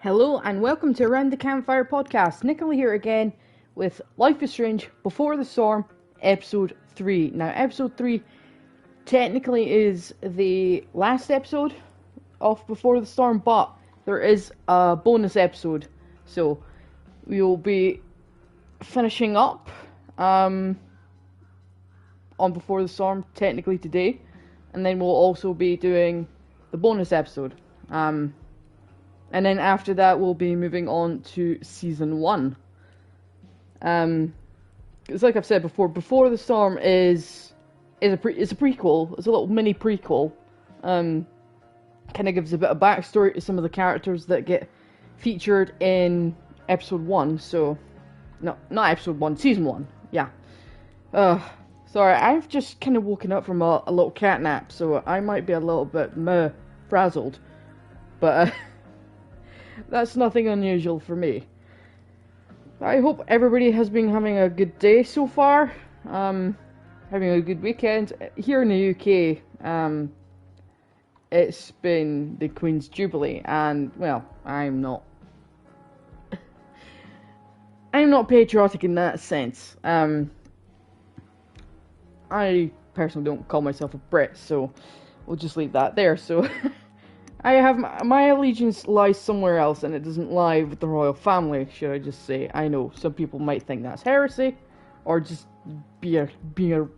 Hello and welcome to Around the Campfire podcast. Nicola here again with Life is Strange Before the Storm, episode 3. Now, episode 3 technically is the last episode of Before the Storm, but there is a bonus episode. So, we will be finishing up on Before the Storm technically today, and then we'll also be doing the bonus episode. And then after that, we'll be moving on to season 1. It's like I've said before. Before the Storm is a prequel. It's a little mini prequel. Kind of gives a bit of backstory to some of the characters that get featured in episode 1. So, no, not episode 1, season 1. Yeah. Sorry, I've just kind of woken up from a little cat nap, so I might be a little bit frazzled. But that's nothing unusual for me. I hope everybody has been having a good day so far. Having a good weekend. Here in the UK, it's been the Queen's Jubilee, and, well, I'm not patriotic in that sense. I personally don't call myself a Brit, so we'll just leave that there. So I have my allegiance lies somewhere else, and it doesn't lie with the royal family, should I just say. I know some people might think that's heresy, or just being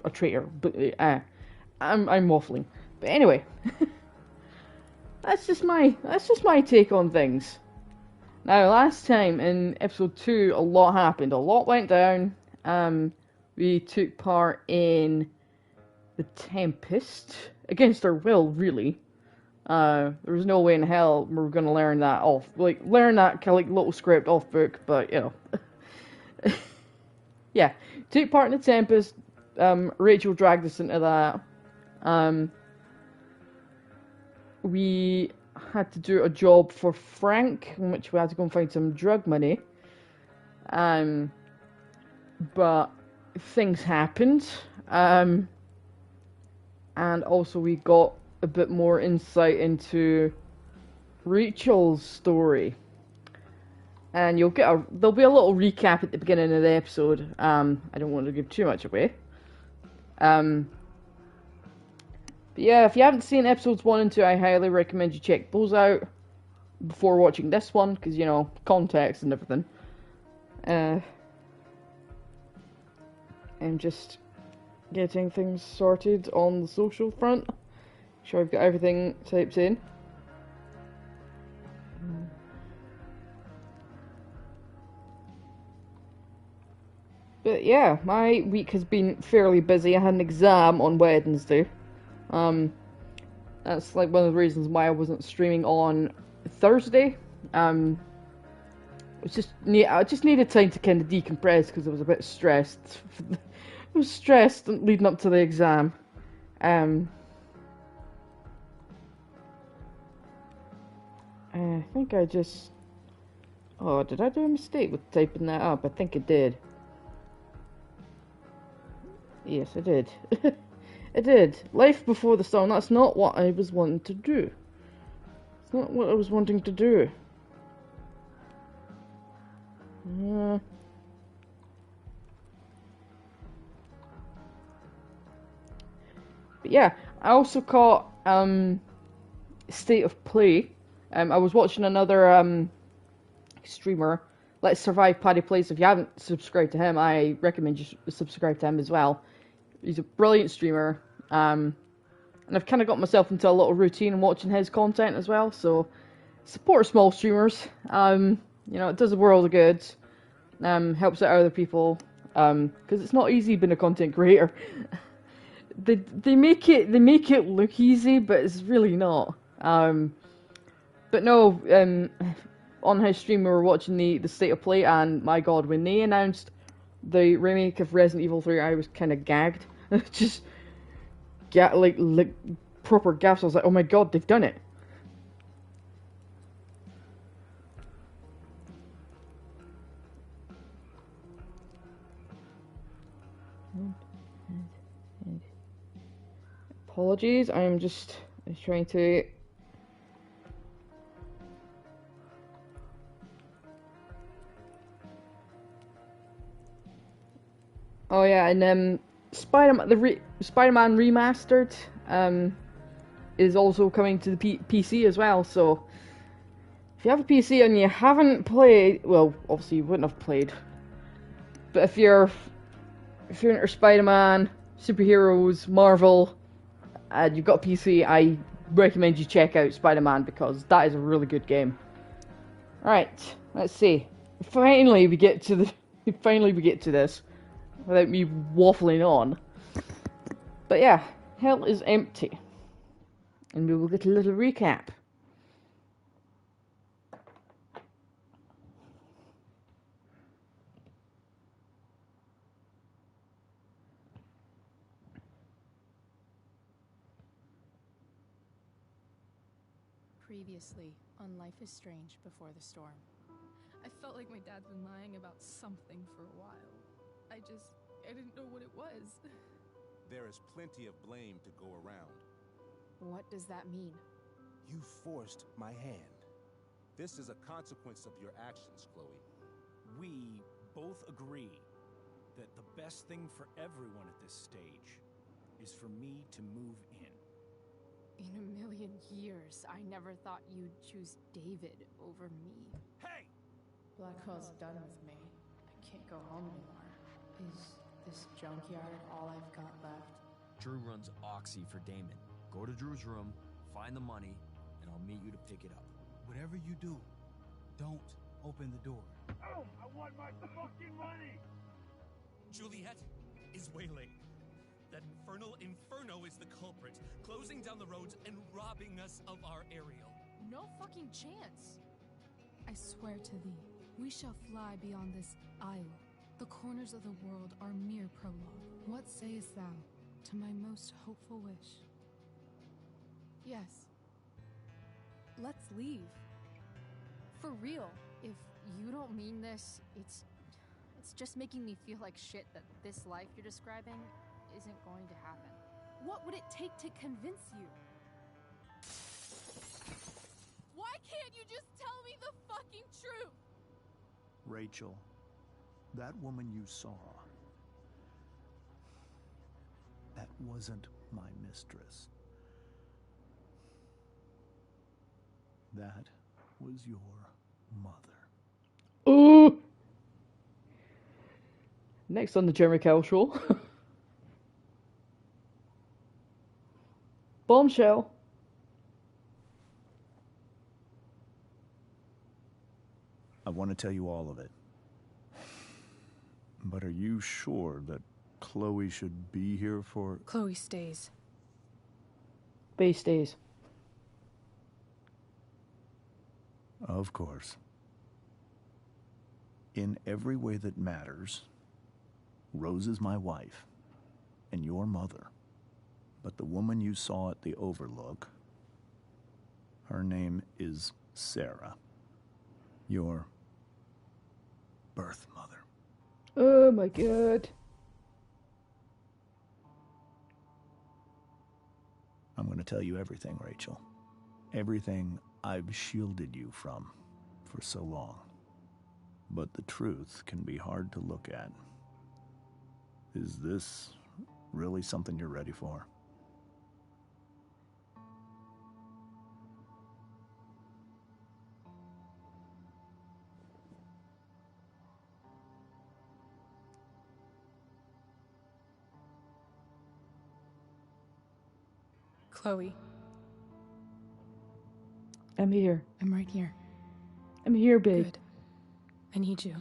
a traitor, but I'm waffling. But anyway, that's just my take on things. Now, last time in episode 2, a lot happened, a lot went down. We took part in the Tempest against our will, really. There was no way in hell we were gonna learn that kind of little script off book, but you know. Yeah, took part in the Tempest. Rachel dragged us into that. We had to do a job for Frank, in which we had to go and find some drug money. But things happened. And also we got a bit more insight into Rachel's story. And there'll be a little recap at the beginning of the episode. I don't want to give too much away. But yeah, if you haven't seen episodes 1 and 2, I highly recommend you check those out before watching this one, because, you know, context and everything. And just getting things sorted on the social front. Sure, I've got everything typed in. But yeah, my week has been fairly busy. I had an exam on Wednesday. That's like one of the reasons why I wasn't streaming on Thursday. I just needed time to kind of decompress because I was a bit stressed. I was stressed leading up to the exam. I think I just... Oh, did I do a mistake with typing that up? I think I did. Yes, I did. I did. Life Before the Storm, that's not what I was wanting to do. It's not what I was wanting to do. But yeah, I also caught State of Play. I was watching another streamer, Let's Survive Paddy Plays. If you haven't subscribed to him, I recommend you subscribe to him as well. He's a brilliant streamer, and I've kind of got myself into a little routine watching his content as well. So support small streamers. You know, it does a world of good. Helps out other people. Because it's not easy being a content creator. They make it look easy, but it's really not. But no, on his stream we were watching the State of Play, and my god, when they announced the remake of Resident Evil 3, I was kind of gagged. Just like proper gasps. I was like, oh my god, they've done it. Apologies, I'm just trying to Oh yeah, and Spider-Man, Spider-Man Remastered is also coming to the PC as well. So if you have a PC and you haven't played, well, obviously you wouldn't have played, but if you're into Spider-Man, superheroes, Marvel, and you've got a PC, I recommend you check out Spider-Man because that is a really good game. Alright, let's see. Finally we get to this without me waffling on. But yeah, hell is empty. And we will get a little recap. Previously on Life is Strange Before the Storm. I felt like my dad's been lying about something for a while. I didn't know what it was. There is plenty of blame to go around. What does that mean? You forced my hand. This is a consequence of your actions, Chloe. We both agree that the best thing for everyone at this stage is for me to move in. In a million years, I never thought you'd choose David over me. Hey! Blackwell's done with me. I can't go home anymore. Is this junkyard all I've got left? Drew runs Oxy for Damon. Go to Drew's room, find the money, and I'll meet you to pick it up. Whatever you do, don't open the door. Oh, I want my fucking money! Juliet is waylaid. That infernal inferno is the culprit, closing down the roads and robbing us of our aerial. No fucking chance. I swear to thee, we shall fly beyond this isle. The corners of the world are mere prologue. What sayest thou to my most hopeful wish? Yes. Let's leave. For real. If you don't mean this, it's just making me feel like shit that this life you're describing isn't going to happen. What would it take to convince you? Why can't you just tell me the fucking truth? Rachel, that woman you saw, that wasn't my mistress. That was your mother. Ooh! Next on the Jeremy Kyle Show. Bombshell. I want to tell you all of it. But are you sure that Chloe should be here for... Chloe stays. Base days. Of course. In every way that matters, Rose is my wife and your mother. But the woman you saw at the Overlook, her name is Sarah. Your birth mother. Oh my god. I'm going to tell you everything, Rachel. Everything I've shielded you from for so long. But the truth can be hard to look at. Is this really something you're ready for? Chloe, I'm here. I'm right here. I'm here, babe. Good. I need you.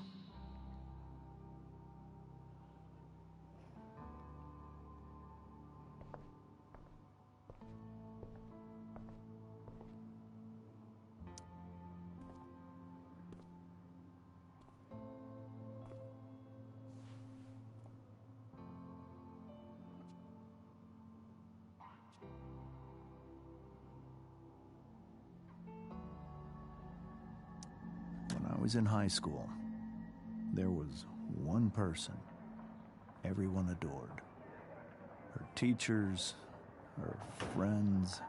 When I was in high school, there was one person everyone adored. Her teachers, her friends.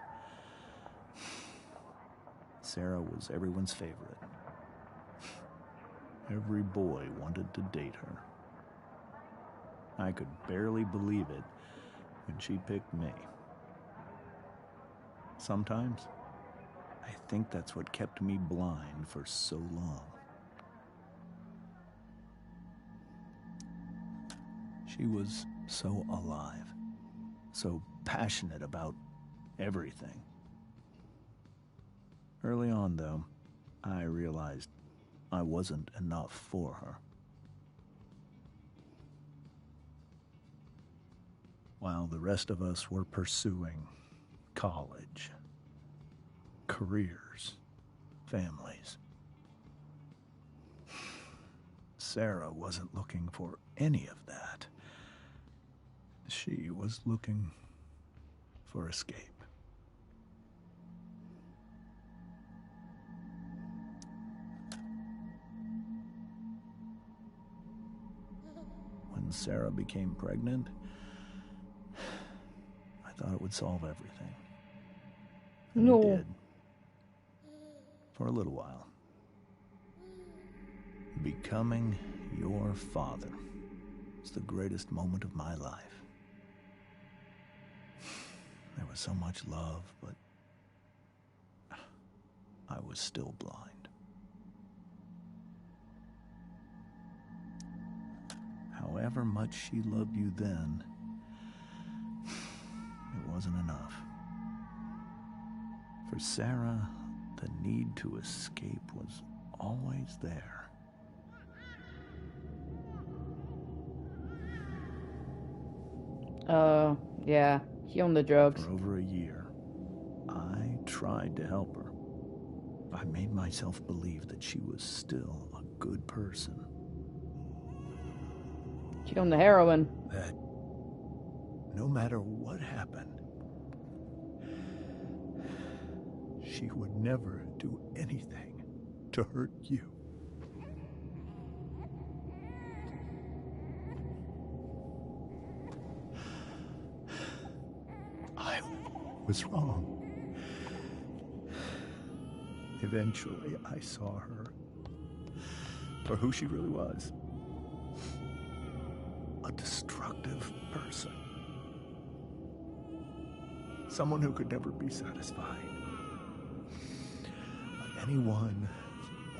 Sarah was everyone's favorite. Every boy wanted to date her. I could barely believe it when she picked me. Sometimes, I think that's what kept me blind for so long. She was so alive, so passionate about everything. Early on, though, I realized I wasn't enough for her. While the rest of us were pursuing college, careers, families, Sarah wasn't looking for any of that. She was looking for escape. When Sarah became pregnant, I thought it would solve everything. And No. it did. For a little while. Becoming your father was the greatest moment of my life. There was so much love, but I was still blind. However much she loved you then, it wasn't enough. For Sarah, the need to escape was always there. Yeah, he on the drugs. For over a year, I tried to help her. I made myself believe that she was still a good person. He on the heroin. That no matter what happened, she would never do anything to hurt you. I was wrong. Eventually, I saw her for who she really was. A destructive person. Someone who could never be satisfied by anyone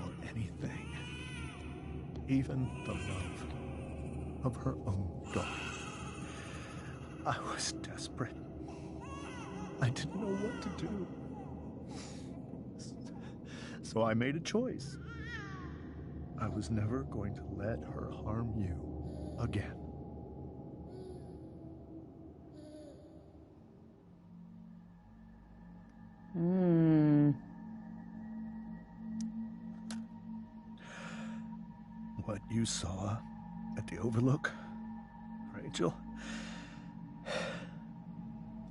or anything. Even the love of her own daughter. I was desperate. I didn't know what to do. So I made a choice. I was never going to let her harm you again. What you saw at the Overlook, Rachel,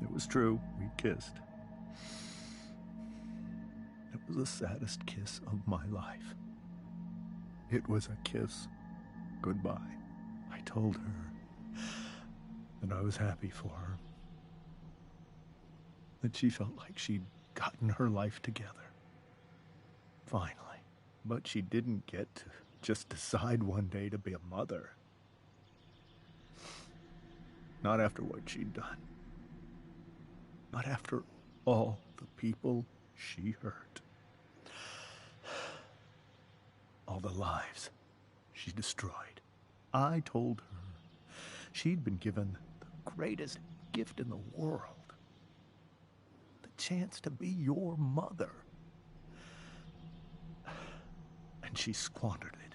it was true. We kissed. It was the saddest kiss of my life. It was a kiss goodbye. I told her that I was happy for her. That she felt like she'd gotten her life together. Finally. But she didn't get to just decide one day to be a mother. Not after what she'd done. Not after all the people she hurt. All the lives she destroyed. I told her she'd been given the greatest gift in the world. The chance to be your mother. And she squandered it.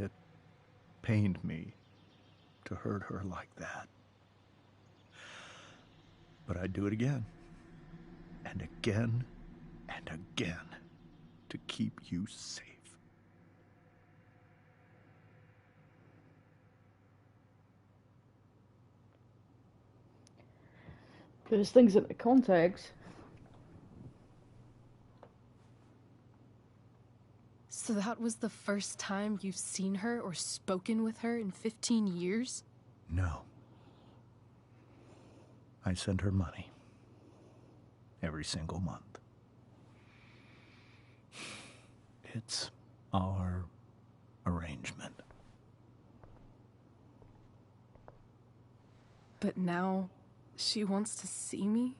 It pained me to hurt her like that. But I'd do it again. And again. And again. To keep you safe. There's things in the context. So that was the first time you've seen her or spoken with her in 15 years? No. I send her money. Every single month. It's our arrangement. But now, she wants to see me?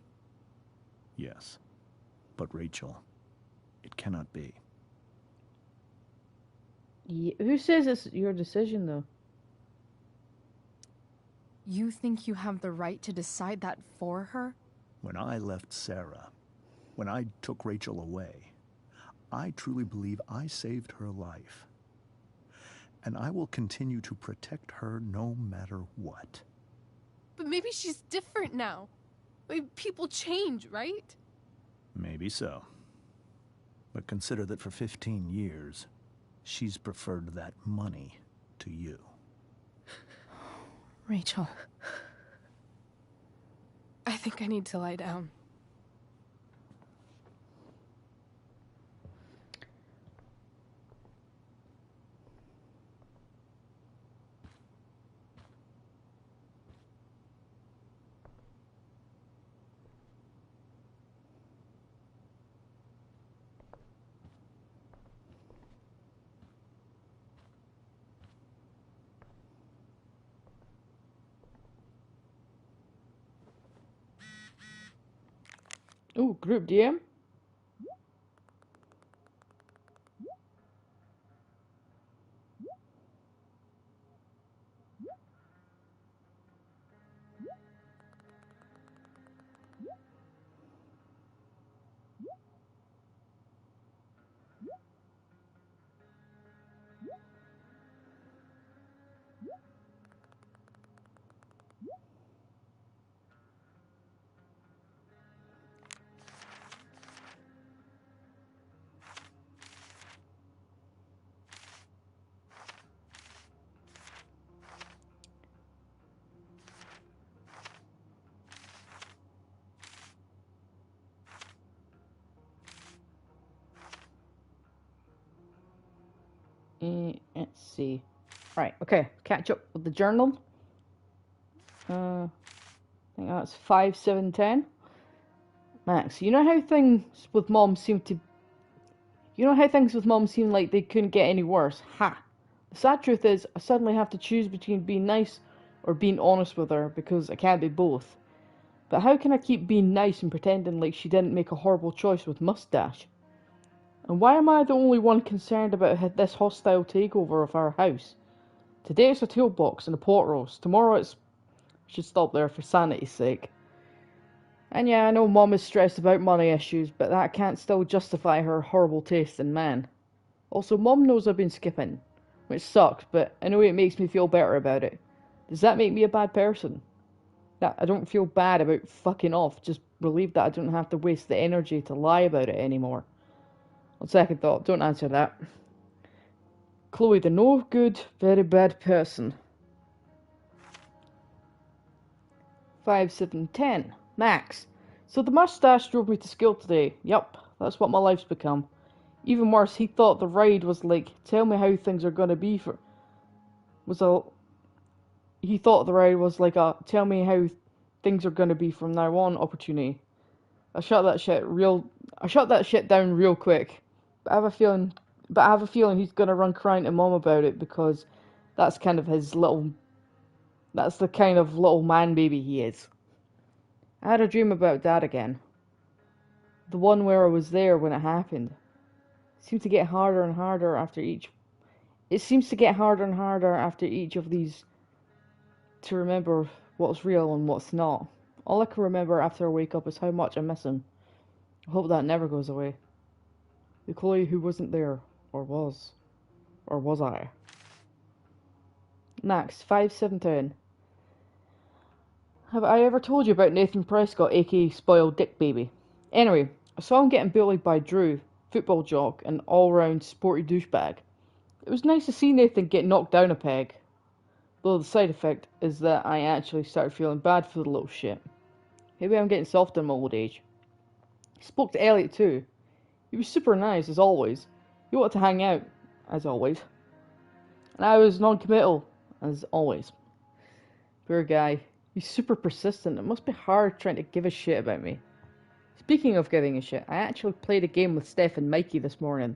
Yes. But Rachel, it cannot be. Who says it's your decision, though? You think you have the right to decide that for her? When I left Sarah, when I took Rachel away, I truly believe I saved her life. And I will continue to protect her no matter what. But maybe she's different now. Maybe people change, right? Maybe so. But consider that for 15 years, she's preferred that money to you. Rachel. I think I need to lie down. Ooh, group DM? Let's see. Right, okay. Catch up with the journal. I think that's 5, 7, 10. Max, you know how things with Mom seem to... You know how things with Mom seem like they couldn't get any worse? Ha! The sad truth is, I suddenly have to choose between being nice or being honest with her, because I can't be both. But how can I keep being nice and pretending like she didn't make a horrible choice with Mustache? And why am I the only one concerned about this hostile takeover of our house? Today it's a toolbox and a pot roast. Tomorrow it's... I should stop there for sanity's sake. And yeah, I know Mom is stressed about money issues, but that can't still justify her horrible taste in men. Also, Mom knows I've been skipping, which sucks, but in a way it makes me feel better about it. Does that make me a bad person? That I don't feel bad about fucking off, just relieved that I don't have to waste the energy to lie about it anymore. On second thought, don't answer that. Chloe, the no good, very bad person. 5, 7, 10. Max. So the mustache drove me to school today. Yup, that's what my life's become. Even worse, he thought the ride was like, tell me how things are gonna be for... He thought the ride was like a, tell me how things are gonna be from now on opportunity. I shut that shit down real quick. But I have a feeling he's gonna run crying to Mom about it, because that's the kind of little man baby he is. I had a dream about Dad again. The one where I was there when it happened. It seems to get harder and harder after each of these to remember what's real and what's not. All I can remember after I wake up is how much I miss him. I hope that never goes away. The Chloe who wasn't there, or was I? Max, 5, 7, 10. Have I ever told you about Nathan Prescott, aka Spoiled Dick Baby? Anyway, I saw him getting bullied by Drew, football jock, and all-round sporty douchebag. It was nice to see Nathan get knocked down a peg, though the side effect is that I actually started feeling bad for the little shit. Maybe I'm getting soft in my old age. He spoke to Elliot too. He was super nice, as always. He wanted to hang out, as always. And I was non-committal, as always. Poor guy. He's super persistent. It must be hard trying to give a shit about me. Speaking of giving a shit, I actually played a game with Steph and Mikey this morning.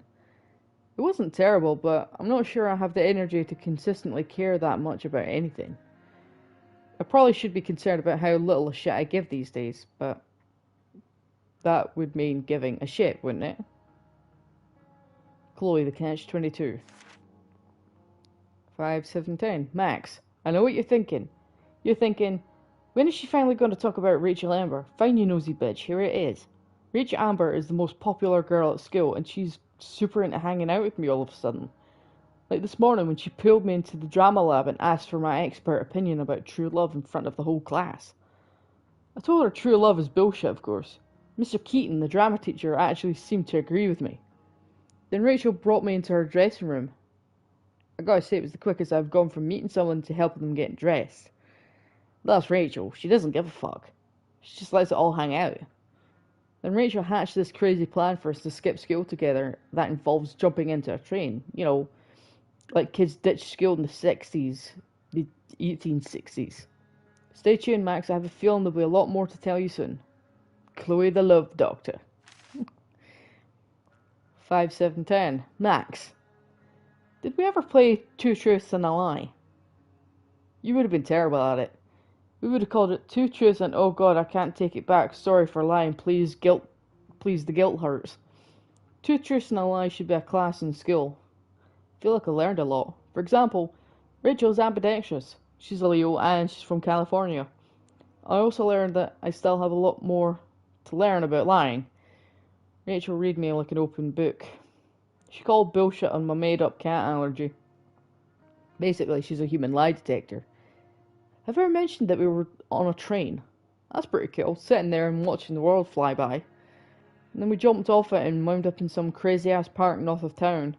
It wasn't terrible, but I'm not sure I have the energy to consistently care that much about anything. I probably should be concerned about how little a shit I give these days, but that would mean giving a shit, wouldn't it? Chloe, the Catch-22. 5, 7, 10. Max, I know what you're thinking. You're thinking, when is she finally going to talk about Rachel Amber? Fine, you nosy bitch, here it is. Rachel Amber is the most popular girl at school, and she's super into hanging out with me all of a sudden. Like this morning when she pulled me into the drama lab and asked for my expert opinion about true love in front of the whole class. I told her true love is bullshit, of course. Mr. Keaton, the drama teacher, actually seemed to agree with me. Then Rachel brought me into her dressing room. I gotta say, it was the quickest I've gone from meeting someone to helping them get dressed. That's Rachel. She doesn't give a fuck. She just lets it all hang out. Then Rachel hatched this crazy plan for us to skip school together that involves jumping into a train. You know, like kids ditched school in the 60s, the 1860s. Stay tuned, Max. I have a feeling there'll be a lot more to tell you soon. Chloe the Love Doctor. 5, 7, 10. Max. Did we ever play Two Truths and a Lie? You would have been terrible at it. We would have called it Two Truths and oh god, I can't take it back. Sorry for lying. Please the guilt hurts. Two Truths and a Lie should be a class in school. I feel like I learned a lot. For example, Rachel's ambidextrous. She's a Leo and she's from California. I also learned that I still have a lot more to learn about lying. Rachel read me like an open book. She called bullshit on my made-up cat allergy. Basically, she's a human lie detector. Have I ever mentioned that we were on a train? That's pretty cool, sitting there and watching the world fly by. And then we jumped off it and wound up in some crazy-ass park north of town.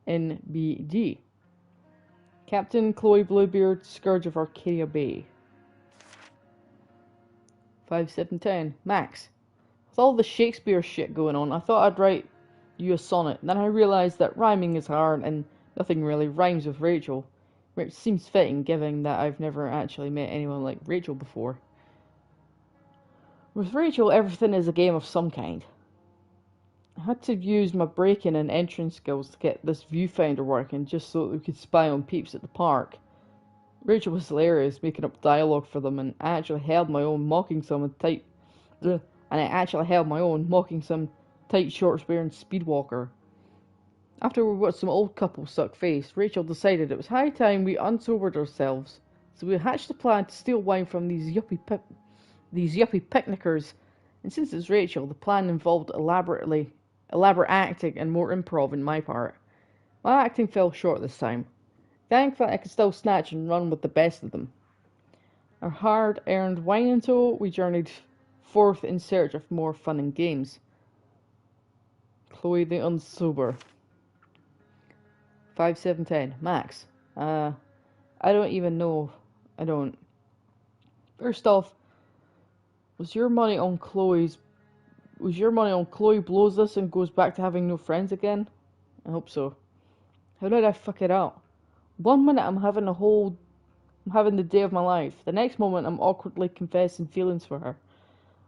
NBD. Captain Chloe Bluebeard, Scourge of Arcadia Bay. 5, 7, 10. Max. With all the Shakespeare shit going on, I thought I'd write you a sonnet. Then I realised that rhyming is hard and nothing really rhymes with Rachel. Which seems fitting given that I've never actually met anyone like Rachel before. With Rachel, everything is a game of some kind. I had to use my break-in and entrance skills to get this viewfinder working just so that we could spy on peeps at the park. Rachel was hilarious, making up dialogue for them, and I actually held my own mocking some tight shorts wearing speedwalker. After we watched some old couple suck face, Rachel decided it was high time we unsobered ourselves, so we hatched a plan to steal wine from these yuppie picnickers. And since it's Rachel, the plan involved elaborate acting and more improv on my part. My acting fell short this time. Thankfully, I could still snatch and run with the best of them. Our hard-earned wine in tow, we journeyed forth in search of more fun and games. Chloe the Unsober. 5, 7, 10. Max. I don't even know. I don't. First off, was your money on Chloe blows this and goes back to having no friends again? I hope so. How did I fuck it up? 1 minute I'm having the day of my life. The next moment I'm awkwardly confessing feelings for her.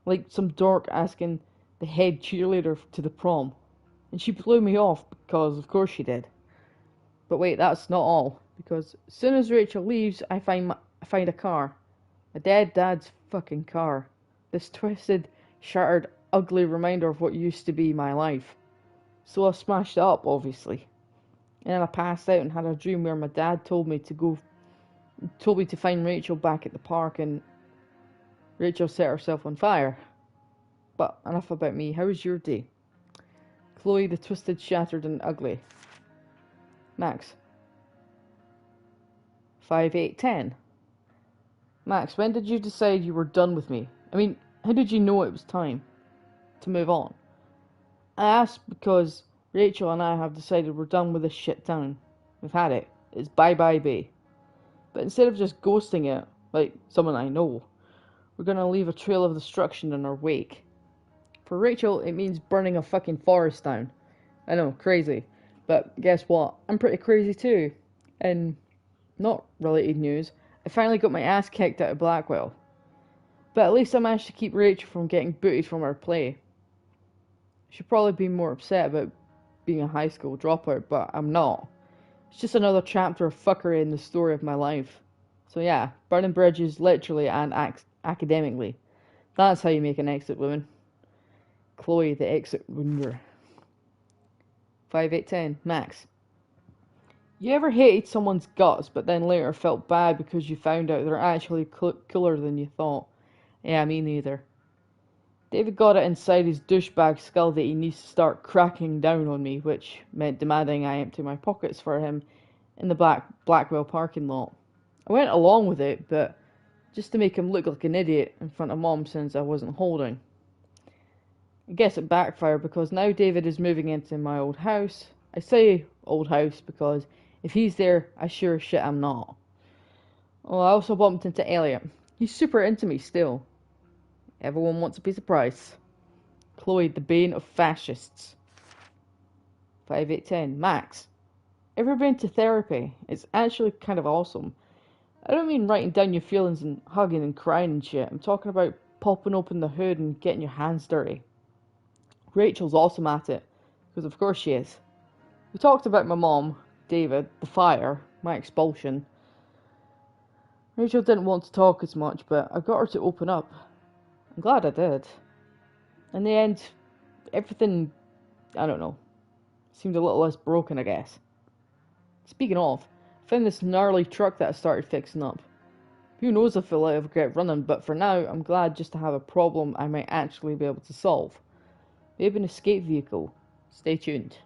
Like some dork asking the head cheerleader to the prom. And she blew me off because of course she did. But wait, that's not all. Because as soon as Rachel leaves, I find a car. A dead dad's fucking car. This twisted, shattered, ugly reminder of what used to be my life. So I smashed it up, obviously. And then I passed out and had a dream where my dad told me to find Rachel back at the park, and Rachel set herself on fire. But enough about me. How was your day? Chloe the Twisted, Shattered and Ugly. Max. 5, 8, 10. Max, when did you decide you were done with me? I mean, how did you know it was time to move on? I asked because Rachel and I have decided we're done with this shit town. We've had it. It's bye-bye Bay. But instead of just ghosting it, like someone I know, we're gonna leave a trail of destruction in our wake. For Rachel, it means burning a fucking forest down. I know, crazy. But guess what? I'm pretty crazy too. And not related news, I finally got my ass kicked out of Blackwell. But at least I managed to keep Rachel from getting booted from our play. She'd probably be more upset about being a high school dropout, but I'm not. It's just another chapter of fuckery in the story of my life. So yeah, burning bridges literally and academically. That's how you make an exit woman. Chloe, the exit wounder. 5810, Max. You ever hated someone's guts, but then later felt bad because you found out they're actually cooler than you thought? Yeah, me neither. David got it inside his douchebag skull that he needs to start cracking down on me, which meant demanding I empty my pockets for him in the Blackwell parking lot. I went along with it, but just to make him look like an idiot in front of Mom since I wasn't holding. I guess it backfired because now David is moving into my old house. I say old house because if he's there, I sure as shit am not. Oh, I also bumped into Elliot. He's super into me still. Everyone wants a piece of price. Chloe, the bane of fascists. 5810, Max. Ever been to therapy? It's actually kind of awesome. I don't mean writing down your feelings and hugging and crying and shit. I'm talking about popping open the hood and getting your hands dirty. Rachel's awesome at it, because of course she is. We talked about my mom, David, the fire, my expulsion. Rachel didn't want to talk as much, but I got her to open up. I'm glad I did. In the end, everything, I don't know, seemed a little less broken, I guess. Speaking of, I found this gnarly truck that I started fixing up. Who knows if it'll ever get running, but for now, I'm glad just to have a problem I might actually be able to solve. Maybe an escape vehicle. Stay tuned.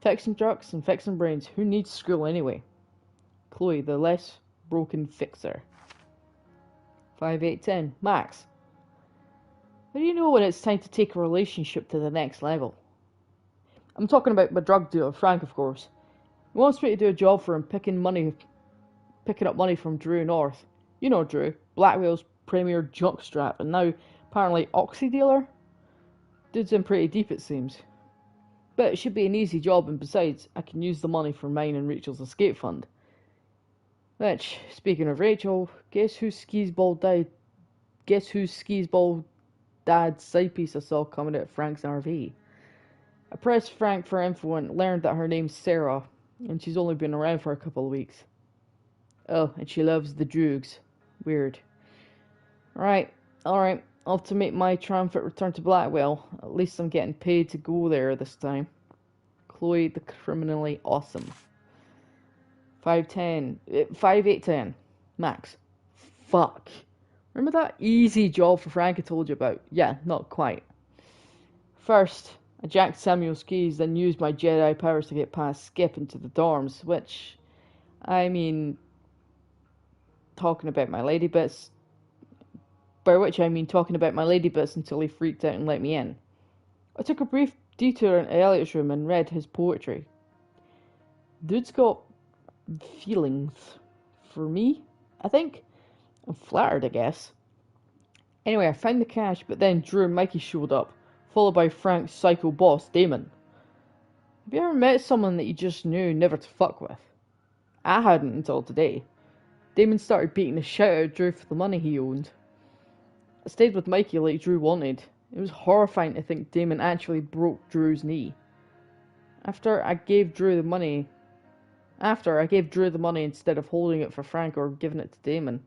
Fixing trucks and fixing brains, who needs school anyway? Chloe, the less broken fixer. 5810, Max. How do you know when it's time to take a relationship to the next level? I'm talking about my drug dealer, Frank, of course. He wants me to do a job for him picking up money from Drew North. You know Drew, Blackwell's premier jockstrap, and now apparently oxy dealer? Dude's in pretty deep, it seems. But it should be an easy job, and besides, I can use the money for mine and Rachel's escape fund. Which, speaking of Rachel, guess whose skis-ball dad's side piece I saw coming out of Frank's RV? I pressed Frank for info and learned that her name's Sarah, and she's only been around for a couple of weeks. Oh, and she loves the drugs. Weird. Alright, I'll have to make my triumphant return to Blackwell. At least I'm getting paid to go there this time. Chloe, the criminally awesome. 5810, Max. Fuck. Remember that easy job for Frank I told you about? Yeah, not quite. First, I jacked Samuel's keys, then used my Jedi powers to get past Skip into the dorms, which, I mean, talking about my lady bits, until he freaked out and let me in. I took a brief detour into Elliot's room and read his poetry. Dude's got feelings for me, I think. I'm flattered, I guess. Anyway, I found the cash, but then Drew and Mikey showed up, followed by Frank's psycho boss, Damon. Have you ever met someone that you just knew never to fuck with? I hadn't until today. Damon started beating the shit out of Drew for the money he owned. I stayed with Mikey like Drew wanted. It was horrifying to think Damon actually broke Drew's knee. After I gave Drew the money instead of holding it for Frank or giving it to Damon.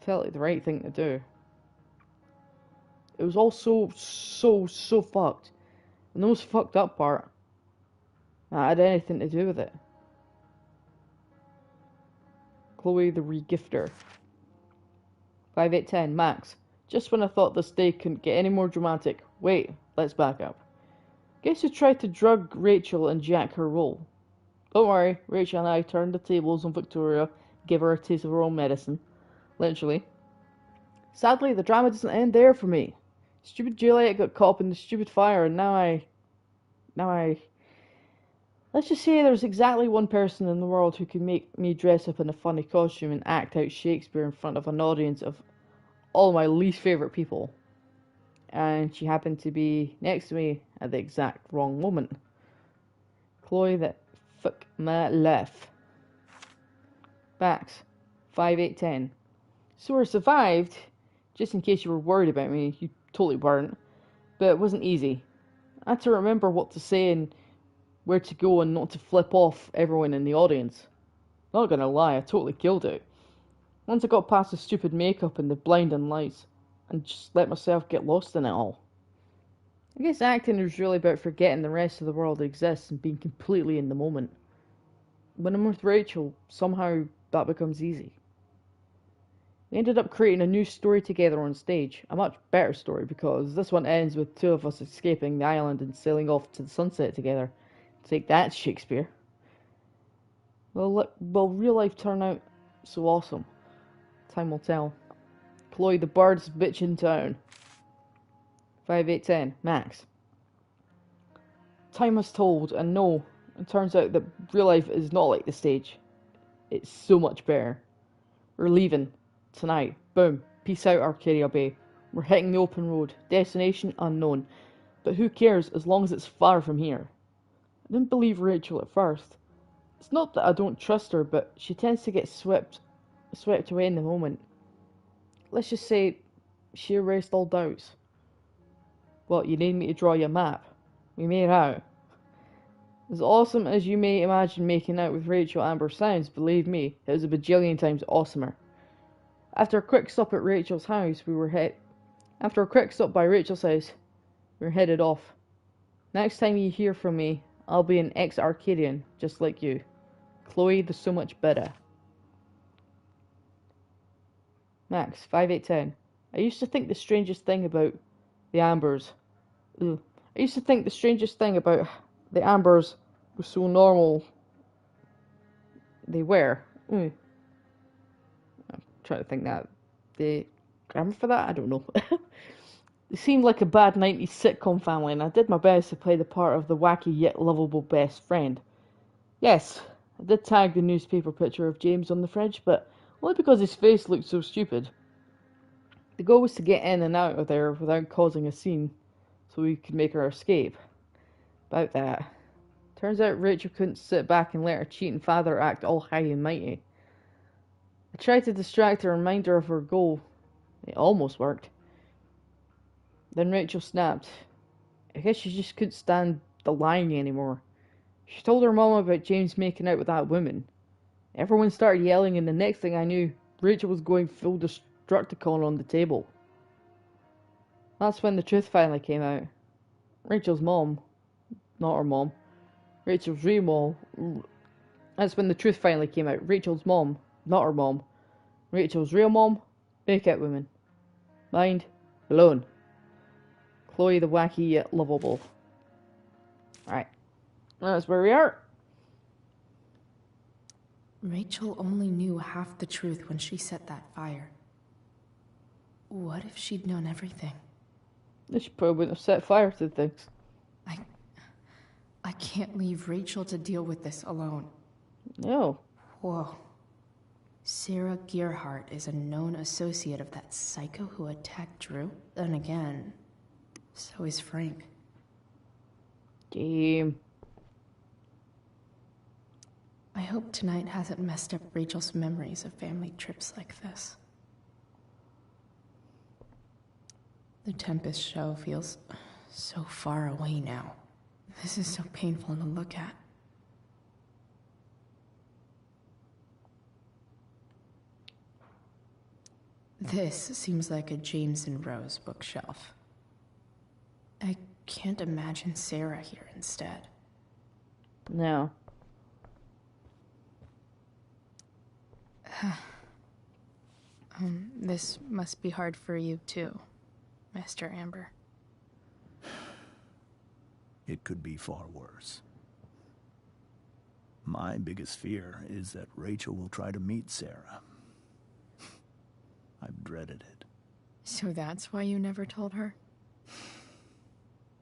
Felt like the right thing to do. It was all so fucked. And the most fucked up part, I had anything to do with it. Chloe the regifter. 5810, Max. Just when I thought this day couldn't get any more dramatic. Wait, let's back up. Guess who tried to drug Rachel and jack her roll? Don't worry, Rachel and I turned the tables on Victoria, gave her a taste of her own medicine. Literally. Sadly, the drama doesn't end there for me. Stupid Juliet got caught up in the stupid fire, and now I... Let's just say there's exactly one person in the world who can make me dress up in a funny costume and act out Shakespeare in front of an audience of all my least favourite people. And she happened to be next to me at the exact wrong moment. Chloe that fuck my life. Max. 5810. So I survived, just in case you were worried about me. You totally weren't. But it wasn't easy. I had to remember what to say and where to go and not to flip off everyone in the audience. Not gonna lie, I totally killed it. Once I got past the stupid makeup and the blinding lights, and just let myself get lost in it all. I guess acting is really about forgetting the rest of the world exists and being completely in the moment. When I'm with Rachel, somehow that becomes easy. We ended up creating a new story together on stage, a much better story because this one ends with two of us escaping the island and sailing off to the sunset together. Take that, Shakespeare. Will real life turn out so awesome? Time will tell. Chloe, the bird's bitch in town. 5810, Max. Time has told, and no, it turns out that real life is not like the stage. It's so much better. We're leaving. Tonight. Boom. Peace out, Arcadia Bay. We're hitting the open road. Destination unknown. But who cares as long as it's far from here? I didn't believe Rachel at first. It's not that I don't trust her, but she tends to get swept away in the moment. Let's just say she erased all doubts. What, you need me to draw you a map? We made out. As awesome as you may imagine making out with Rachel Amber sounds, believe me, it was a bajillion times awesomer. After a quick stop by Rachel's house, we were headed off. Next time you hear from me, I'll be an ex-Arcadian, just like you. Chloe, the so much better. Max, 5810. I used to think the strangest thing about the Ambers was so normal. They were. I'm trying to think that. The grammar for that? I don't know. They seemed like a bad 90s sitcom family, and I did my best to play the part of the wacky yet lovable best friend. Yes, I did tag the newspaper picture of James on the fridge, but only because his face looked so stupid. The goal was to get in and out of there without causing a scene, so we could make our escape. About that. Turns out Rachel couldn't sit back and let her cheating father act all high and mighty. I tried to distract her and remind her of her goal. It almost worked. Then Rachel snapped. I guess she just couldn't stand the lying anymore. She told her mom about James making out with that woman. Everyone started yelling, and the next thing I knew, Rachel was going full Destructicon on the table. That's when the truth finally came out. Rachel's mom. Not her mom. Rachel's real mom. That's when the truth finally came out. Rachel's mom. Not her mom. Rachel's real mom. Makeout woman. Mind blown. Chloe the wacky yet lovable. Alright. That's where we are. Rachel only knew half the truth when she set that fire. What if she'd known everything? She probably wouldn't have set fire to things. I can't leave Rachel to deal with this alone. No. Whoa. Sarah Gearhart is a known associate of that psycho who attacked Drew. Then again, so is Frank. Damn. I hope tonight hasn't messed up Rachel's memories of family trips like this. The Tempest show feels so far away now. This is so painful to look at. This seems like a James and Rose bookshelf. I can't imagine Sarah here instead. No. This must be hard for you too, Master Amber. It could be far worse. My biggest fear is that Rachel will try to meet Sarah. I've dreaded it. So that's why you never told her?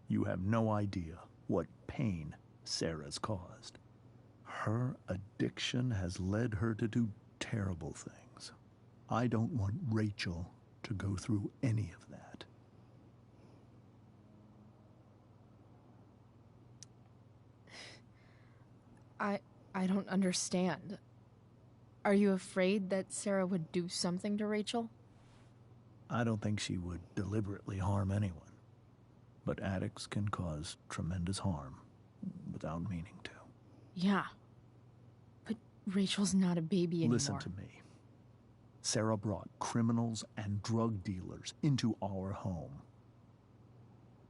You have no idea what pain Sarah's caused. Her addiction has led her to do terrible things. I don't want Rachel to go through any of that. I don't understand. Are you afraid that Sarah would do something to Rachel? I don't think she would deliberately harm anyone. But addicts can cause tremendous harm without meaning to. Yeah. But Rachel's not a baby anymore. Listen to me. Sarah brought criminals and drug dealers into our home.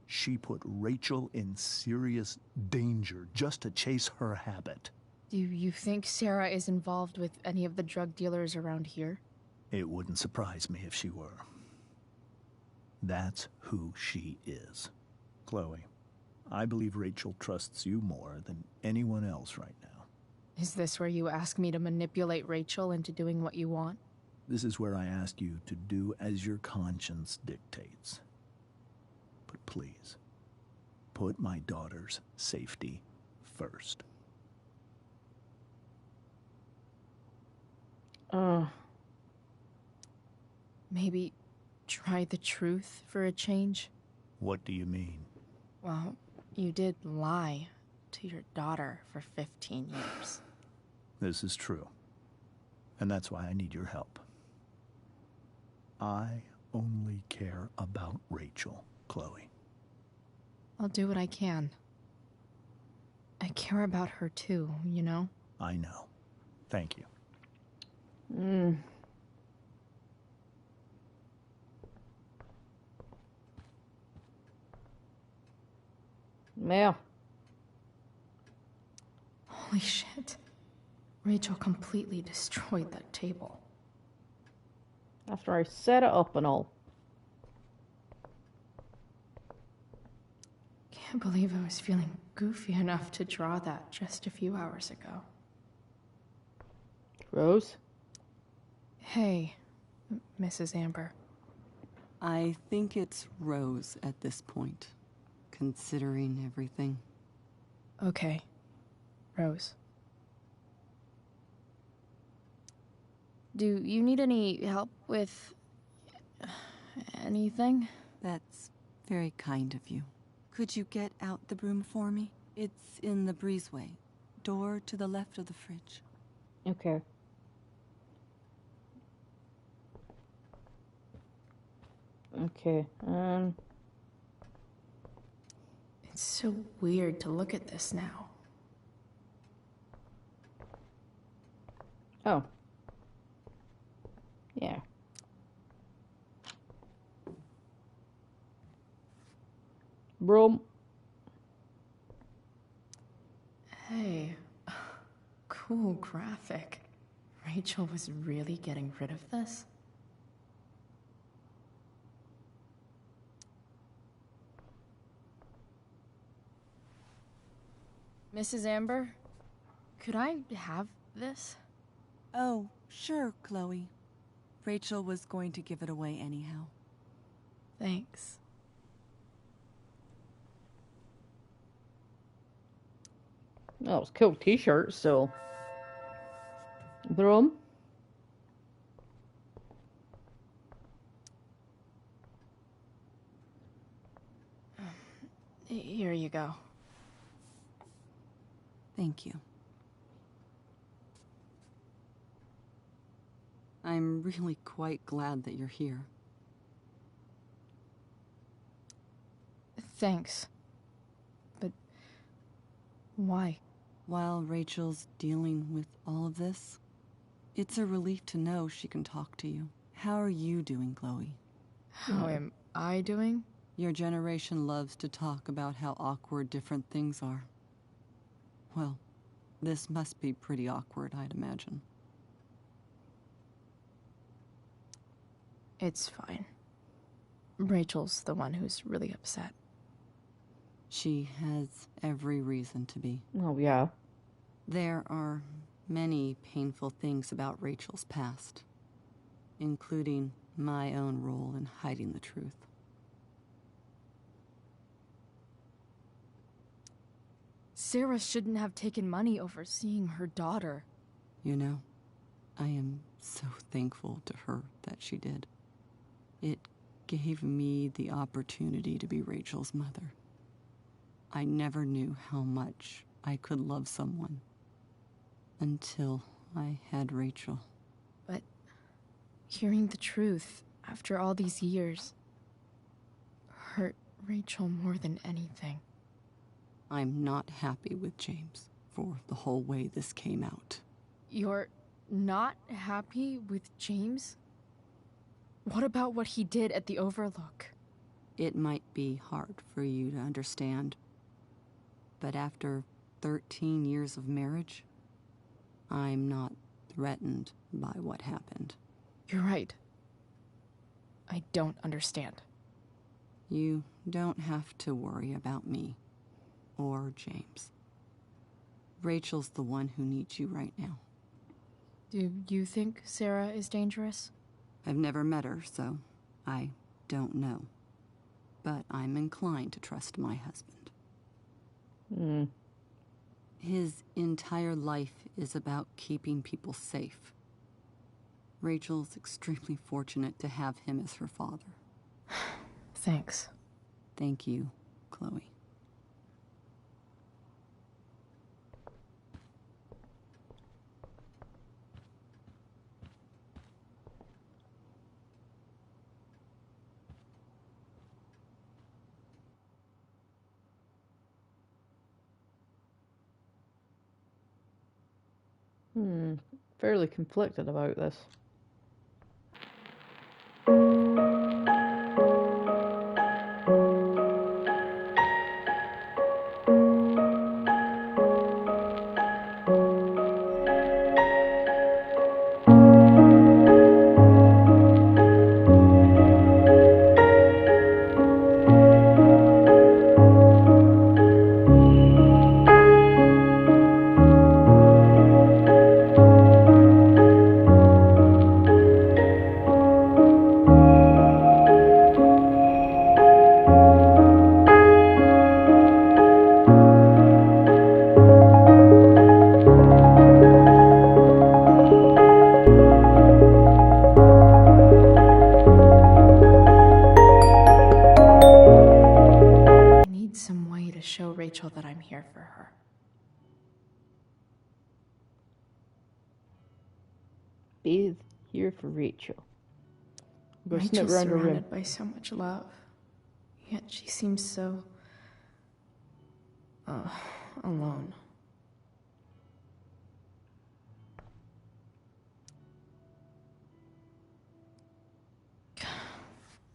She put Rachel in serious danger just to chase her habit. Do you think Sarah is involved with any of the drug dealers around here? It wouldn't surprise me if she were. That's who she is. Chloe, I believe Rachel trusts you more than anyone else right now. Is this where you ask me to manipulate Rachel into doing what you want? This is where I ask you to do as your conscience dictates. But please, put my daughter's safety first. Maybe try the truth for a change? What do you mean? Well, you did lie to your daughter for 15 years. This is true. And that's why I need your help. I only care about Rachel, Chloe. I'll do what I can. I care about her too, you know? I know. Thank you. Yeah. Holy shit. Rachel completely destroyed that table. After I set it up and all. Can't believe I was feeling goofy enough to draw that just a few hours ago. Rose? Hey, Mrs. Amber. I think it's Rose at this point, considering everything. Okay, Rose. Do you need any help with anything? That's very kind of you. Could you get out the broom for me? It's in the breezeway. Door to the left of the fridge. Okay. Okay, It's so weird to look at this now. Oh. Yeah. Broom. Hey, cool graphic. Rachel was really getting rid of this? Mrs. Amber, could I have this? Oh, sure, Chloe. Rachel was going to give it away anyhow. Thanks. Oh, it's a cool t-shirt, so. Broom. Here you go. Thank you. I'm really quite glad that you're here. Thanks. But why? While Rachel's dealing with all of this, it's a relief to know she can talk to you. How are you doing, Chloe? How am I doing? Your generation loves to talk about how awkward different things are. Well, this must be pretty awkward, I'd imagine. It's fine. Rachel's the one who's really upset. She has every reason to be. Oh, yeah. There are many painful things about Rachel's past, including my own role in hiding the truth. Sarah shouldn't have taken money over seeing her daughter. You know, I am so thankful to her that she did. It gave me the opportunity to be Rachel's mother. I never knew how much I could love someone until I had Rachel. But hearing the truth after all these years hurt Rachel more than anything. I'm not happy with James for the whole way this came out. You're not happy with James? What about what he did at the Overlook? It might be hard for you to understand, but after 13 years of marriage, I'm not threatened by what happened. You're right. I don't understand. You don't have to worry about me or James. Rachel's the one who needs you right now. Do you think Sarah is dangerous? I've never met her, so I don't know. But I'm inclined to trust my husband. His entire life is about keeping people safe. Rachel's extremely fortunate to have him as her father. Thanks. Thank you, Chloe. Fairly conflicted about this. Show Rachel that I'm here for her. Be here for Rachel. Go snip Rachel's around her room. surrounded by so much love, yet she seems so alone.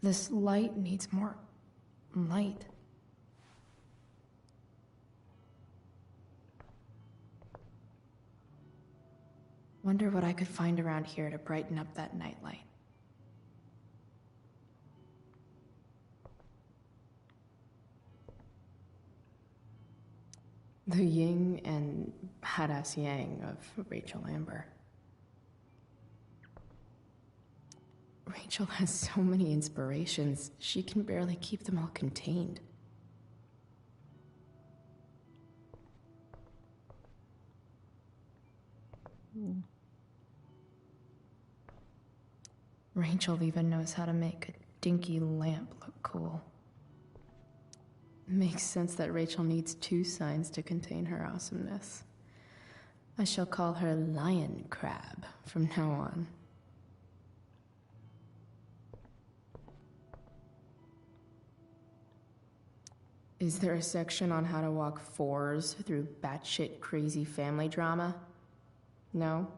This light needs more light. Wonder what I could find around here to brighten up that nightlight. The yin and badass yang of Rachel Amber. Rachel has so many inspirations, she can barely keep them all contained. Rachel even knows how to make a dinky lamp look cool. Makes sense that Rachel needs 2 signs to contain her awesomeness. I shall call her Lion Crab from now on. Is there a section on how to walk 4s through batshit crazy family drama? No?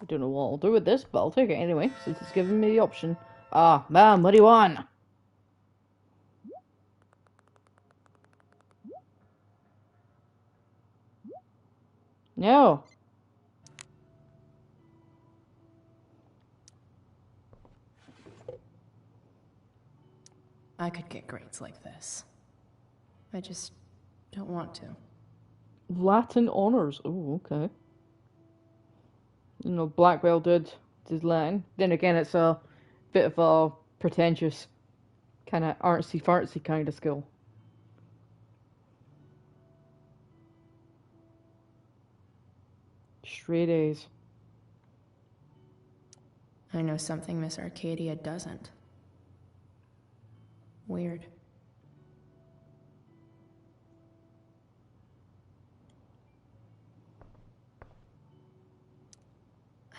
I don't know what I'll do with this, but I'll take it anyway, since it's given me the option. Ah, man, what do you want? No. I could get grades like this. I just don't want to. Latin honors. Oh, okay. You know, Blackwell did Latin. Then again, it's a bit of a pretentious, kind of artsy-fartsy kind of skill. Straight A's. I know something Miss Arcadia doesn't. Weird.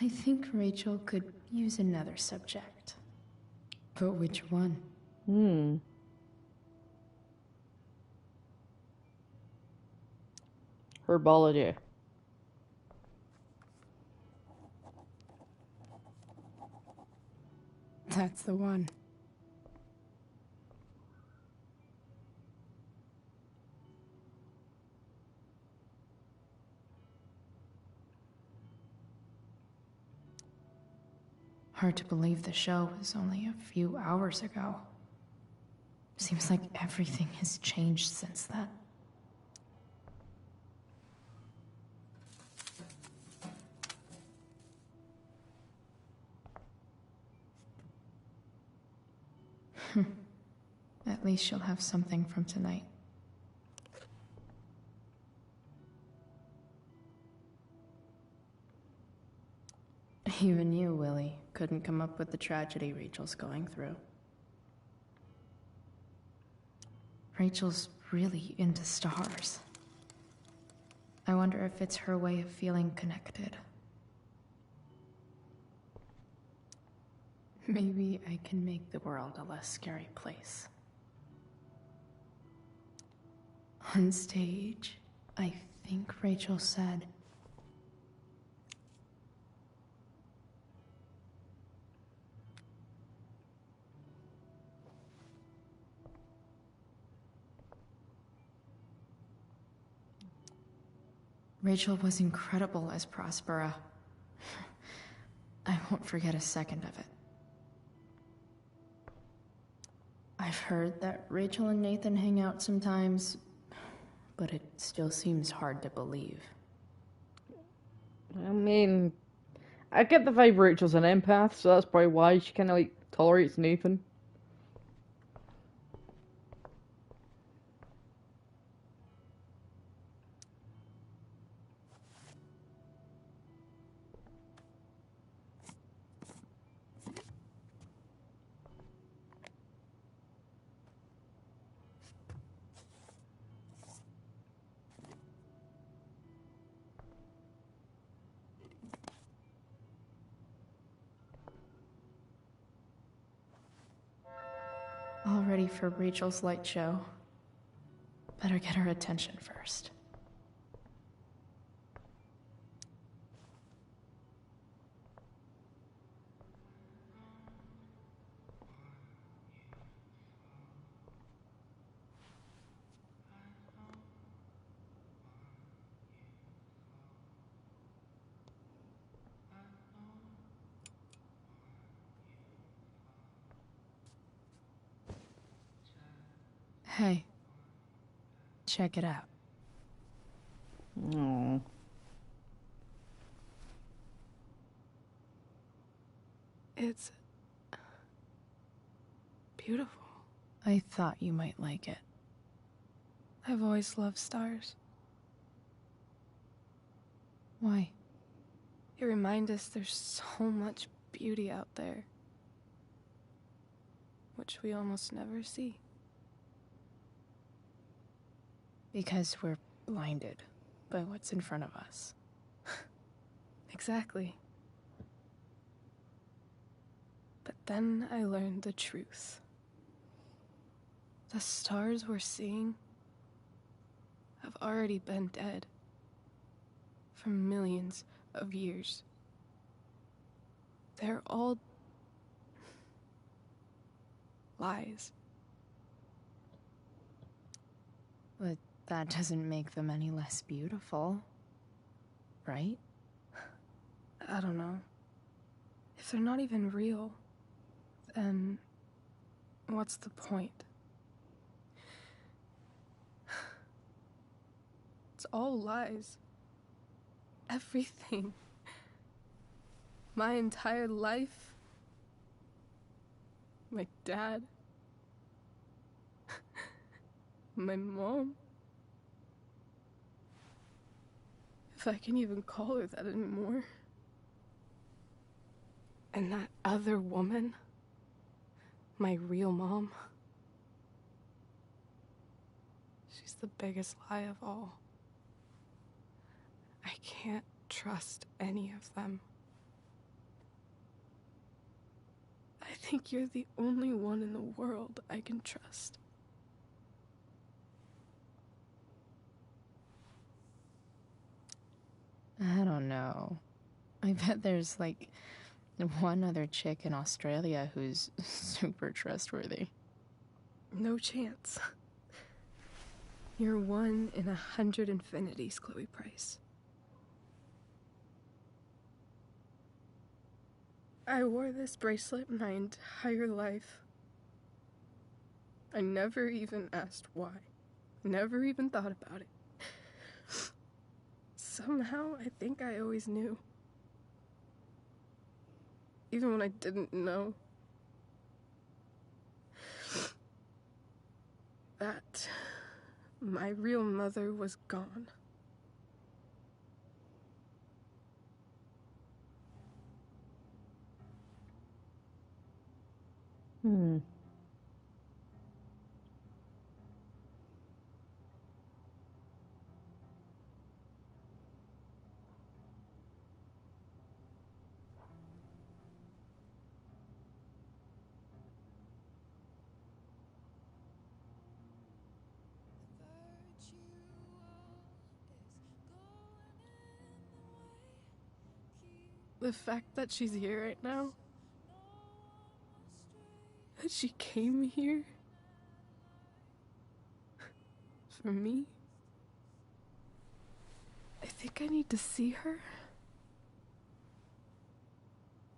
I think Rachel could use another subject. But which one? Herbology. That's the one. Hard to believe the show was only a few hours ago. Seems like everything has changed since then. At least she'll have something from tonight. Even you, Willie, couldn't come up with the tragedy Rachel's going through. Rachel's really into stars. I wonder if it's her way of feeling connected. Maybe I can make the world a less scary place. On stage, I think Rachel said, Rachel was incredible as Prospera. I won't forget a second of it. I've heard that Rachel and Nathan hang out sometimes, but it still seems hard to believe. I mean, I get the vibe Rachel's an empath, so that's probably why she kind of like tolerates Nathan. All ready for Rachel's light show. Better get her attention first. Hey, check it out. Aww. It's beautiful. I thought you might like it. I've always loved stars. Why? You remind us there's so much beauty out there, which we almost never see. Because we're blinded by what's in front of us. Exactly. But then I learned the truth. The stars we're seeing have already been dead for millions of years. They're all lies. But that doesn't make them any less beautiful, right? I don't know. If they're not even real, then what's the point? It's all lies. Everything. My entire life. My dad. My mom. If I can even call her that anymore. And that other woman, my real mom, she's the biggest lie of all. I can't trust any of them. I think you're the only one in the world I can trust. I don't know. I bet there's like one other chick in Australia who's super trustworthy. No chance. You're 1 in 100 infinities, Chloe Price. I wore this bracelet my entire life. I never even asked why. Never even thought about it. Somehow, I think I always knew. Even when I didn't know. That my real mother was gone. The fact that she's here right now, that she came here for me, I think I need to see her.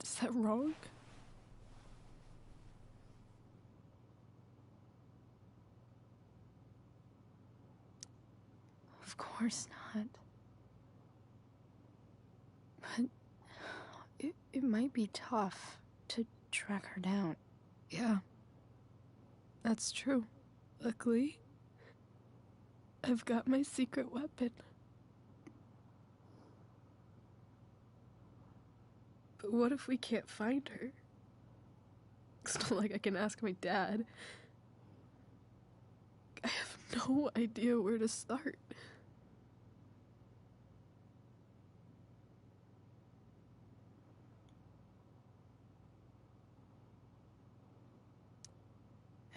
Is that wrong? Of course not. But it might be tough to track her down. Yeah, that's true. Luckily, I've got my secret weapon. But what if we can't find her? It's not like I can ask my dad. I have no idea where to start.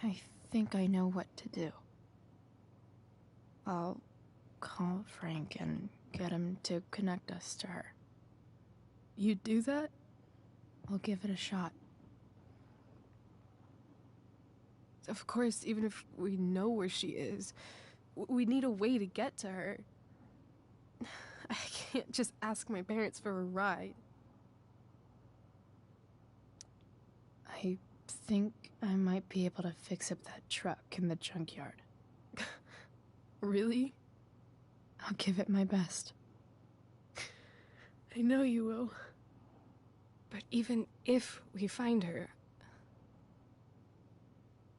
I think I know what to do. I'll call Frank and get him to connect us to her. You do that? I'll give it a shot. Of course, even if we know where she is, we need a way to get to her. I can't just ask my parents for a ride. I think I might be able to fix up that truck in the junkyard. Really? I'll give it my best. I know you will. But even if we find her,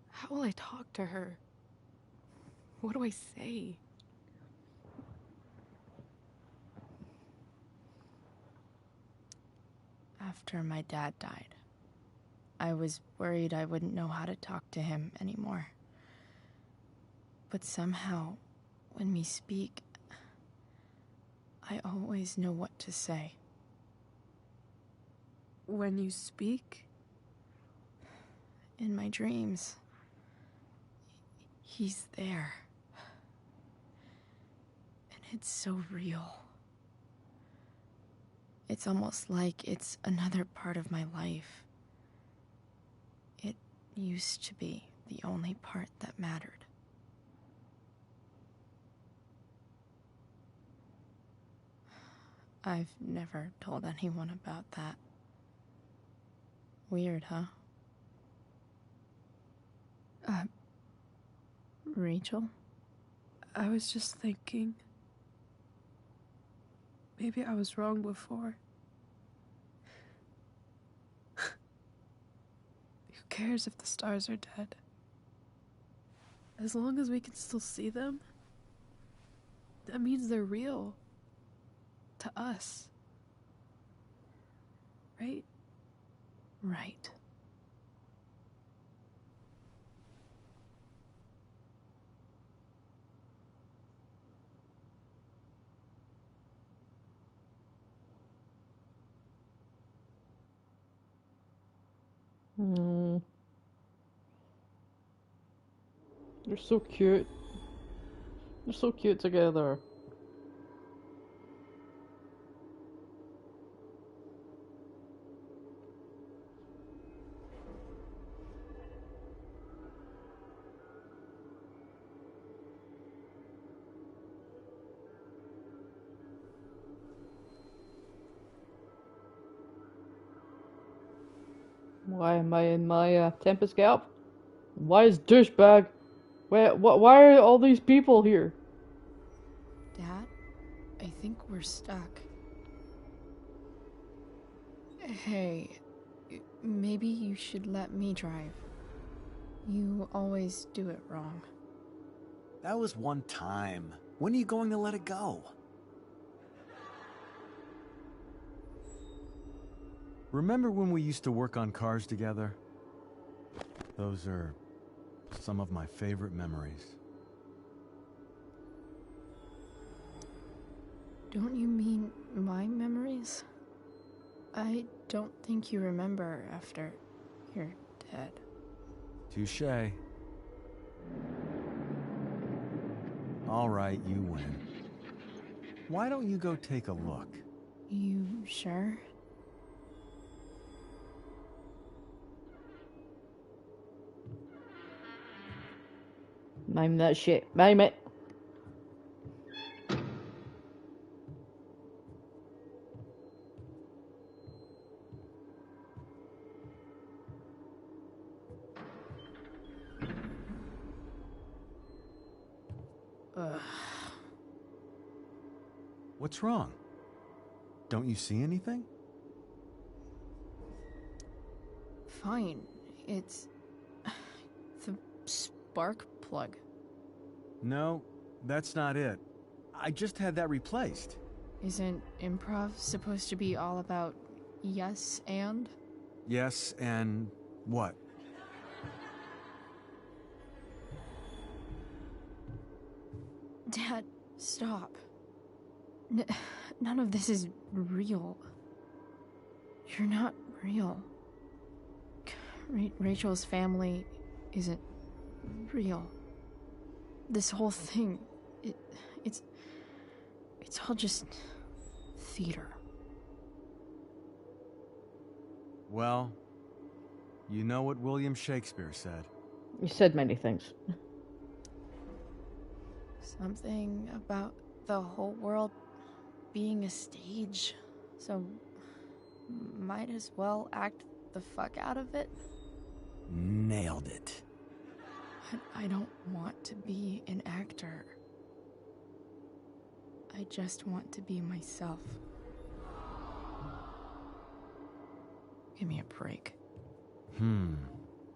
how will I talk to her? What do I say? After my dad died, I was worried I wouldn't know how to talk to him anymore. But somehow, when we speak, I always know what to say. When you speak? In my dreams. He's there. And it's so real. It's almost like it's another part of my life. It used to be the only part that mattered. I've never told anyone about that. Weird, huh? Rachel? I was just thinking. Maybe I was wrong before. Who cares if the stars are dead? As long as we can still see them, that means they're real. To us. Right? right. Hmm. They're so cute. They're so cute together. Why am I in my Tempest Gap? Why is douchebag? Why are all these people here? Dad, I think we're stuck. Hey, maybe you should let me drive. You always do it wrong. That was one time. When are you going to let it go? Remember when we used to work on cars together? Those are some of my favorite memories. Don't you mean my memories? I don't think you remember after you're dead. Touché. All right, you win. Why don't you go take a look? You sure? Mime that shit. Mime it. Ugh. What's wrong? Don't you see anything? Fine. It's the spark plug. No, that's not it. I just had that replaced. Isn't improv supposed to be all about yes and? Yes, and what? Dad, stop. None of this is real. You're not real. Rachel's family isn't real. This whole thing, it's all just theater. Well, you know what William Shakespeare said. You said many things. Something about the whole world being a stage, so might as well act the fuck out of it. Nailed it. But I don't want to be an actor. I just want to be myself. Give me a break.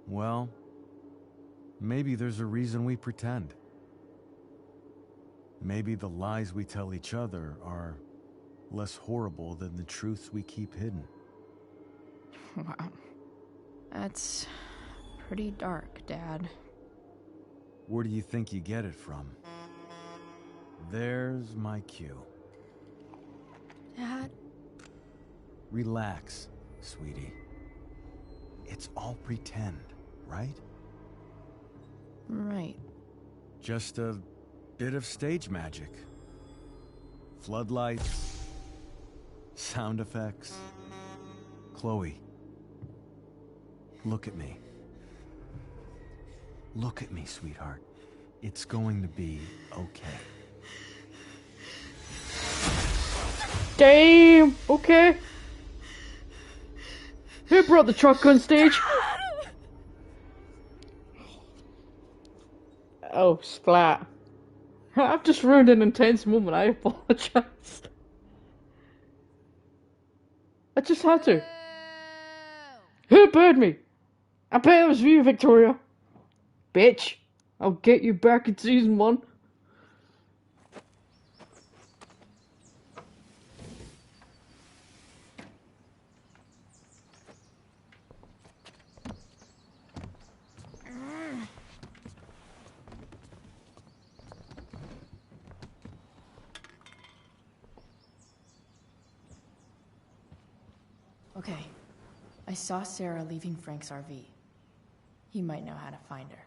Well, maybe there's a reason we pretend. Maybe the lies we tell each other are less horrible than the truths we keep hidden. Wow. That's pretty dark, Dad. Where do you think you get it from? There's my cue. Dad? Relax, sweetie. It's all pretend, right? Right. Just a bit of stage magic. Floodlights, sound effects. Chloe, look at me. Look at me, sweetheart. It's going to be okay. Damn! Okay. Who brought the truck on stage? Oh, splat. I've just ruined an intense moment. I apologize. I just had to. Who booed me? I bet it was you, Victoria. Bitch. I'll get you back in season 1. Okay. I saw Sarah leaving Frank's RV. He might know how to find her.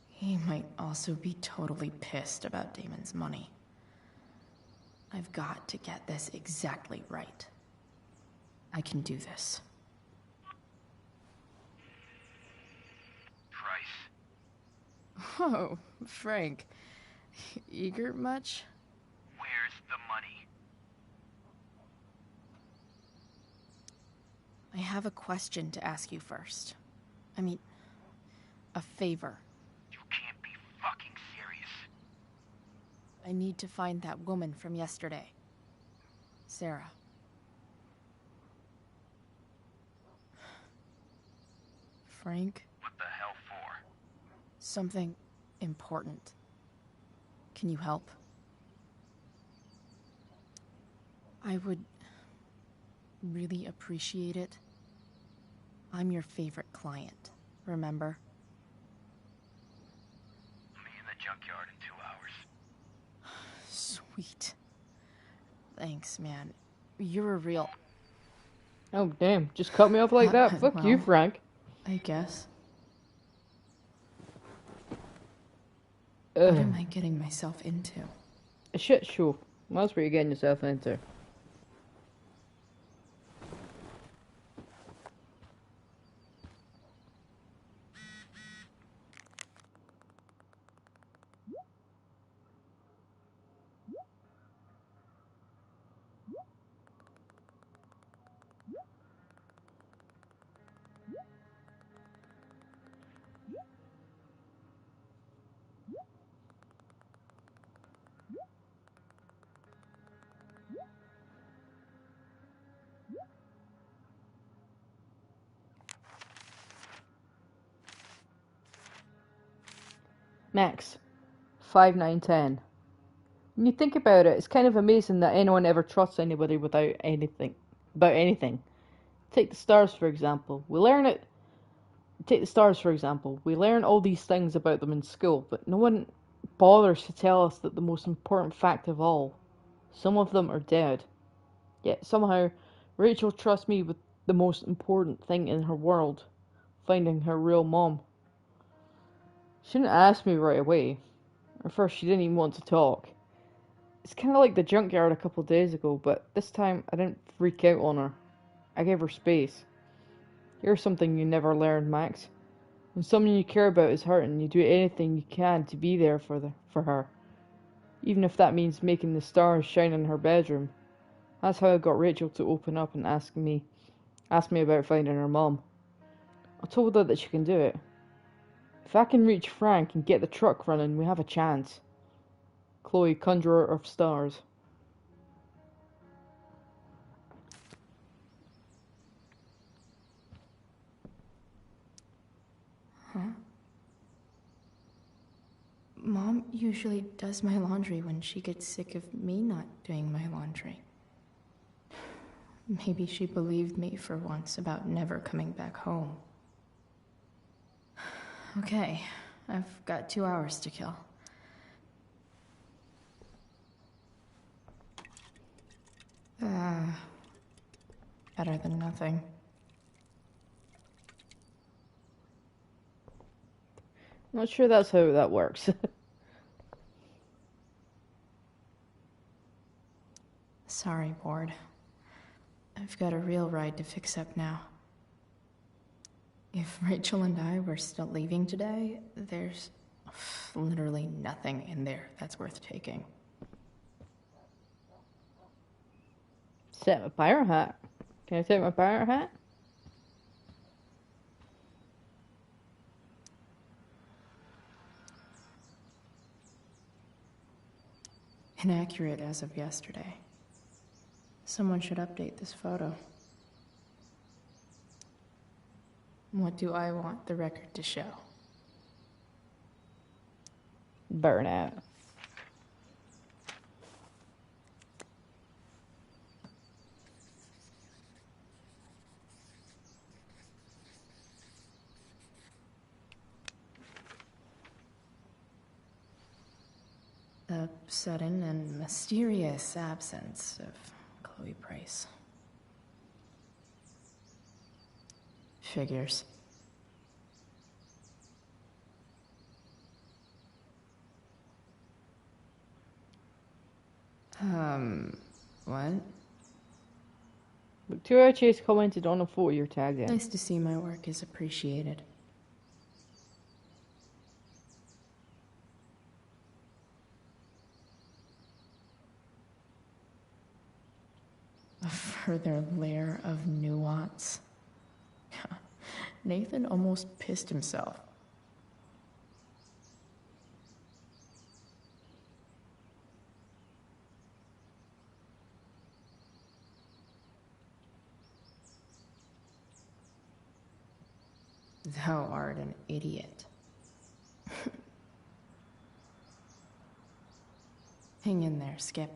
He might also be totally pissed about Damon's money. I've got to get this exactly right. I can do this. Price. Oh, Frank. Eager much? Where's the money? I have a question to ask you first. I mean, a favor. You can't be fucking serious. I need to find that woman from yesterday. Sarah. Frank? What the hell for? Something important. Can you help? I would really appreciate it. I'm your favorite client, remember? Me in the junkyard in 2 hours. Sweet. Thanks, man. You're a real... Oh, damn. Just cut me off like that? Fuck you, Well, Frank. I guess. Ugh. What am I getting myself into? A shit show. Well, that's what you're getting yourself into. Max, 5'9", 10". When you think about it, it's kind of amazing that anyone ever trusts anybody without anything. About anything. Take the stars, for example. Take the stars, for example. We learn all these things about them in school, but no one bothers to tell us that the most important fact of all. Some of them are dead. Yet somehow, Rachel trusts me with the most important thing in her world. Finding her real mom. She didn't ask me right away. At first, she didn't even want to talk. It's kind of like the junkyard a couple days ago, but this time I didn't freak out on her. I gave her space. Here's something you never learned, Max. When someone you care about is hurting, you do anything you can to be there for her. Even if that means making the stars shine in her bedroom. That's how I got Rachel to open up and ask me about finding her mom. I told her that she can do it. If I can reach Frank and get the truck running, we have a chance. Chloe, conjurer of stars. Huh? Mom usually does my laundry when she gets sick of me not doing my laundry. Maybe she believed me for once about never coming back home. Okay, I've got 2 hours to kill. Better than nothing. Not sure that's how that works. Sorry, Board. I've got a real ride to fix up now. If Rachel and I were still leaving today, there's literally nothing in there that's worth taking. Set my pirate hat. Can I take my pirate hat? Inaccurate as of yesterday. Someone should update this photo. What do I want the record to show? Burnout. The sudden and mysterious absence of Chloe Price. Figures. What? Victoria Chase commented on a photo you're tagged in. Nice to see my work is appreciated. A further layer of nuance. Nathan almost pissed himself. Thou art an idiot. Hang in there, Skip.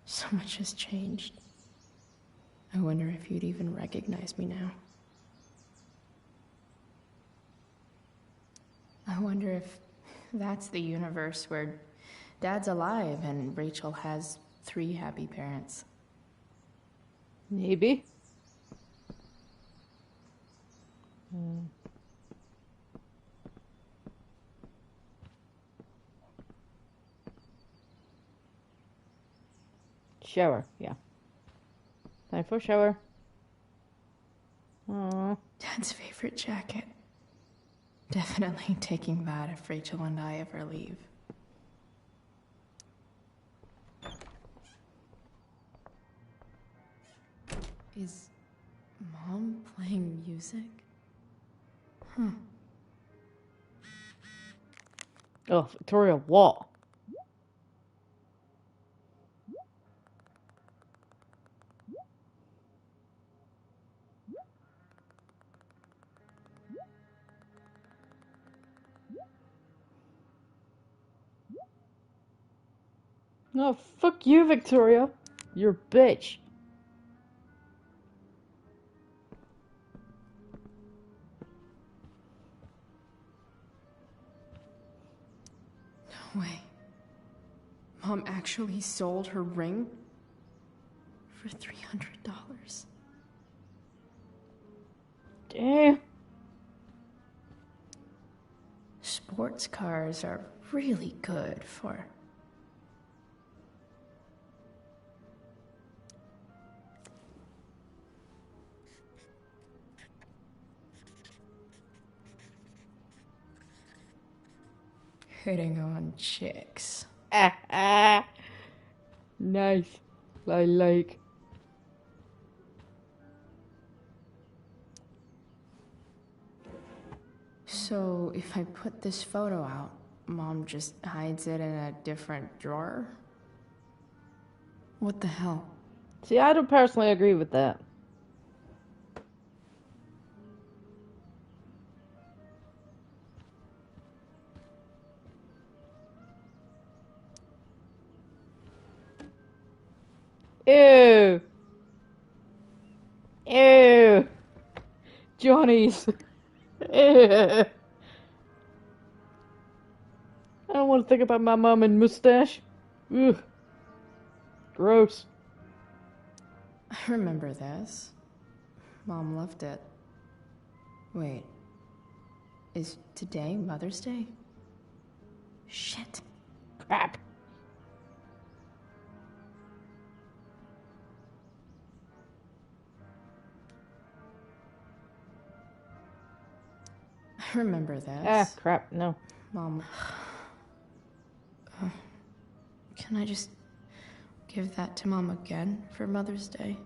So much has changed. I wonder if you'd even recognize me now. I wonder if that's the universe where Dad's alive and Rachel has 3 happy parents. Maybe. Shower, yeah. Time for a shower. Aww. Dad's favorite jacket. Definitely taking that if Rachel and I ever leave. Is Mom playing music? Huh. Oh, Victoria, what? No, fuck you, Victoria. You're a bitch. No way. Mom actually sold her ring for $300. Damn. Sports cars are really good for... hitting on chicks. Nice. I like. So, if I put this photo out, Mom just hides it in a different drawer? What the hell? See, I don't personally agree with that. Ew. Ew. Johnny's. Ew. I don't want to think about my mom and mustache. Ugh. Gross. I remember this. Mom loved it. Wait. Is today Mother's Day? Shit. Crap. I remember this. Ah, crap, no. Mom. Can I just give that to Mom again for Mother's Day?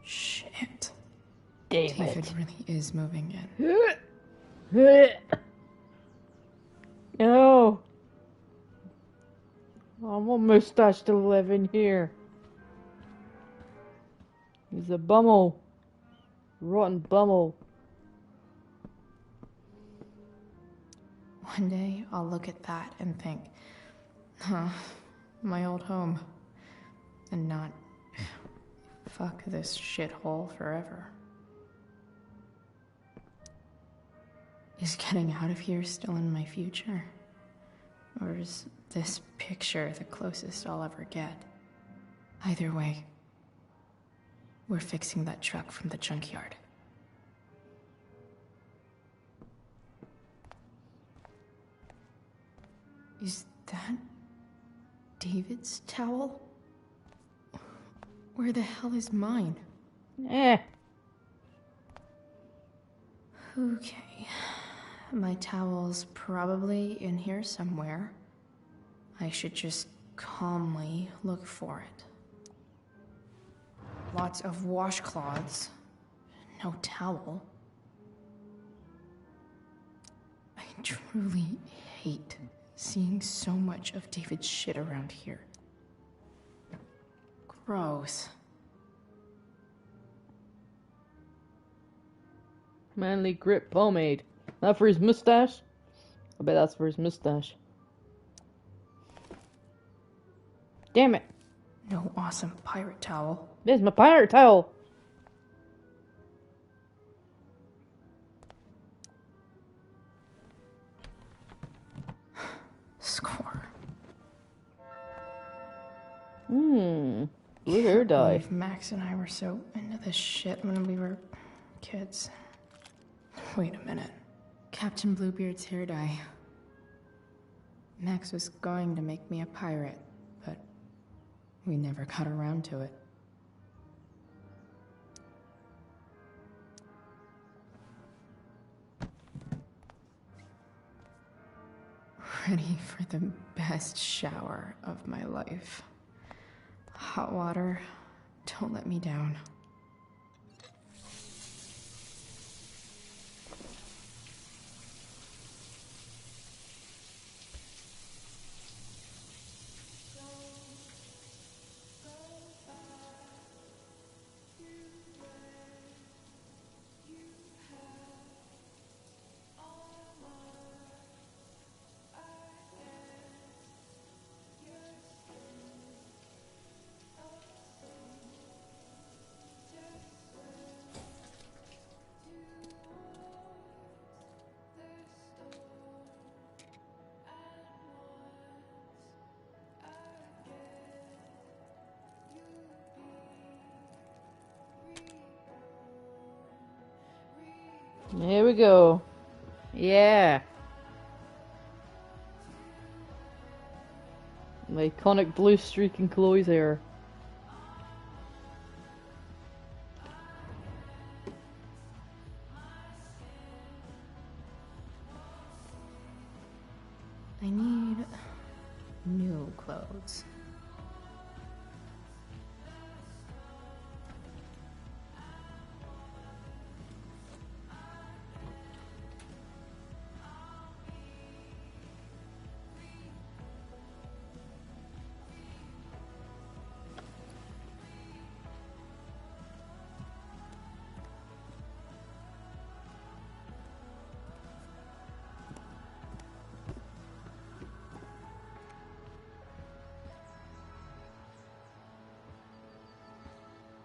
Shit. David really is moving in. No. I want Mustache to live in here. He's a bummel. Rotten bummel. One day, I'll look at that and think, huh, my old home. And not, fuck this shithole forever. Is getting out of here still in my future? Or is this picture the closest I'll ever get? Either way, we're fixing that truck from the junkyard. Is that David's towel? Where the hell is mine? Okay. My towel's probably in here somewhere. I should just calmly look for it. Lots of washcloths. No towel. I truly hate seeing so much of David's shit around here. Gross. Manly grip pomade. Not for his mustache? I bet that's for his mustache. Damn it. No awesome pirate towel. There's my pirate towel. Score. Blue hair dye. Max and I were so into this shit when we were kids. Wait a minute. Captain Bluebeard's hair dye. Max was going to make me a pirate, but we never got around to it. Ready for the best shower of my life. Hot water, don't let me down. Here we go. Yeah. The iconic blue streak in Chloe's hair. I need new clothes.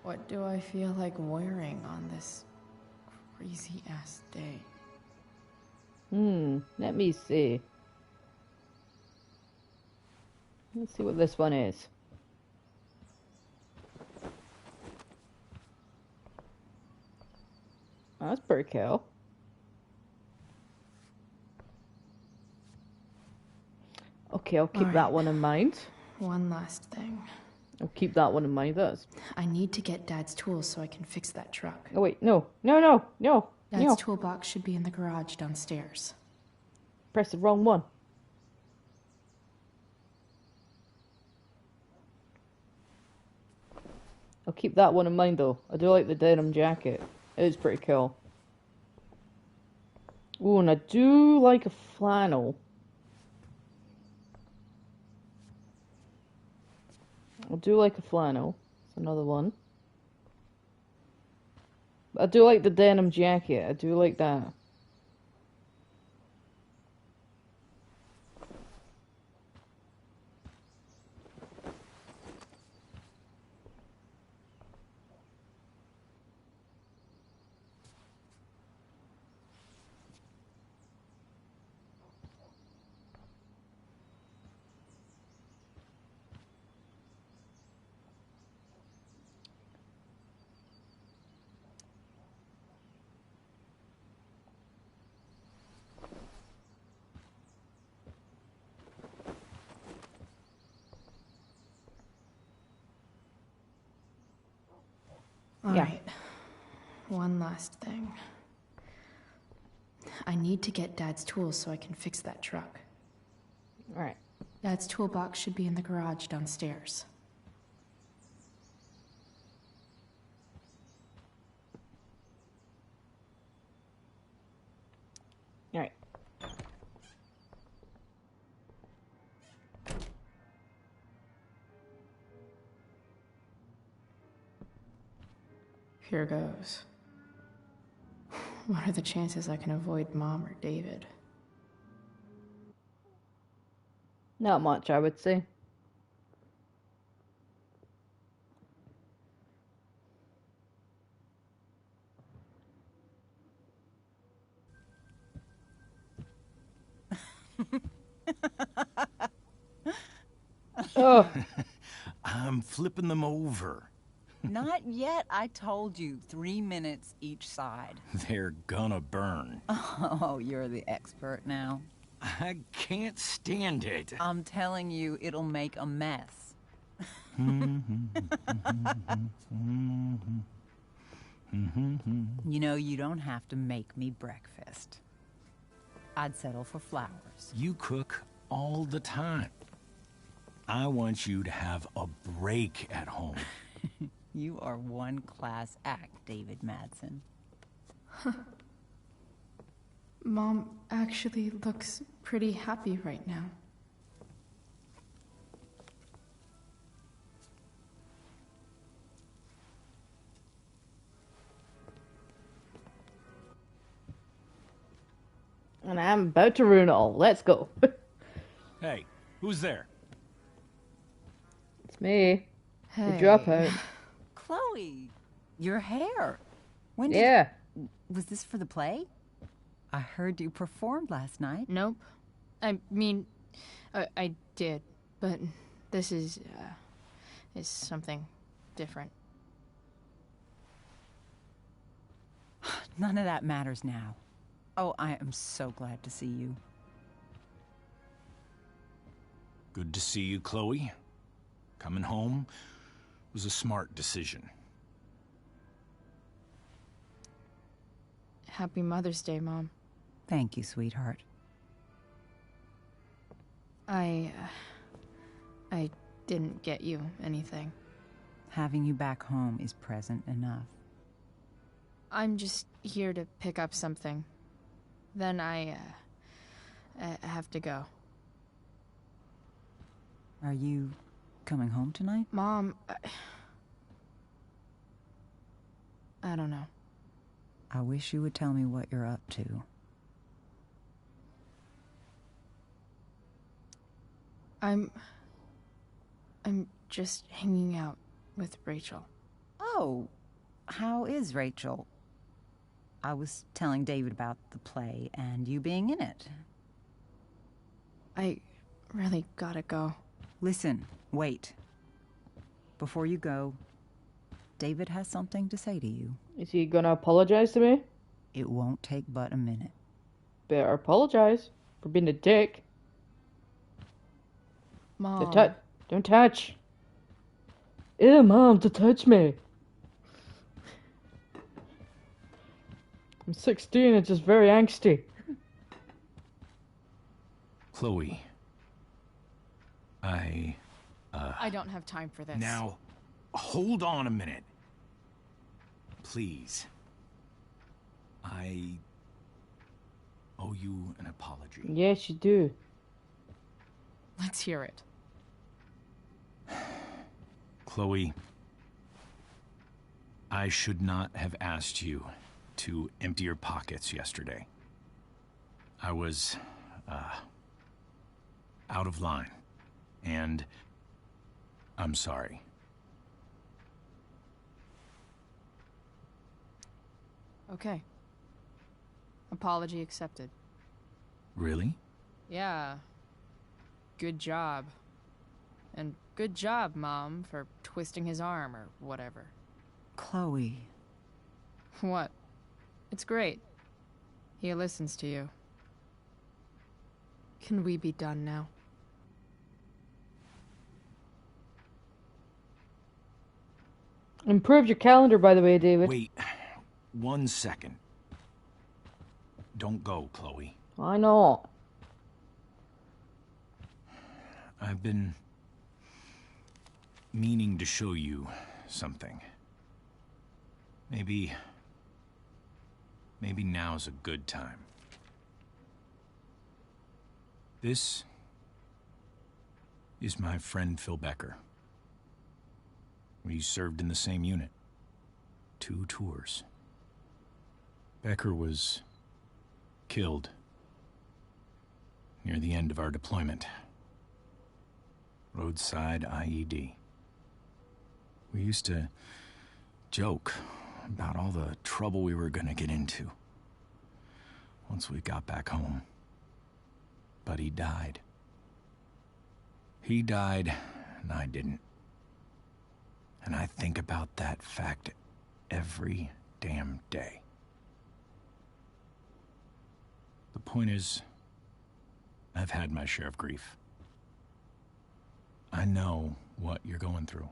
What do I feel like wearing on this crazy-ass day? Let me see. Let's see what this one is. Oh, that's pretty cool. Okay, I'll keep that one in mind. One last thing. I'll keep that one in mind. That's. I need to get Dad's tools so I can fix that truck. Oh wait, no. Dad's toolbox should be in the garage downstairs. Press the wrong one. I'll keep that one in mind though. I do like the denim jacket. It is pretty cool. Ooh, and I do like a flannel. I do like a flannel. It's another one. But I do like the denim jacket. I do like that. All Yeah. right. One last thing. I need to get Dad's tools so I can fix that truck. All right. Dad's toolbox should be in the garage downstairs. All right. Here goes. What are the chances I can avoid Mom or David? Not much, I would say. Oh. I'm flipping them over. Not yet. I told you, 3 minutes each side. They're gonna burn. Oh, you're the expert now. I can't stand it. I'm telling you, it'll make a mess. You know, you don't have to make me breakfast. I'd settle for flowers. You cook all the time. I want you to have a break at home. You are one class act, David Madsen. Mom actually looks pretty happy right now. And I'm about to ruin it all. Let's go. Hey, who's there? It's me. Hey. The dropout. Chloe, your hair. When did Yeah. Was this for the play? I heard you performed last night. Nope. I mean, I did, but this is something different. None of that matters now. Oh, I am so glad to see you. Good to see you, Chloe. Coming home was a smart decision. Happy Mother's Day, Mom. Thank you, sweetheart. I didn't get you anything. Having you back home is present enough. I'm just here to pick up something. Then I have to go. Are you coming home tonight? Mom, I don't know. I wish you would tell me what you're up to. I'm just hanging out with Rachel. Oh, how is Rachel? I was telling David about the play and you being in it. I really gotta go. Listen, wait. Before you go, David has something to say to you. Is he gonna apologize to me? It won't take but a minute. Better apologize for being a dick. Mom. Don't touch. Ew, Mom, to touch me. I'm 16 and just very angsty. Chloe. I don't have time for this. Now, hold on a minute. Please. I owe you an apology. Yes, you do. Let's hear it. Chloe, I should not have asked you to empty your pockets yesterday. I was, out of line. And I'm sorry. Okay. Apology accepted. Really? Yeah. Good job. And good job, Mom, for twisting his arm or whatever. Chloe. What? It's great. He listens to you. Can we be done now? Improved your calendar, by the way, David. Wait 1 second. Don't go, Chloe. Why not? I've been meaning to show you something. Maybe now's a good time. This is my friend Phil Becker. We served in the same unit. 2 tours. Becker was killed near the end of our deployment. Roadside IED. We used to joke about all the trouble we were gonna get into once we got back home. But he died. He died, and I didn't. And I think about that fact every damn day. The point is, I've had my share of grief. I know what you're going through.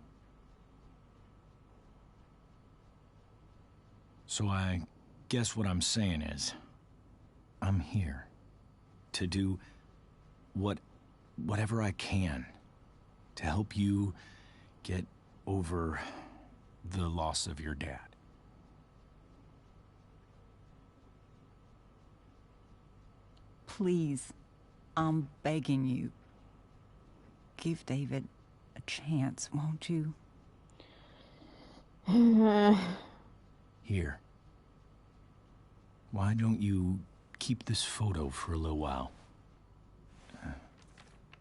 So I guess what I'm saying is, I'm here to do whatever I can to help you get over the loss of your dad. Please, I'm begging you. Give David a chance, won't you? Here. Why don't you keep this photo for a little while?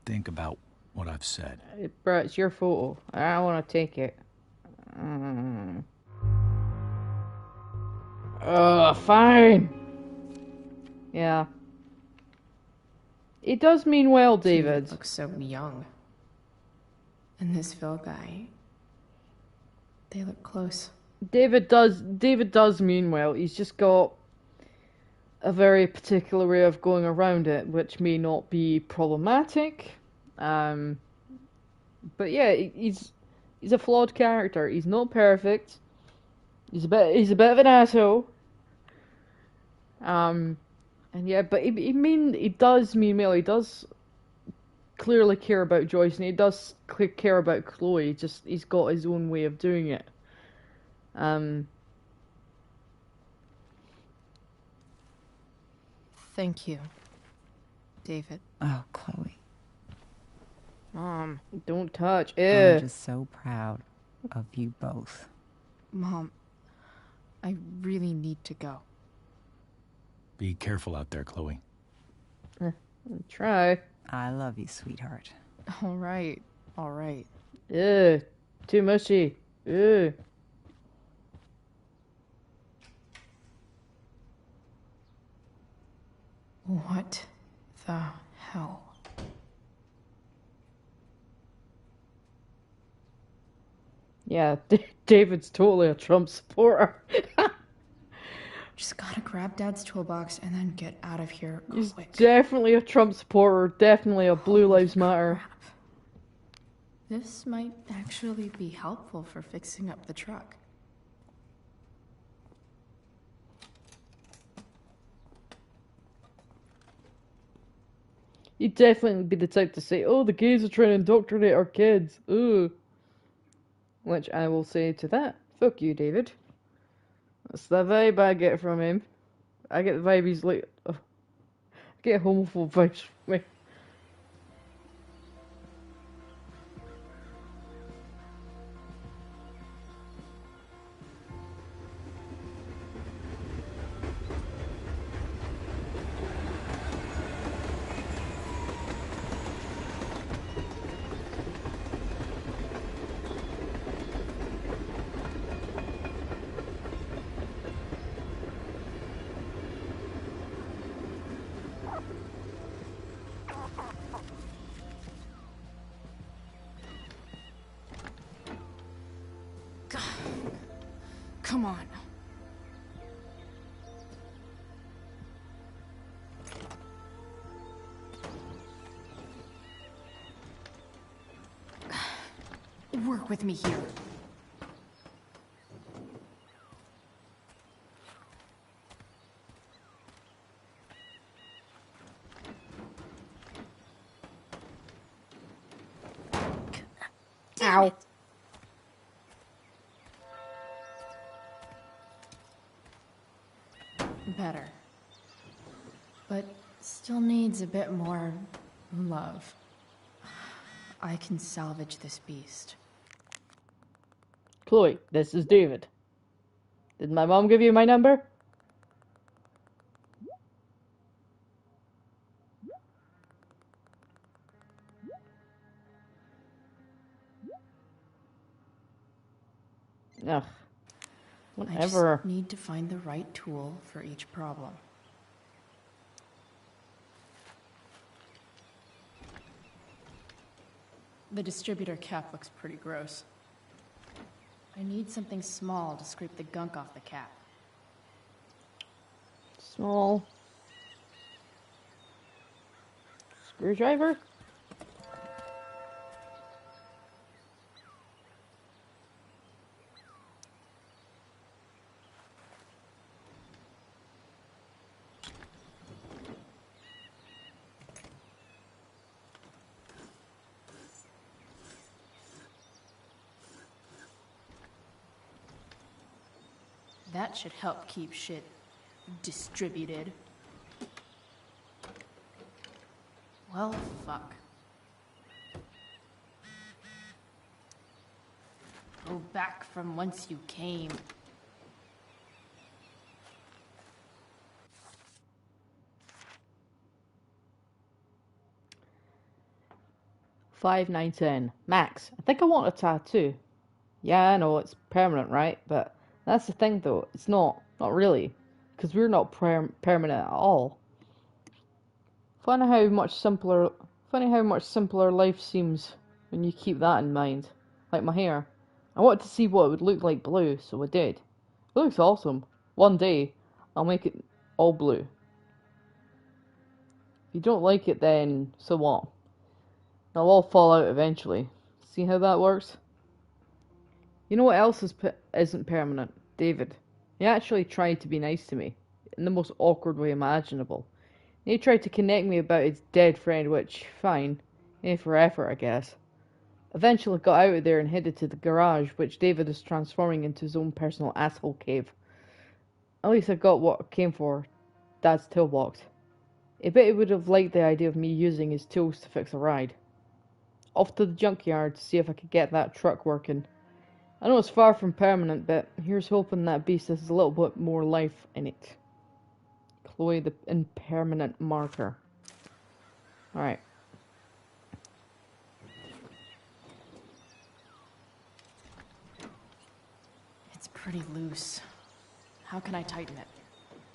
Think about what I've said. Bro, it's your photo. I want to take it. Fine. Yeah. It does mean well, David. He looks so young. And this Phil guy, they look close. David does mean well. He's just got a very particular way of going around it, which may not be problematic. But yeah, he's a flawed character. He's not perfect. He's a bit of an asshole. And yeah, but he does mean well. He does clearly care about Joyce, and he does care about Chloe. Just he's got his own way of doing it. Thank you, David. Oh, Chloe. Mom. Don't touch. I'm just so proud of you both. Mom, I really need to go. Be careful out there, Chloe. Try. I love you, sweetheart. All right. All right. Too mushy. What the hell? Yeah, David's totally a Trump supporter. Just gotta grab Dad's toolbox and then get out of here quick. He's definitely a Trump supporter, definitely a Blue Lives Matter. Crap. This might actually be helpful for fixing up the truck. He'd definitely be the type to say, oh, the gays are trying to indoctrinate our kids. Ooh. Which I will say to that, fuck you, David. That's the vibe I get from him. I get the vibe he's like, I get homophobe vibes from him. Come on. Work with me here. Ow. Better. But still needs a bit more love. I can salvage this beast. Chloe, this is David. Did my mom give you my number? Ugh. Whatever. I just need to find the right tool for each problem. The distributor cap looks pretty gross. I need something small to scrape the gunk off the cap. Small screwdriver? That should help keep shit distributed. Well, fuck. Go back from whence you came. Five, 9, 10. Max, I think I want a tattoo. Yeah, I know it's permanent, right? But that's the thing, though. It's not really, because we're not permanent at all. Funny how much simpler life seems when you keep that in mind. Like my hair. I wanted to see what it would look like blue, so I did. It looks awesome. One day, I'll make it all blue. If you don't like it, then so what? They'll all fall out eventually. See how that works? You know what else isn't permanent? David. He actually tried to be nice to me, in the most awkward way imaginable. He tried to connect me about his dead friend, which, fine, for effort, I guess. Eventually got out of there and headed to the garage, which David is transforming into his own personal asshole cave. At least I got what I came for, Dad's toolbox. I bet he would have liked the idea of me using his tools to fix a ride. Off to the junkyard to see if I could get that truck working. I know it's far from permanent, but here's hoping that beast has a little bit more life in it. Chloe the impermanent marker. Alright. It's pretty loose. How can I tighten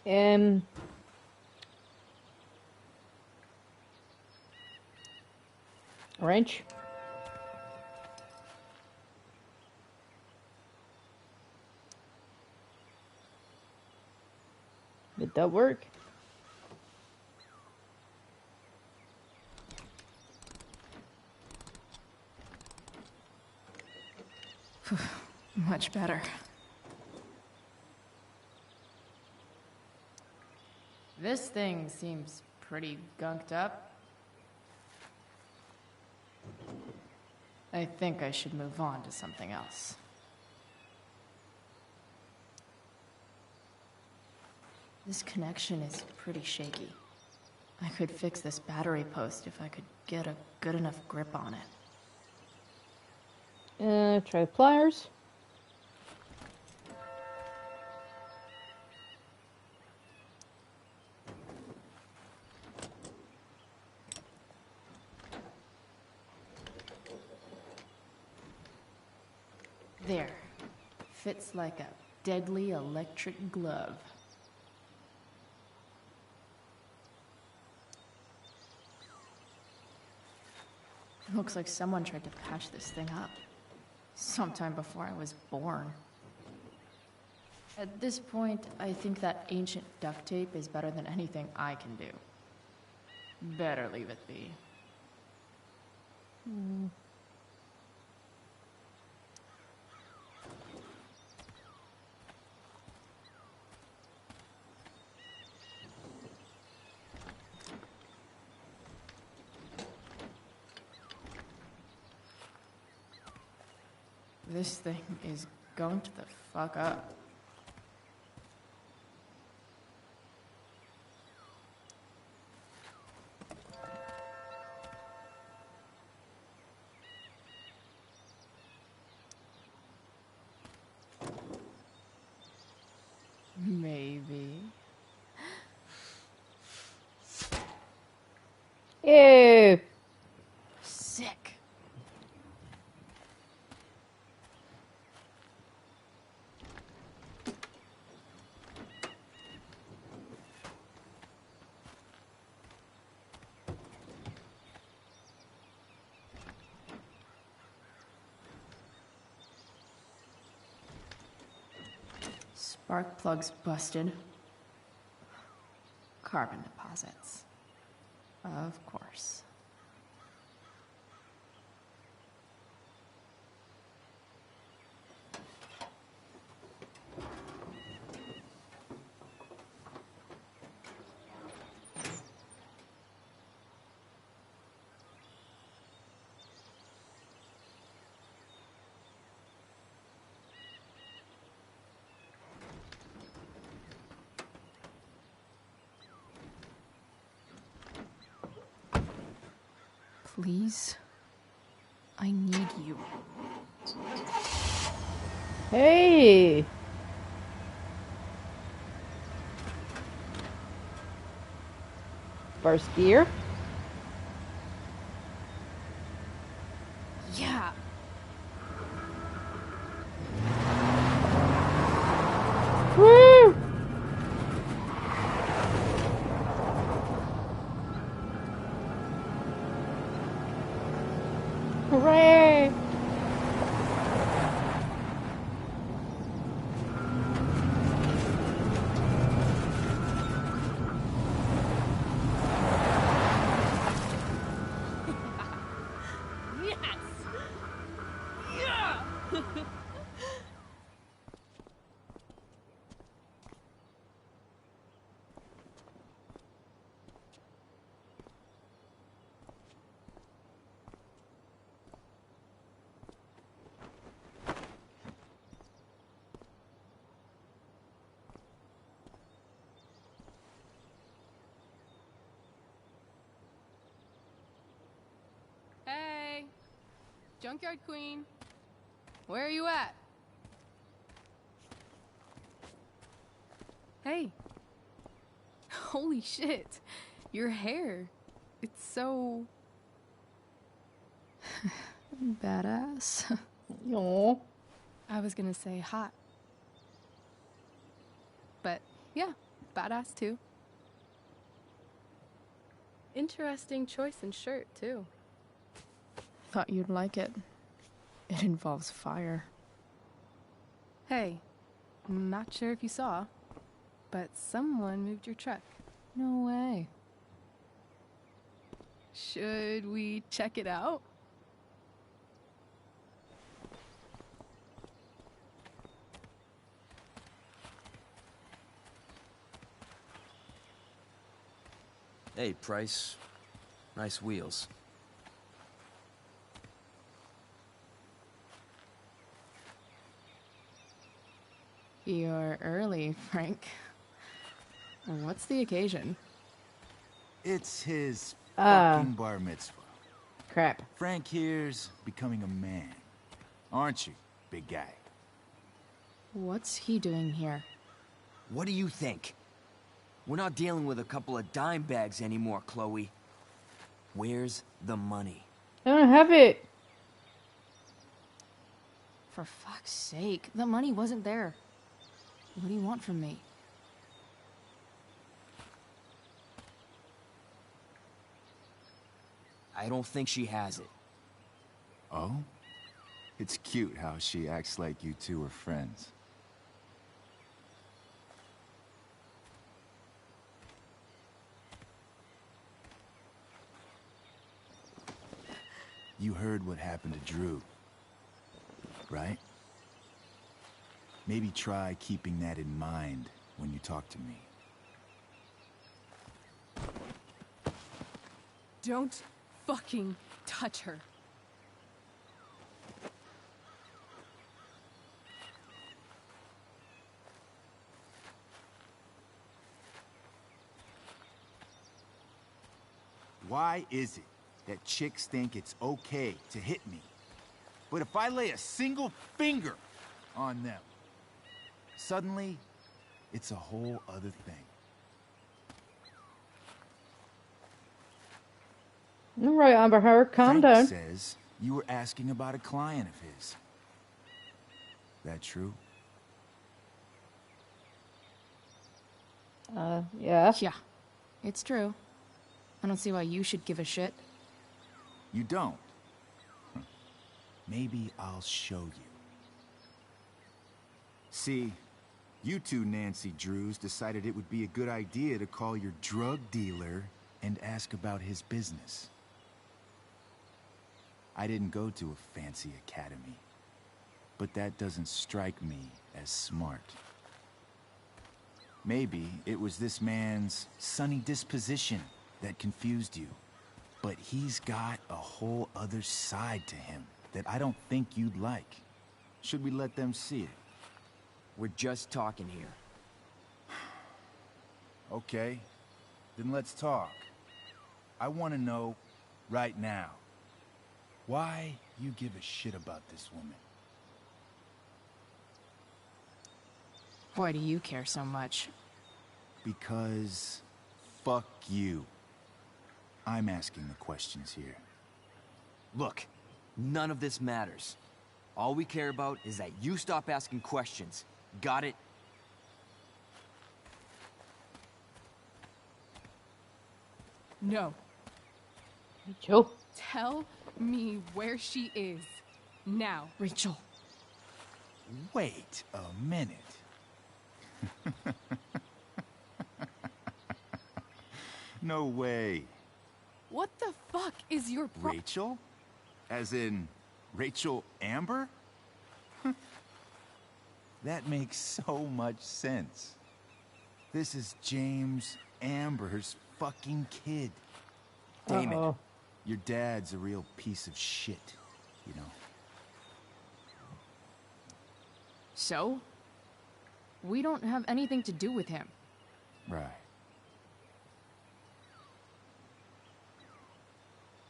it? Wrench? Did that work? Much better. This thing seems pretty gunked up. I think I should move on to something else. This connection is pretty shaky. I could fix this battery post if I could get a good enough grip on it. Try the pliers. There. Fits like a deadly electric glove. Looks like someone tried to patch this thing up. Sometime before I was born. At this point, I think that ancient duct tape is better than anything I can do. Better leave it be. This thing is going to the fuck up. Maybe. Ew. Sick. Spark plugs busted. Carbon deposits. Of course. Please, I need you. Hey. First gear. Yeah. Woo! Hooray! Yes! Yeah! Hey, Junkyard Queen, where are you at? Hey, holy shit, your hair, it's so badass. Yo. I was gonna say hot, but yeah, badass too. Interesting choice in shirt too. Thought you'd like it. It involves fire. Hey, not sure if you saw, but someone moved your truck. No way. Should we check it out? Hey, Price. Nice wheels. You're early, Frank. What's the occasion? It's his Ah. fucking bar mitzvah. Crap. Frank here's becoming a man. Aren't you, big guy? What's he doing here? What do you think? We're not dealing with a couple of dime bags anymore, Chloe. Where's the money? I don't have it. For fuck's sake, the money wasn't there. What do you want from me? I don't think she has it. Oh? It's cute how she acts like you two are friends. You heard what happened to Drew, right? Maybe try keeping that in mind when you talk to me. Don't fucking touch her. Why is it that chicks think it's okay to hit me? But if I lay a single finger on them, suddenly, it's a whole other thing. All right, Amber Heard, calm Frank down. says you were asking about a client of his. That true? Yeah. Yeah, it's true. I don't see why you should give a shit. You don't? Maybe I'll show you. See, you two Nancy Drews decided it would be a good idea to call your drug dealer and ask about his business. I didn't go to a fancy academy, but that doesn't strike me as smart. Maybe it was this man's sunny disposition that confused you, but he's got a whole other side to him that I don't think you'd like. Should we let them see it? We're just talking here. Okay, then let's talk. I want to know right now why you give a shit about this woman. Why do you care so much? Because fuck you. I'm asking the questions here. Look, none of this matters. All we care about is that you stop asking questions. Got it? No. Rachel. Tell me where she is. Now. Rachel. Wait a minute. No way. What the fuck is your Rachel? As in, Rachel Amber? That makes so much sense. This is James Amber's fucking kid. Damon, your dad's a real piece of shit, you know. So? We don't have anything to do with him. Right.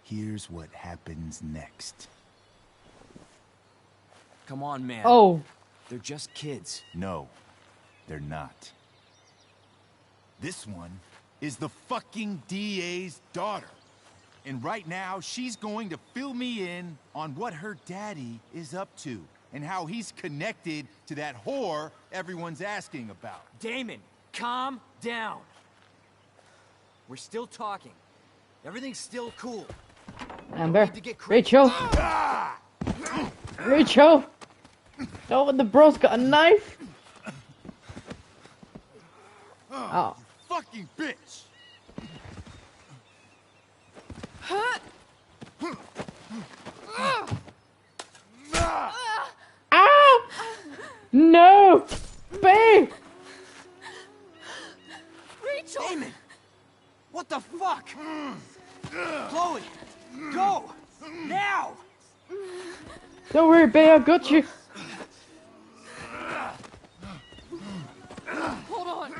Here's what happens next. Come on, man. Oh. They're just kids. No, they're not. This one is the fucking DA's daughter. And right now, she's going to fill me in on what her daddy is up to and how he's connected to that whore everyone's asking about. Damon, calm down. We're still talking. Everything's still cool. Amber. Rachel. Rachel. Oh, the bro's got a knife. Oh. Fucking bitch. Ah! No! Babe! Rachel! Damon! What the fuck? Chloe! Go! Now! Don't worry, babe, I got you. Hold on.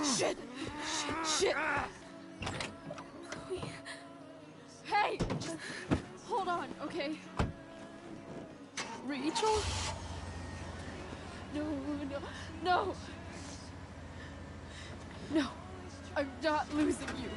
Shit. Shit. Hey! Just hold on, okay? Rachel? No, no, no! No, I'm not losing you.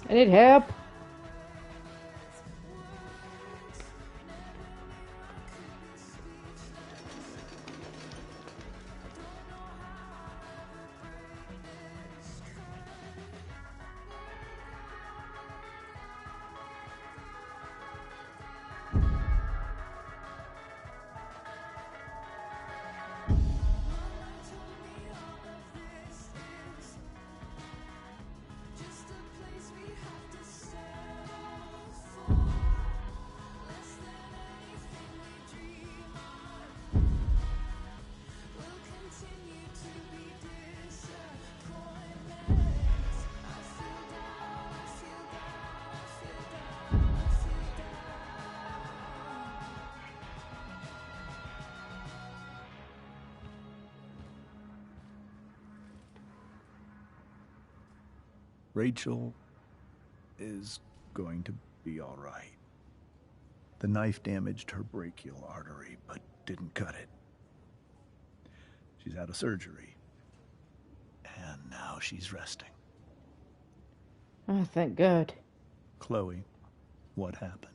I need help. Rachel is going to be all right. The knife damaged her brachial artery, but didn't cut it. She's had a surgery, and now she's resting. Oh, thank God. Chloe, what happened?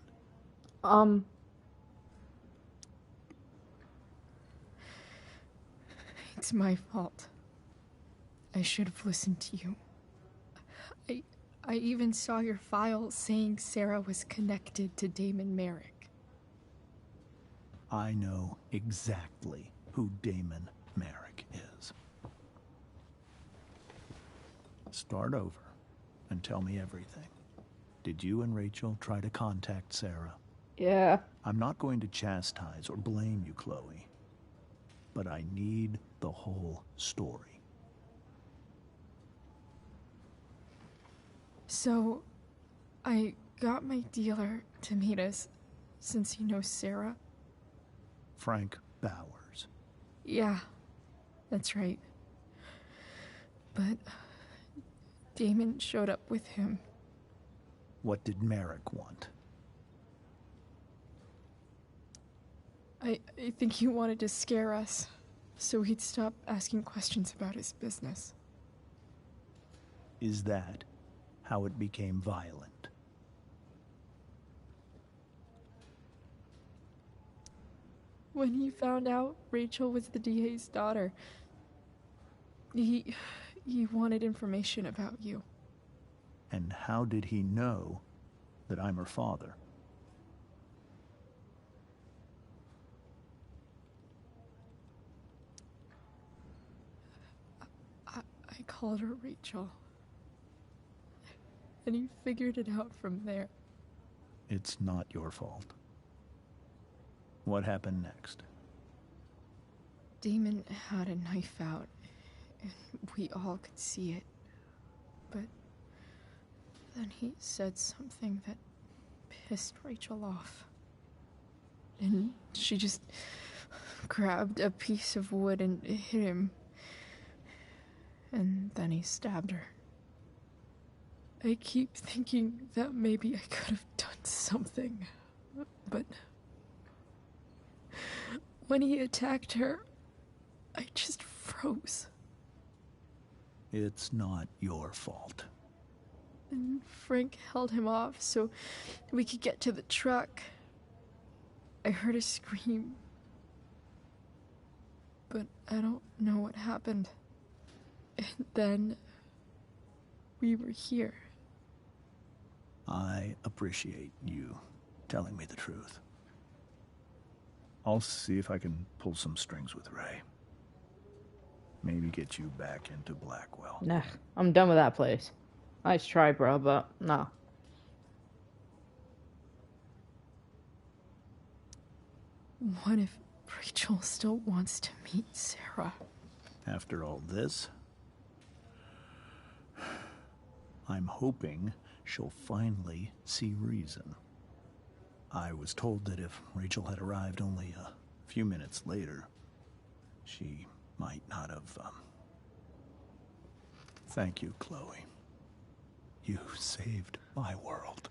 It's my fault. I should have listened to you. I even saw your file saying Sarah was connected to Damon Merrick. I know exactly who Damon Merrick is. Start over and tell me everything. Did you and Rachel try to contact Sarah? Yeah. I'm not going to chastise or blame you, Chloe, but I need the whole story. So, I got my dealer to meet us, since he knows Sarah. Frank Bowers. Yeah, that's right. But Damon showed up with him. What did Merrick want? I think he wanted to scare us, so he'd stop asking questions about his business. Is that how it became violent? When he found out Rachel was the DA's daughter, he wanted information about you. And how did he know that I'm her father? I called her Rachel. And he figured it out from there. It's not your fault. What happened next? Damon had a knife out, and we all could see it. But then he said something that pissed Rachel off. And she just grabbed a piece of wood and hit him. And then he stabbed her. I keep thinking that maybe I could have done something, but when he attacked her, I just froze. It's not your fault. And Frank held him off so we could get to the truck. I heard a scream, but I don't know what happened. And then we were here. I appreciate you telling me the truth. I'll see if I can pull some strings with Ray. Maybe get you back into Blackwell. Nah, I'm done with that place. Nice try, bro, but nah. What if Rachel still wants to meet Sarah? After all this, I'm hoping she'll finally see reason. I was told that if Rachel had arrived only a few minutes later, she might not have, Thank you, Chloe. You saved my world.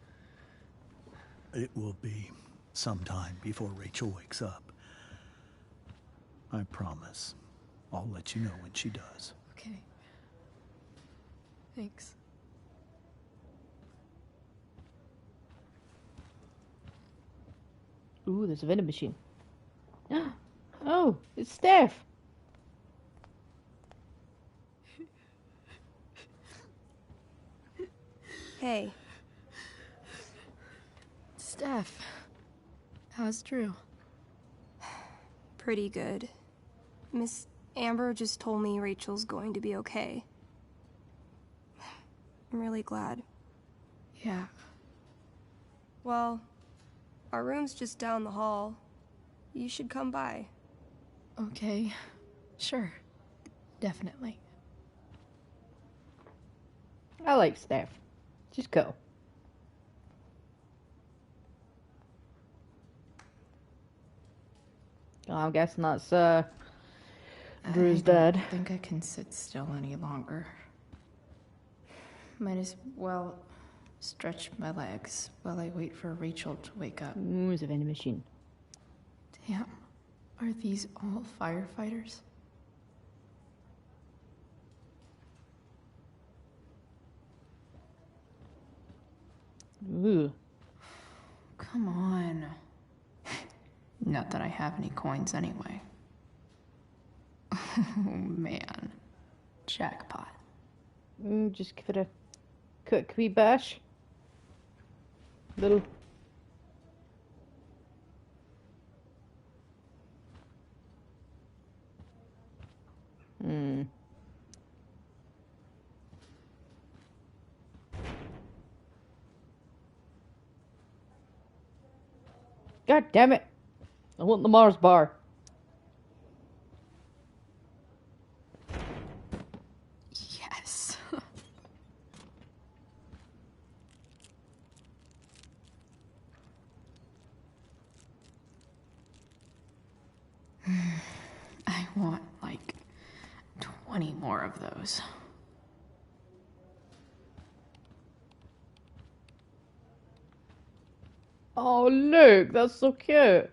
It will be some time before Rachel wakes up. I promise. I'll let you know when she does. Okay. Thanks. Ooh, there's a vending machine. Oh, it's Steph. Hey. Steph. How's Drew? Pretty good. Miss Amber just told me Rachel's going to be okay. I'm really glad. Yeah. Well, our room's just down the hall. You should come by. Okay. Sure. Definitely. I like Steph. Just go. Oh, I'm guessing that's Drew's dad. I don't think I can sit still any longer. Might as well stretch my legs while I wait for Rachel to wake up. There's a vending machine. Damn. Are these all firefighters? Ooh. Come on. Not that I have any coins anyway. Oh man. Jackpot. Just give it a quick wee bash. Little. God damn it! I want the Mars bar. Yes. I want like 20 more of those. Oh look, that's so cute.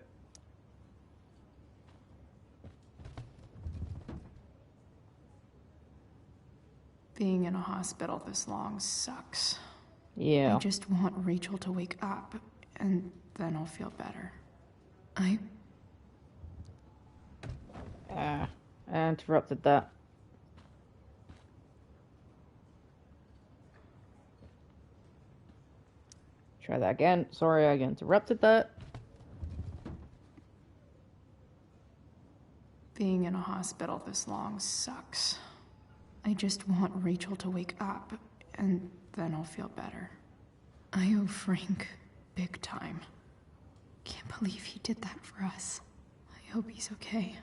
Being in a hospital this long sucks. Yeah. I just want Rachel to wake up, and then I'll feel better. I interrupted that. Try that again. Sorry, I interrupted that. Being in a hospital this long sucks. I just want Rachel to wake up, and then I'll feel better. I owe Frank big time. Can't believe he did that for us. I hope he's okay.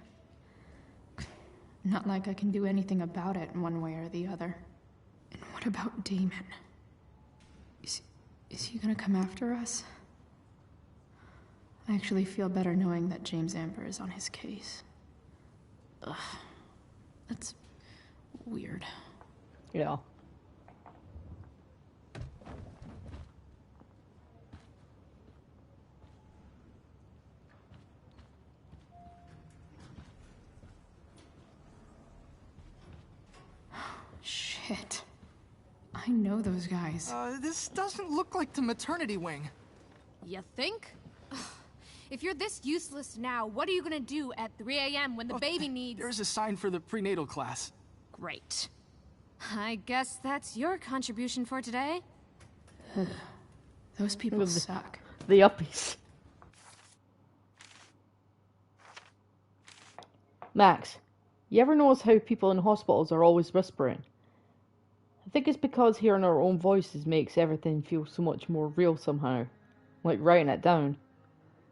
Not like I can do anything about it one way or the other. And what about Damon? Is he gonna come after us? I actually feel better knowing that James Amber is on his case. Ugh. That's weird. Yeah. Shit. I know those guys. This doesn't look like the maternity wing. You think? If you're this useless now, what are you gonna do at 3 a.m. when the baby needs... There's a sign for the prenatal class. Great. I guess that's your contribution for today. Those people suck. The uppies. Max, you ever notice how people in hospitals are always whispering? I think it's because hearing our own voices makes everything feel so much more real somehow. Like writing it down.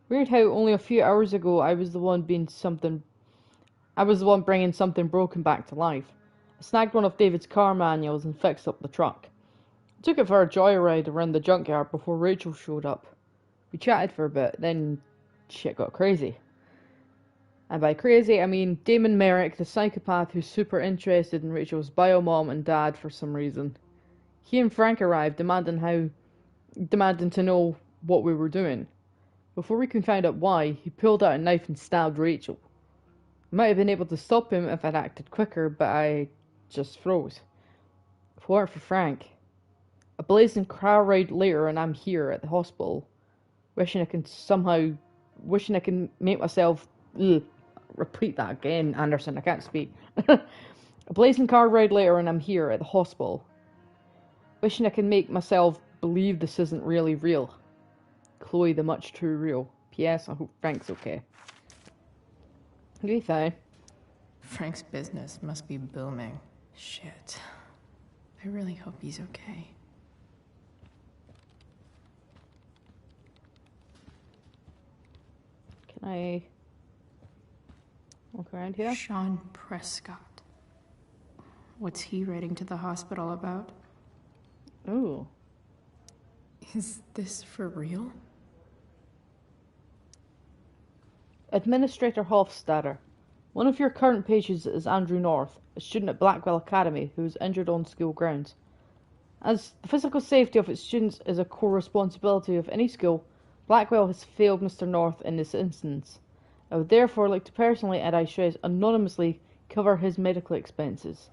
Weird how only a few hours ago I was the one bringing something broken back to life. I snagged one of David's car manuals and fixed up the truck. I took it for a joyride around the junkyard before Rachel showed up. We chatted for a bit, then shit got crazy. And by crazy, I mean Damon Merrick, the psychopath who's super interested in Rachel's bio-mom and dad for some reason. He and Frank arrived, demanding to know what we were doing. Before we could find out why, he pulled out a knife and stabbed Rachel. I might have been able to stop him if I'd acted quicker, but I just froze. If it weren't for Frank. A blazing car ride later and I'm here at the hospital, wishing I can make myself... repeat that again, Anderson, I can't speak. A blazing car ride later and I'm here at the hospital. Wishing I can make myself believe this isn't really real. Chloe the much too real. P.S. I hope Frank's okay. Okay. Frank's business must be booming. Shit. I really hope he's okay. Can I walk around here? Sean Prescott. What's he writing to the hospital about? Ooh. Is this for real? Administrator Hofstadter. One of your current pages is Andrew North, a student at Blackwell Academy who was injured on school grounds. As the physical safety of its students is a core responsibility of any school, Blackwell has failed Mr. North in this instance. I would therefore like to personally and I should anonymously cover his medical expenses.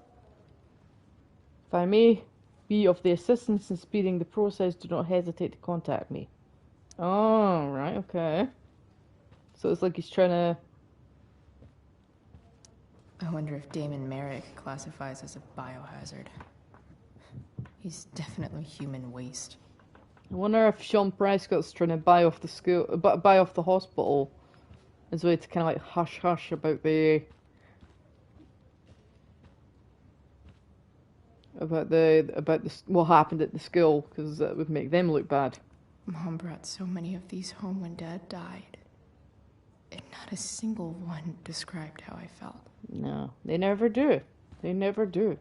If I may be of the assistance in speeding the process, do not hesitate to contact me. Oh, right, okay. So it's like he's trying to... I wonder if Damon Merrick classifies as a biohazard. He's definitely human waste. I wonder if Sean Prescott's trying to buy off the school, buy off the hospital, as a way to kind of like hush hush about the what happened at the school, because that would make them look bad. Mom brought so many of these home when Dad died, and not a single one described how I felt. No, they never do. They never do.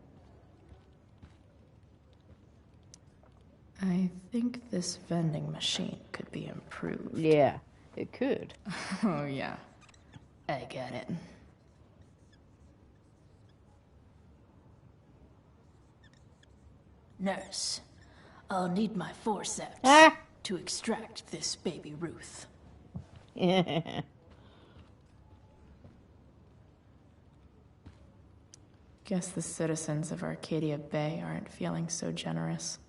I think this vending machine could be improved. Yeah, it could. Oh, yeah. I get it. Nurse, I'll need my forceps to extract this baby Ruth. Guess the citizens of Arcadia Bay aren't feeling so generous.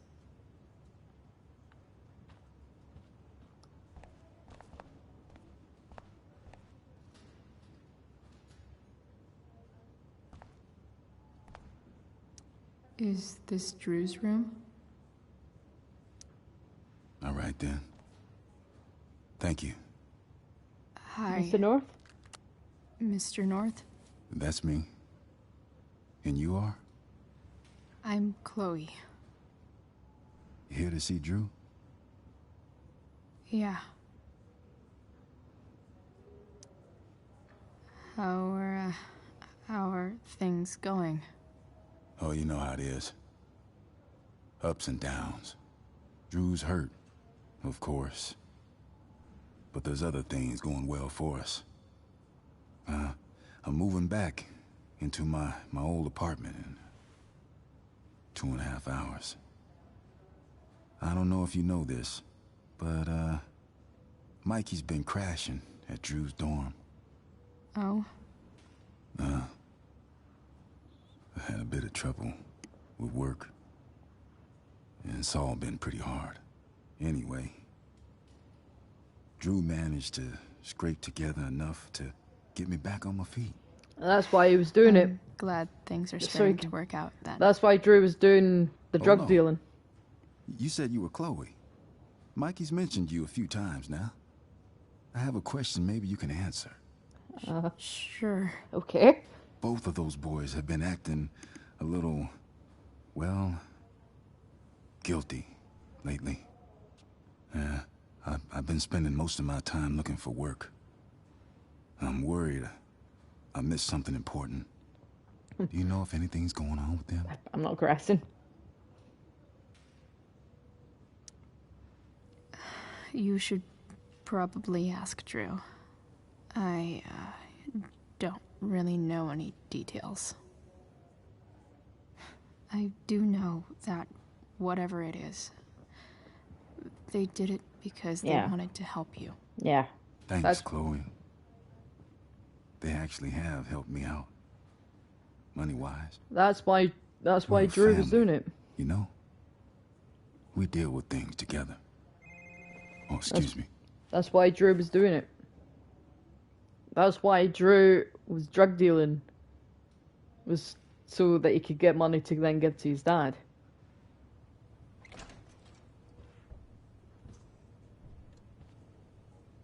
Is this Drew's room? All right, then. Thank you. Hi. Mr. North? Mr. North? That's me. And you are? I'm Chloe. Here to see Drew? Yeah. How are things going? Oh, you know how it is. Ups and downs. Drew's hurt, of course. But there's other things going well for us. I'm moving back into my old apartment in 2.5 hours. I don't know if you know this, but, Mikey's been crashing at Drew's dorm. Oh? I had a bit of trouble with work. And it's all been pretty hard. Anyway, Drew managed to scrape together enough to get me back on my feet. That's why he was doing it. Glad things are starting to work out then. That's why Drew was doing the drug dealing. You said you were Chloe. Mikey's mentioned you a few times now. I have a question maybe you can answer. Sure. Okay. Both of those boys have been acting a little, well, guilty lately. I've been spending most of my time looking for work. I'm worried I missed something important. Do you know if anything's going on with them? I'm not grassing. You should probably ask Drew. I don't really know any details. I do know that whatever it is, they did it because they wanted to help you. Yeah. Thanks, Chloe. They actually have helped me out. Money-wise. That's why Drew was doing it. You know? We deal with things together. Oh, excuse me. That's why Drew was doing it. That's why Drew was drug dealing. Was so that he could get money to then give to his dad.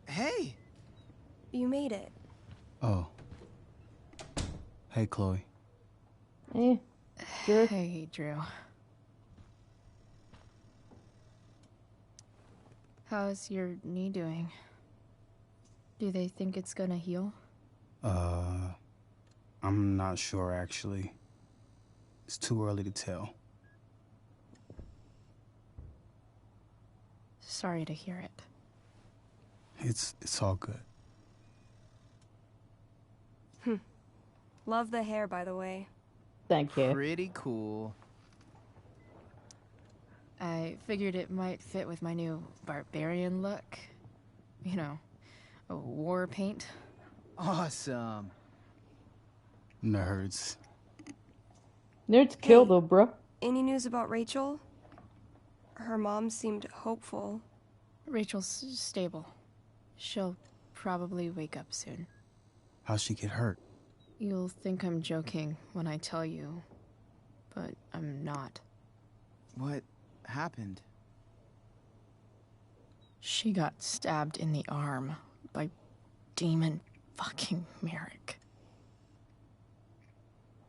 Hey! You made it. Oh. Hey, Chloe. Hey, Drew. Hey, Drew. How's your knee doing? Do they think it's gonna heal? I'm not sure, actually. It's too early to tell. Sorry to hear it. It's all good. Love the hair, by the way. Thank you. Pretty cool. I figured it might fit with my new barbarian look. You know, war paint. Awesome. Nerds. Nerds kill though, bruh. Any news about Rachel? Her mom seemed hopeful. Rachel's stable. She'll probably wake up soon. How'd she get hurt? You'll think I'm joking when I tell you, but I'm not. What happened? She got stabbed in the arm by Demon fucking Merrick.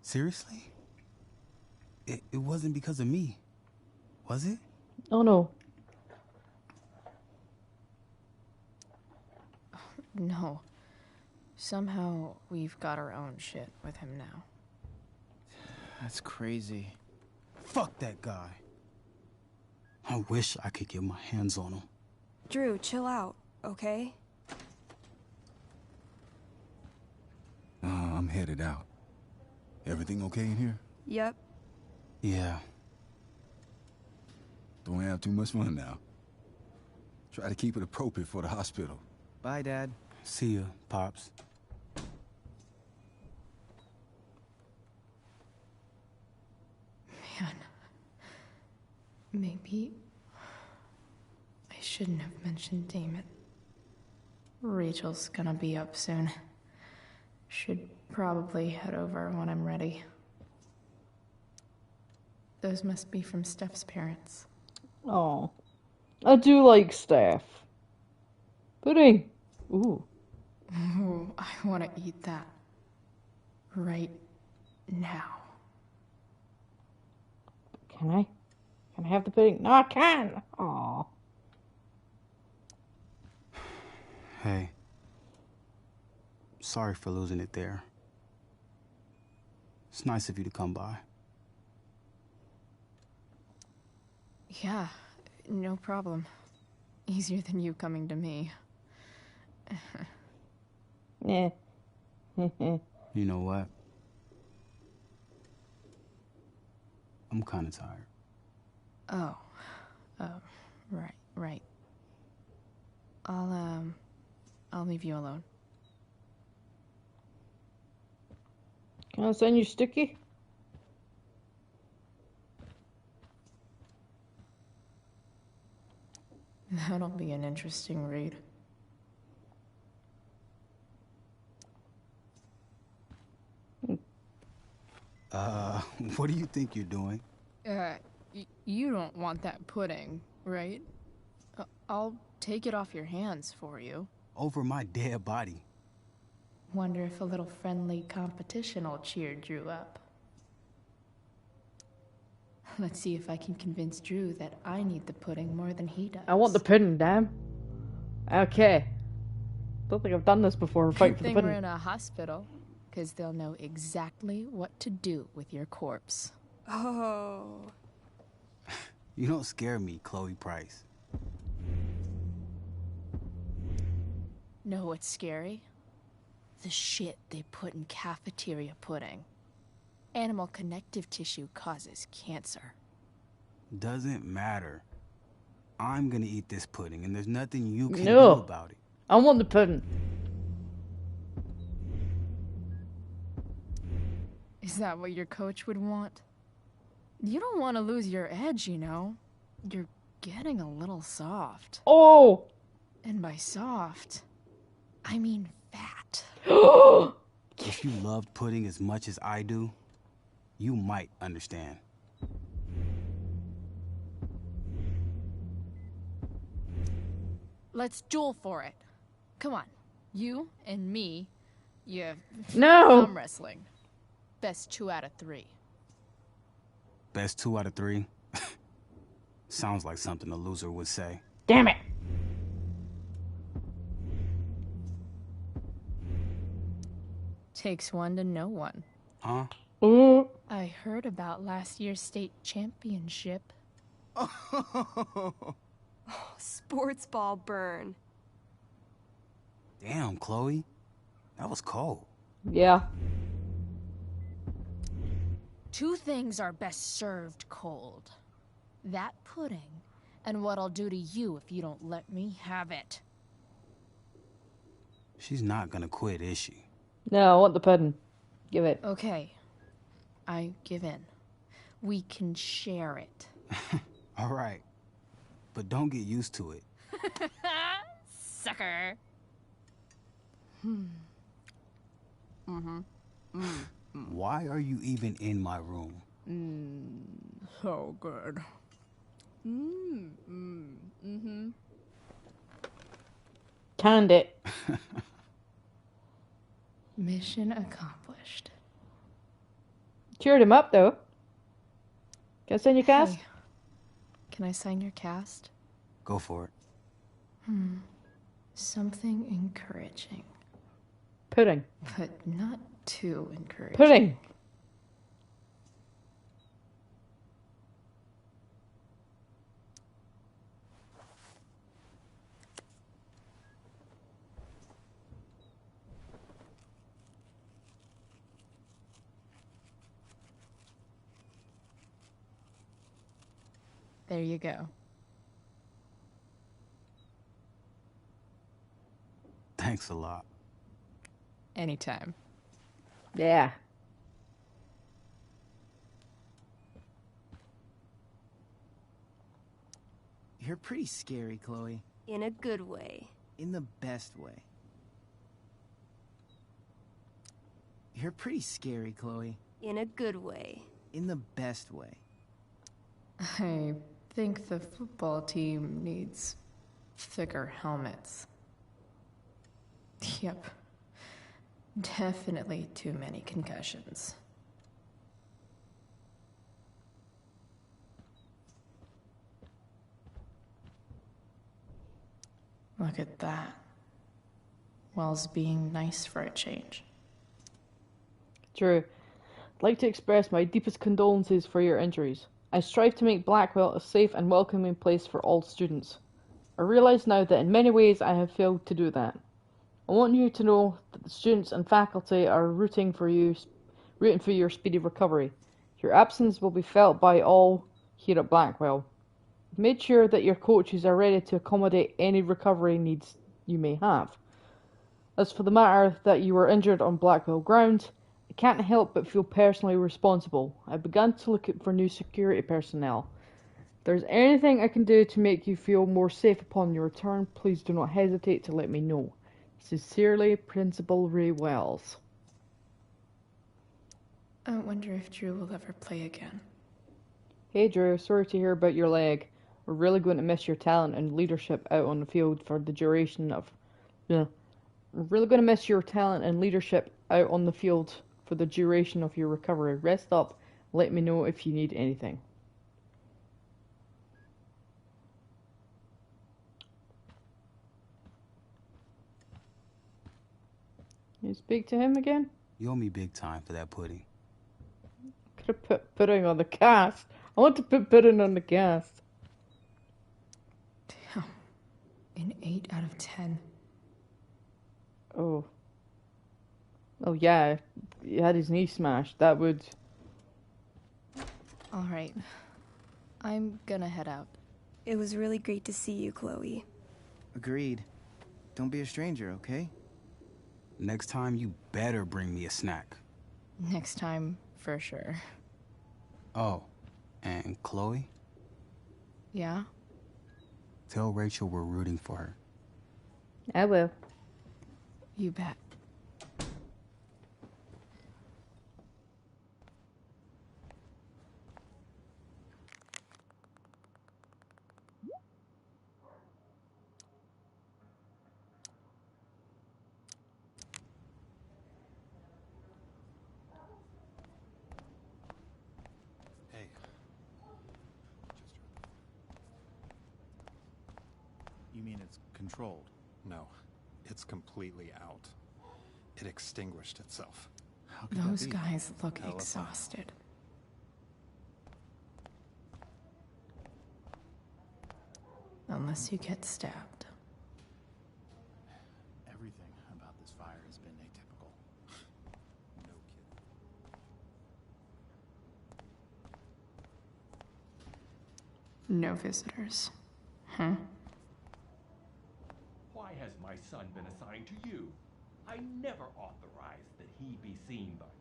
Seriously? It wasn't because of me, was it? Oh no. No. Somehow we've got our own shit with him now. That's crazy. Fuck that guy. I wish I could get my hands on him. Drew, chill out, okay? I'm headed out. Everything okay in here? Yep. Yeah. Don't have too much fun now. Try to keep it appropriate for the hospital. Bye, Dad. See ya, Pops. Man. Maybe I shouldn't have mentioned Damon. Rachel's gonna be up soon. Should probably head over when I'm ready. Those must be from Steph's parents. Oh. I do like Steph. Pudding. Ooh. Ooh, I want to eat that. Right now. Can I? Can I have the pudding? No, I can. Aw. Hey. Sorry for losing it there. It's nice of you to come by. Yeah, no problem. Easier than you coming to me. Yeah. You know what? I'm kind of tired. Oh. Right. I'll leave you alone. Can I send you Sticky? That'll be an interesting read. What do you think you're doing? You don't want that pudding, right? I'll take it off your hands for you. Over my dead body. Wonder if a little friendly competition will cheer Drew up. Let's see if I can convince Drew that I need the pudding more than he does. I want the pudding, damn. Okay. Don't think I've done this before. Fight for the Good thing pudding. we're in a hospital, because they'll know exactly what to do with your corpse. Oh. You don't scare me, Chloe Price. Know what's scary? The shit they put in cafeteria pudding. Animal connective tissue causes cancer. Doesn't matter. I'm gonna eat this pudding, and there's nothing you can No. do about it. I want the pudding. Is that what your coach would want? You don't want to lose your edge, you know. You're getting a little soft. Oh! And by soft, I mean fat. If you loved pudding as much as I do, you might understand. Let's duel for it. Come on. You and me. Yeah. No! Arm wrestling. Best 2 out of 3. Best 2 out of 3? Sounds like something a loser would say. Damn it! Takes one to know one. Huh? Ooh. I heard about last year's state championship. Sports ball burn. Damn, Chloe. That was cold. Yeah. 2 things are best served cold. that pudding and what I'll do to you if you don't let me have it. She's not gonna quit, is she? No, I want the pudding. Give it. Okay. I give in. We can share it. All right. But don't get used to it. Sucker. Why are you even in my room? So good. Canned it. Mission accomplished. Cheered him up, though. Can I sign your cast? Hey, can I sign your cast? Go for it. Something encouraging. Pudding. But not too encouraging. Pudding. There you go. Thanks a lot. Anytime. Yeah. You're pretty scary, Chloe. In a good way. In the best way. You're pretty scary, Chloe. In a good way. In the best way. I think the football team needs thicker helmets. Yep. Definitely too many concussions. Look at that. Wells being nice for a change. True. I'd like to express my deepest condolences for your injuries. I strive to make Blackwell a safe and welcoming place for all students. I realize now that in many ways I have failed to do that. I want you to know that the students and faculty are rooting for your speedy recovery. Your absence will be felt by all here at Blackwell. I've made sure that your coaches are ready to accommodate any recovery needs you may have. As for the matter that you were injured on Blackwell grounds, I can't help but feel personally responsible. I began to look for new security personnel. If there's anything I can do to make you feel more safe upon your return, please do not hesitate to let me know. Sincerely, Principal Ray Wells. I wonder if Drew will ever play again. Hey Drew, sorry to hear about your leg. We're really going to miss your talent and leadership out on the field for the duration of... We're really going to miss your talent and leadership out on the field for the duration of your recovery. Rest up. Let me know if you need anything. You speak to him again? You owe me big time for that pudding. Could have put pudding on the cast. I want to put pudding on the cast. Damn. An 8 out of 10. Oh. Oh yeah, he had his knee smashed. That would... Alright. I'm gonna head out. It was really great to see you, Chloe. Agreed. Don't be a stranger, okay? Next time, you better bring me a snack. Next time, for sure. Oh, and Chloe? Yeah? Tell Rachel we're rooting for her. I will. You bet. You mean it's controlled? No, it's completely out. It extinguished itself. How could Those that be? guys look Hell if I- exhausted. Unless you get stabbed. Everything about this fire has been atypical. No kidding. No visitors. Huh? Why has my son been assigned to you? I never authorized that he be seen by you.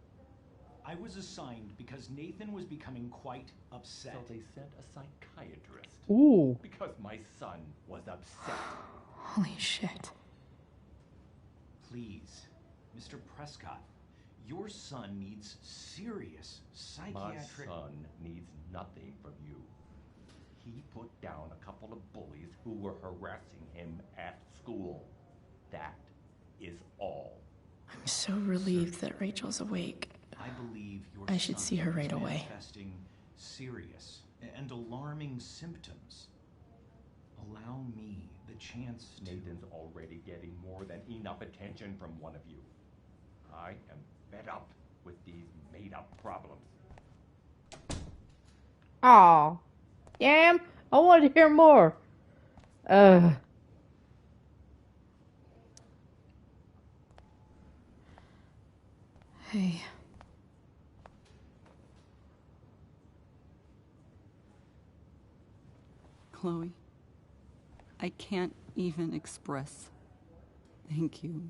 I was assigned because Nathan was becoming quite upset. So they sent a psychiatrist. Ooh. Because my son was upset. Holy shit. Please, Mr. Prescott, your son needs serious psychiatric... My son needs nothing from you. He put down a couple of bullies who were harassing him at school. That is all. I'm so relieved that Rachel's awake. I believe your I should son see her is right away. manifesting serious and alarming symptoms. Allow me the chance to... Nathan's already getting more than enough attention from one of you. I am fed up with these made-up problems. Aw. Damn. I wanted to hear more. Hey. Chloe, I can't even express thank you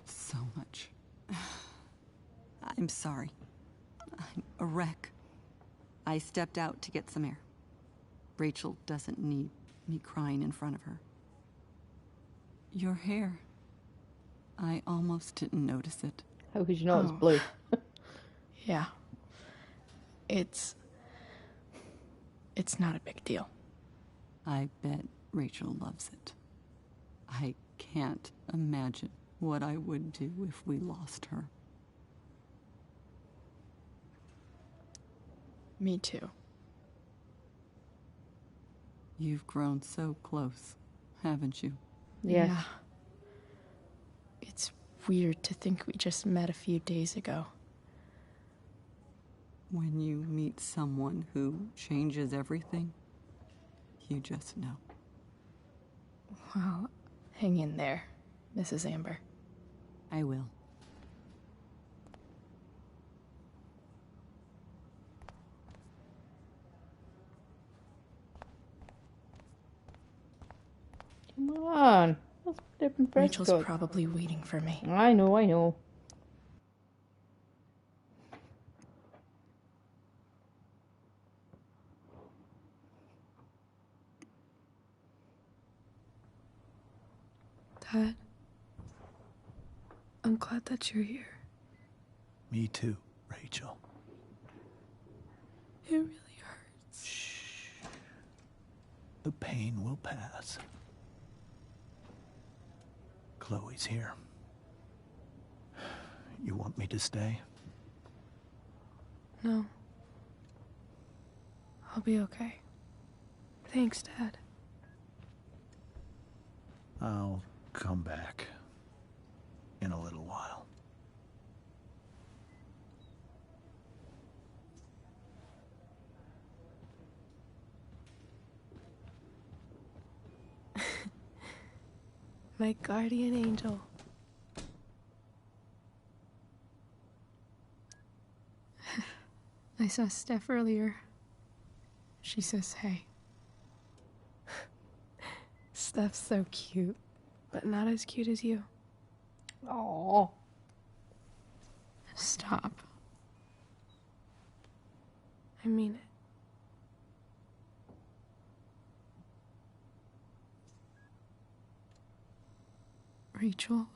so much. I'm sorry. I'm a wreck. I stepped out to get some air. Rachel doesn't need me crying in front of her. Your hair. I almost didn't notice it. How could you know it was blue? Yeah. It's not a big deal. I bet Rachel loves it. I can't imagine what I would do if we lost her. Me too. You've grown so close, haven't you? Yes. Yeah. It's weird to think we just met a few days ago. When you meet someone who changes everything, you just know. Well, hang in there, Mrs. Amber. I will. Come on. Let's dip in Rachel's Prescott. probably waiting for me. I know. Dad, I'm glad that you're here. Me too, Rachel. It really hurts. The pain will pass. Chloe's here. You want me to stay? No. I'll be okay. Thanks, Dad. I'll come back in a little while. My guardian angel. I saw Steph earlier. She says hey. Steph's so cute, but not as cute as you. Aww. Stop. I mean it. Rachel,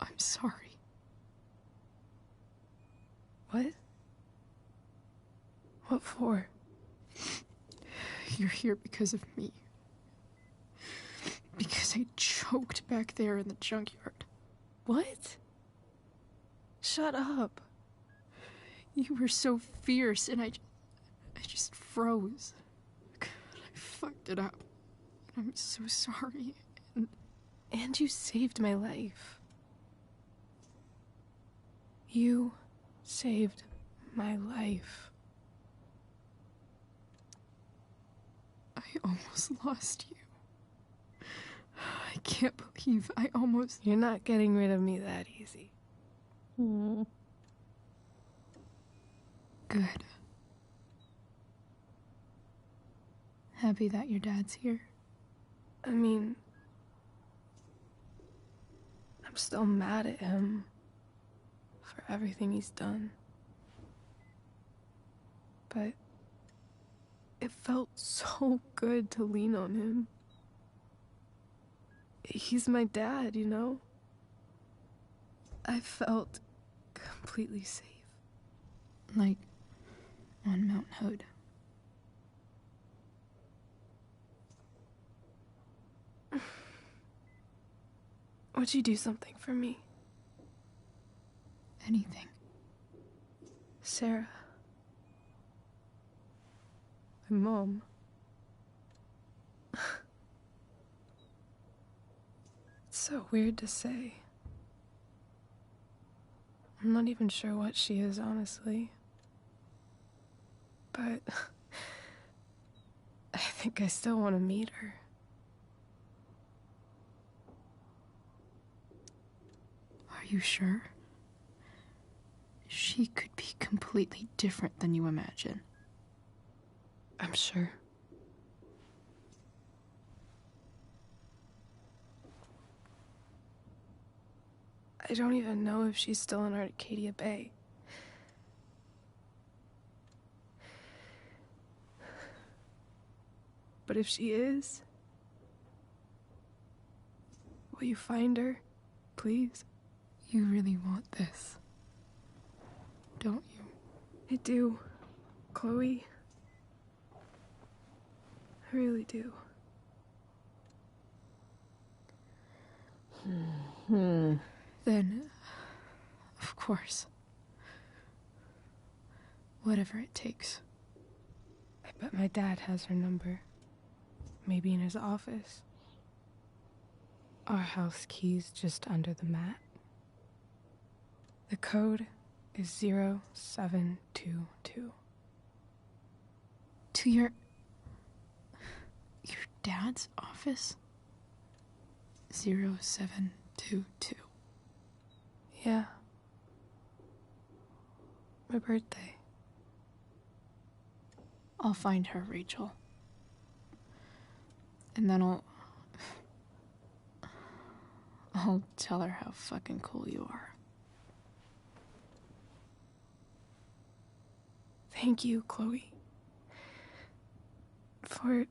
I'm sorry. What? What for? You're here because of me. Because I choked back there in the junkyard. What? Shut up. You were so fierce and I just froze. God, I fucked it up. I'm so sorry. And you saved my life. You saved my life. I almost lost you. I can't believe I almost... You're not getting rid of me that easy. Good. happy that your dad's here? I mean, I'm still mad at him for everything he's done. But it felt so good to lean on him. He's my dad, you know? I felt completely safe. Like on Mount Hood. Would you do something for me? Anything. Sarah. My mom. It's so weird to say. I'm not even sure what she is, honestly. But I think I still want to meet her. Are you sure? She could be completely different than you imagine. I'm sure. I don't even know if she's still in Arcadia Bay. But if she is, will you find her, please? You really want this, don't you? I do, Chloe. I really do. Then, of course. Whatever it takes. I bet my dad has her number. Maybe in his office. Our house key's just under the mat. The code is 0722. To your dad's office? 0722. Yeah. My birthday. I'll find her, Rachel. And then I'll tell her how fucking cool you are. Thank you, Chloe. For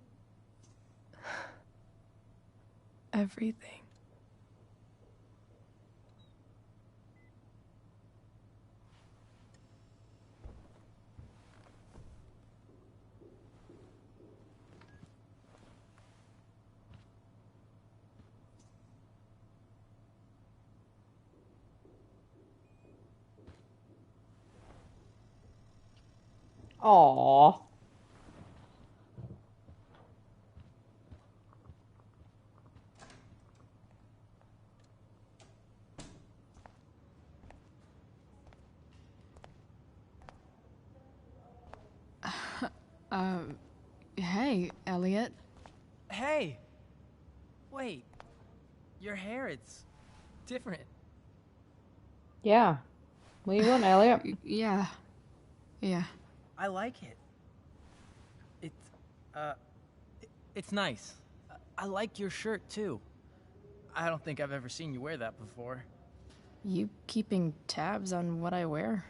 everything. Aww. Hey, Elliot. Hey! Wait. Your hair, it's different. Yeah. What do you want, Elliot? Yeah. I like it. It's nice. I like your shirt, too. I don't think I've ever seen you wear that before. You keeping tabs on what I wear?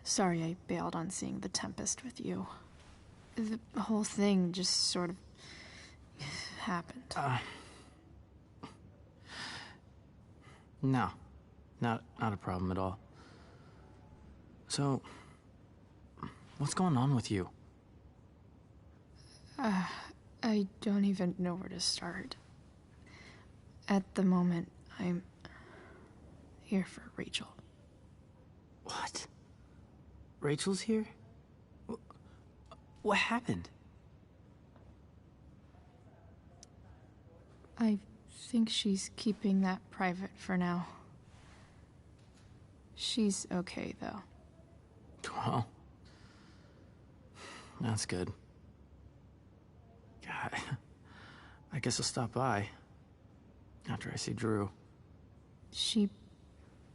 Sorry I bailed on seeing The Tempest with you. The whole thing just sort of happened. No. Not a problem at all. So, what's going on with you? I don't even know where to start. At the moment, I'm here for Rachel. What? Rachel's here? What happened? I think she's keeping that private for now. She's okay, though. Well, that's good. God, I guess I'll stop by after I see Drew. She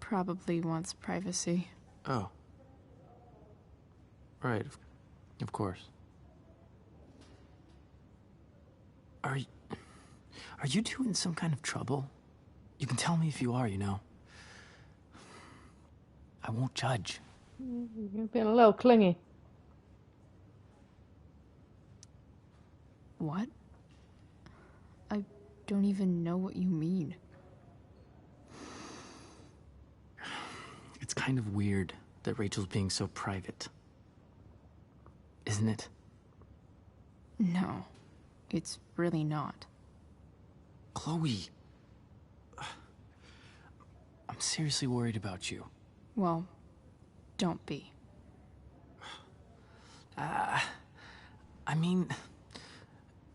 probably wants privacy. Oh. Right, of course. Are you two in some kind of trouble? You can tell me if you are, you know. I won't judge. You're being a little clingy. What? I don't even know what you mean. It's kind of weird that Rachel's being so private. Isn't it? No, it's really not. Chloe. I'm seriously worried about you. Well, don't be. I mean,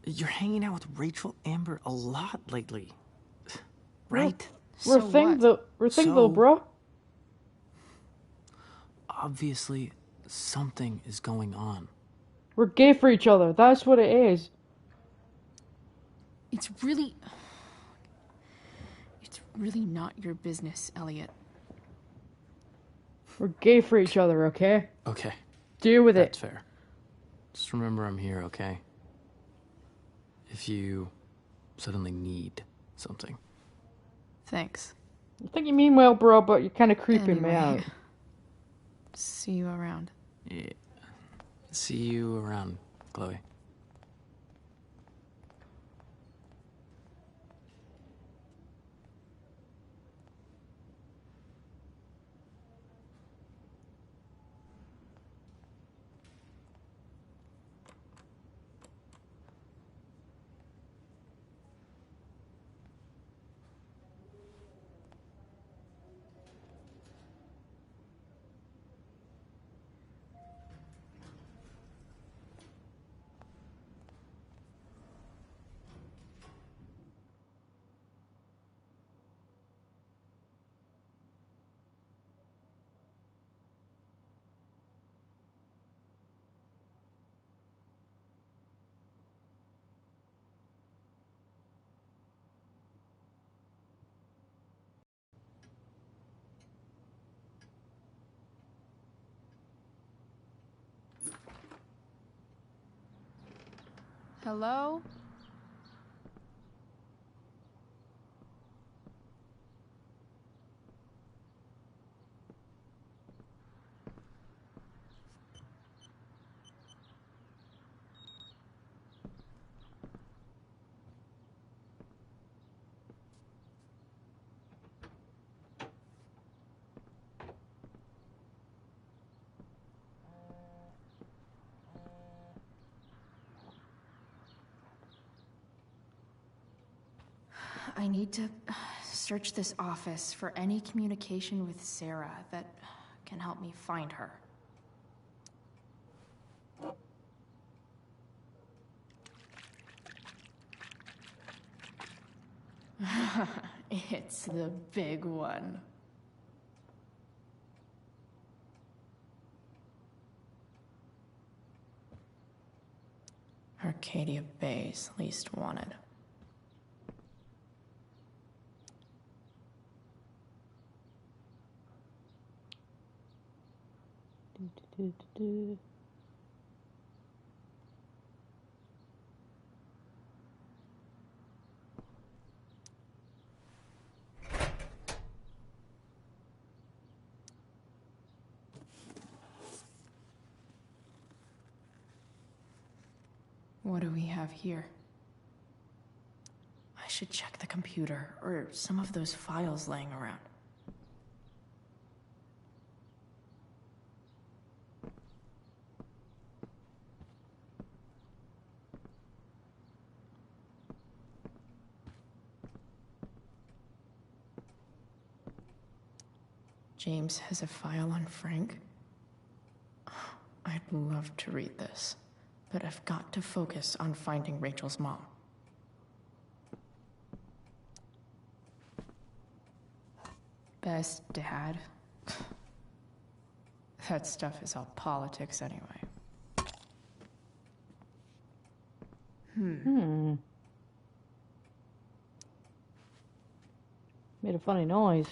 you're hanging out with Rachel Amber a lot lately. Right? We're a thing though, bro. Obviously, something is going on. We're gay for each other. That's what it is. It's really not your business, Elliot. We're gay for each other, okay? Okay. Deal with That's fair. Just remember I'm here, okay? If you suddenly need something. Thanks. I think you mean well, bro, but you're kind of creeping me Anyway. out. See you around. Yeah. See you around, Chloe. Hello? I need to search this office for any communication with Sarah that can help me find her. It's the big one. Arcadia Bay's least wanted. What do we have here? I should check the computer or some of those files laying around. James has a file on Frank. I'd love to read this, but I've got to focus on finding Rachel's mom. Best dad? That stuff is all politics anyway. Made a funny noise.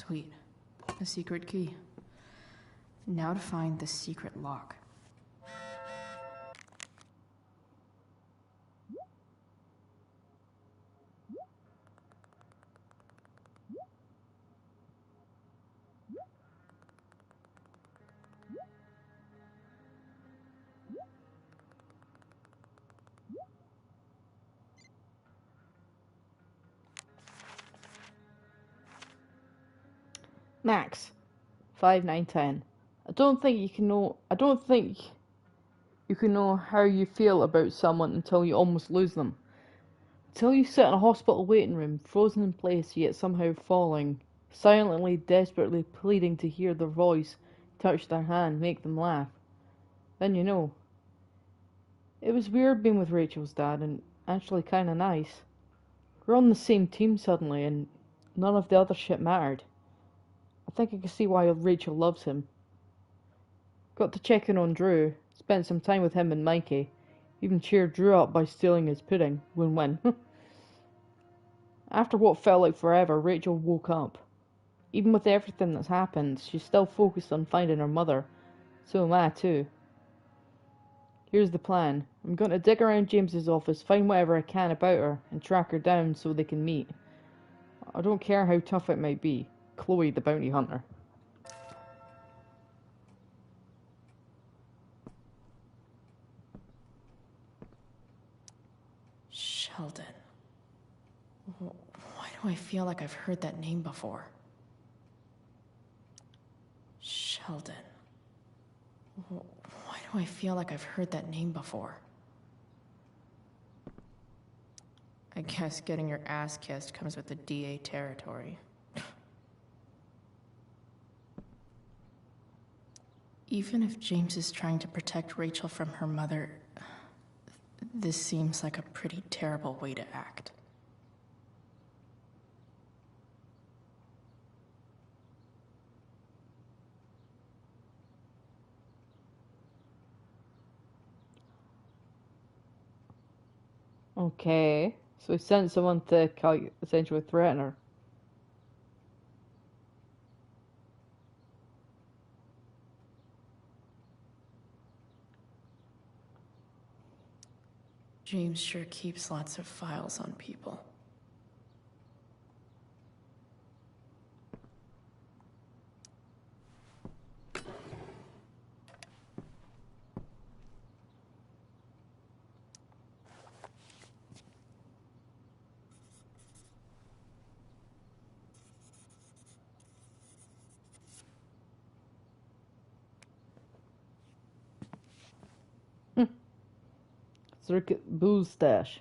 Sweet. A secret key. Now to find the secret lock. Max, 5, 9, 10. I don't think you can know how you feel about someone until you almost lose them. Until you sit in a hospital waiting room, frozen in place yet somehow falling, silently, desperately pleading to hear their voice, touch their hand, make them laugh. Then you know. It was weird being with Rachel's dad, and actually kinda nice. We're on the same team suddenly, and none of the other shit mattered. I think I can see why Rachel loves him. Got to check in on Drew, spent some time with him and Mikey, even cheered Drew up by stealing his pudding. Win-win. After what felt like forever, Rachel woke up. Even with everything that's happened, she's still focused on finding her mother. So am I too. Here's the plan. I'm going to dig around James's office, find whatever I can about her, and track her down so they can meet. I don't care how tough it might be. Chloe the bounty hunter. Sheldon. Why do I feel like I've heard that name before? Sheldon. Why do I feel like I've heard that name before? I guess getting your ass kissed comes with the DA territory. Even if James is trying to protect Rachel from her mother, this seems like a pretty terrible way to act. Okay, so he sent someone to essentially threaten her. James sure keeps lots of files on people. Circuit booze stash.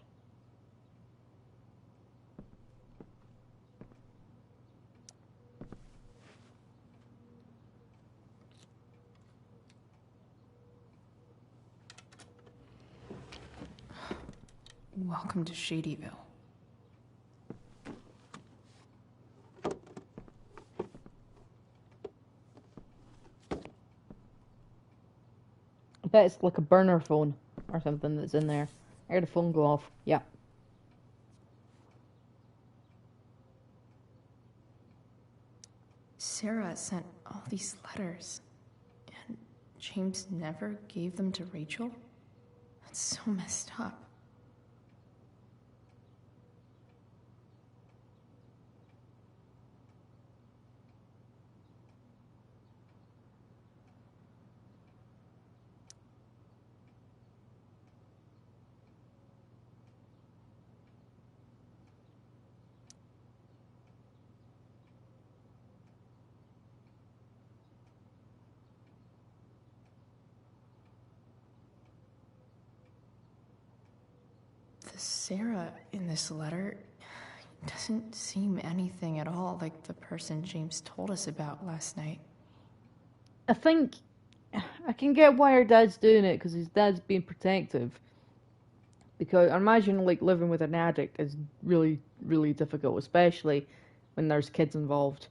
Welcome to Shadyville. I bet it's like a burner phone or something that's in there. I heard a phone go off. Yeah. Sarah sent all these letters, and James never gave them to Rachel? That's so messed up. The Sarah in this letter doesn't seem anything at all like the person James told us about last night. I think I can get why her dad's doing it, because his dad's being protective. Because I imagine like living with an addict is really, really difficult, especially when there's kids involved.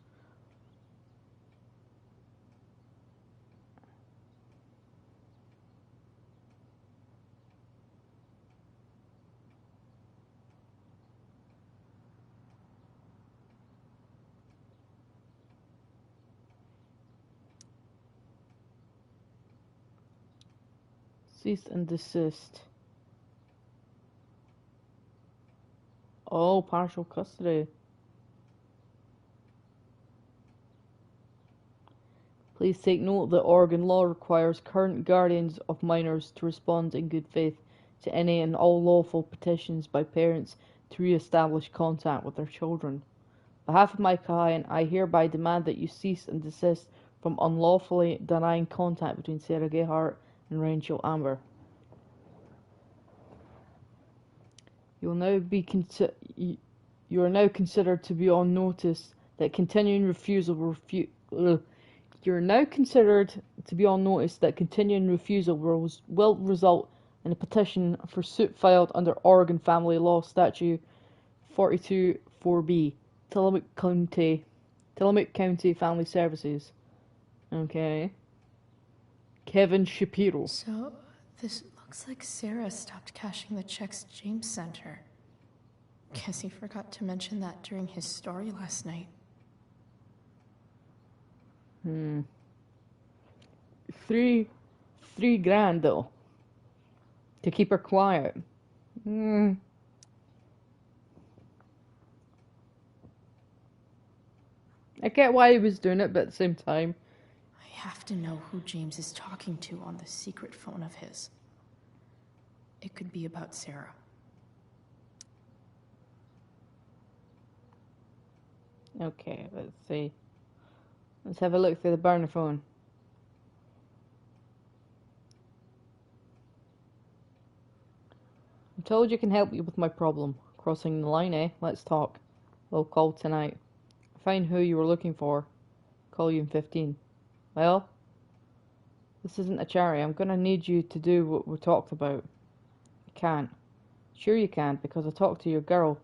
Cease and desist. Oh, partial custody. Please take note that Oregon law requires current guardians of minors to respond in good faith to any and all lawful petitions by parents to re-establish contact with their children. On behalf of my client, I hereby demand that you cease and desist from unlawfully denying contact between Sarah Gayhart and Rachel Amber. You are now considered to be on notice that continuing refusal will result in a petition for suit filed under Oregon Family Law Statute 42(4)B, Tillamook County Family Services. Okay. Kevin Shapiro. So, this looks like Sarah stopped cashing the checks James sent her. Guess he forgot to mention that during his story last night. $3,000 though. To keep her quiet. I get why he was doing it, but at the same time. I have to know who James is talking to on the secret phone of his. It could be about Sarah. Okay, let's see. Let's have a look through the burner phone. I'm told you can help you with my problem. Crossing the line, eh? Let's talk. We'll call tonight. Find who you were looking for. Call you in 15. Well? This isn't a charity. I'm gonna need you to do what we talked about. You can't. Sure you can, because I talked to your girl,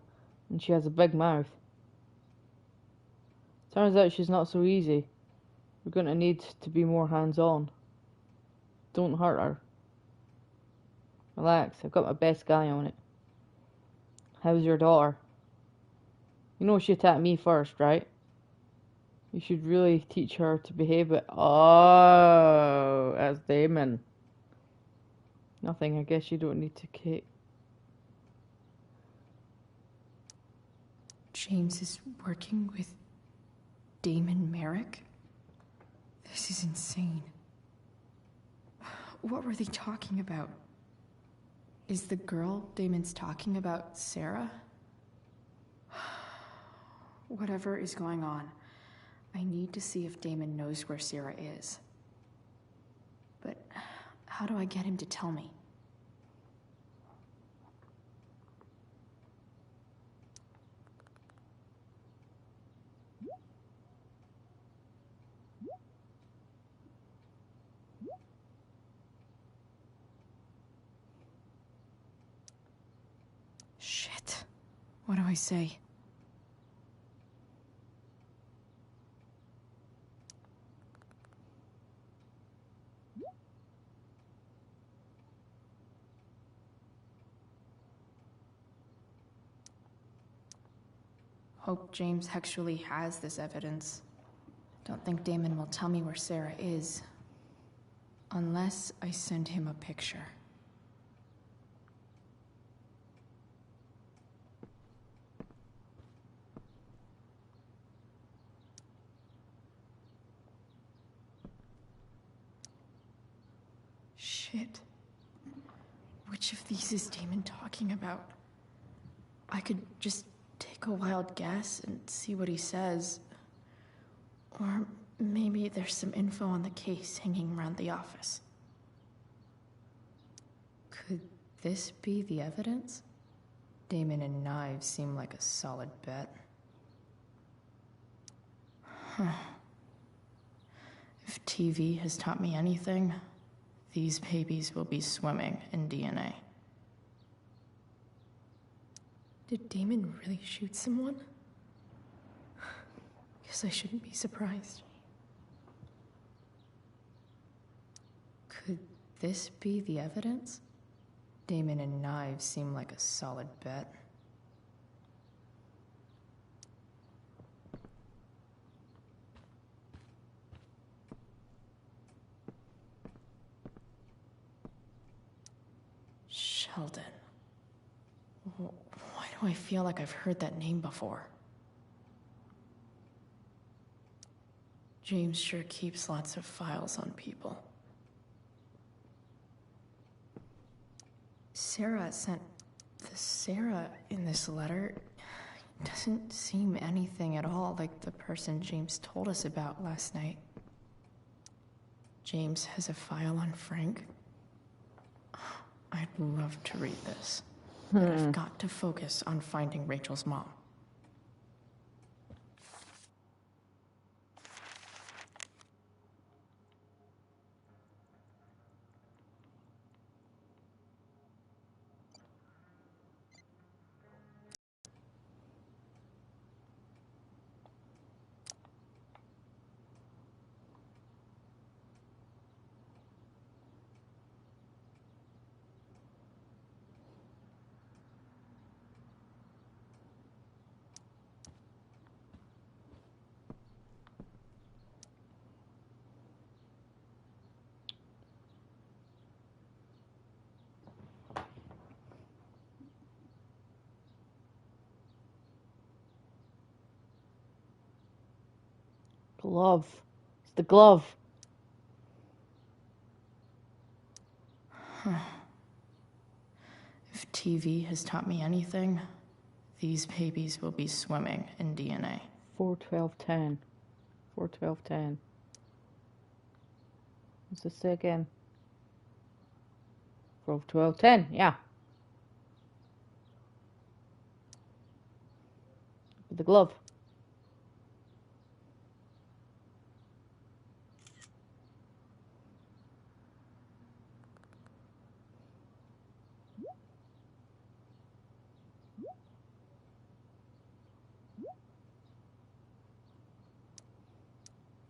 and she has a big mouth. Turns out she's not so easy. We're gonna need to be more hands-on. Don't hurt her. Relax, I've got my best guy on it. How's your daughter? You know she attacked me first, right? You should really teach her to behave it. Oh, that's Damon. Nothing, I guess you don't need to kick. James is working with Damon Merrick? This is insane. What were they talking about? Is the girl Damon's talking about Sarah? Whatever is going on, I need to see if Damon knows where Sarah is. But how do I get him to tell me? Shit. What do I say? Hope James actually has this evidence. Don't think Damon will tell me where Sarah is. Unless I send him a picture. Shit. Which of these is Damon talking about? I could just take a wild guess and see what he says. Or maybe there's some info on the case hanging around the office. Could this be the evidence? Damon and knives seem like a solid bet. Huh. If TV has taught me anything, these babies will be swimming in DNA. Did Damon really shoot someone? Guess I shouldn't be surprised. Could this be the evidence? Damon and knives seem like a solid bet. Sheldon. Why do I feel like I've heard that name before? James sure keeps lots of files on people. Sarah sent... The Sarah in this letter doesn't seem anything at all like the person James told us about last night. James has a file on Frank. I'd love to read this, but I've got to focus on finding Rachel's mom. Glove. It's the glove. If TV has taught me anything, these babies will be swimming in DNA. 4-12-10. 4-12-10. What's this say again? 4-12-10, yeah. The glove.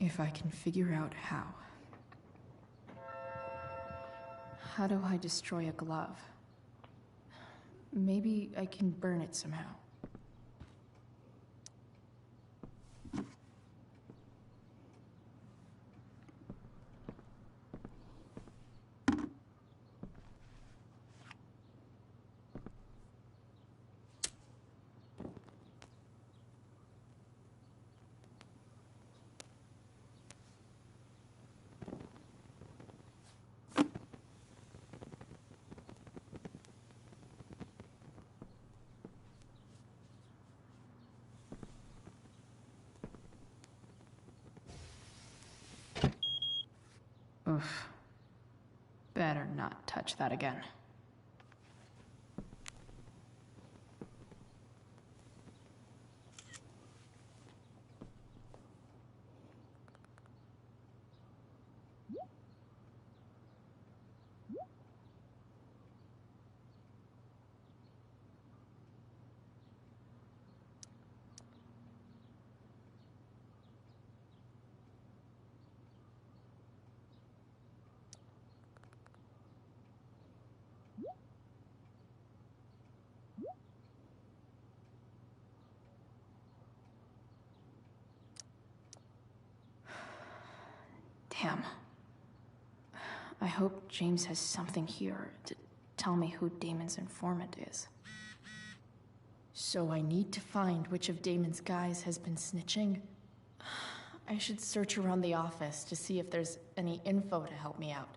If I can figure out how. How do I destroy a glove? Maybe I can burn it somehow. Oof. Better not touch that again. Damn. I hope James has something here to tell me who Damon's informant is. So I need to find which of Damon's guys has been snitching. I should search around the office to see if there's any info to help me out.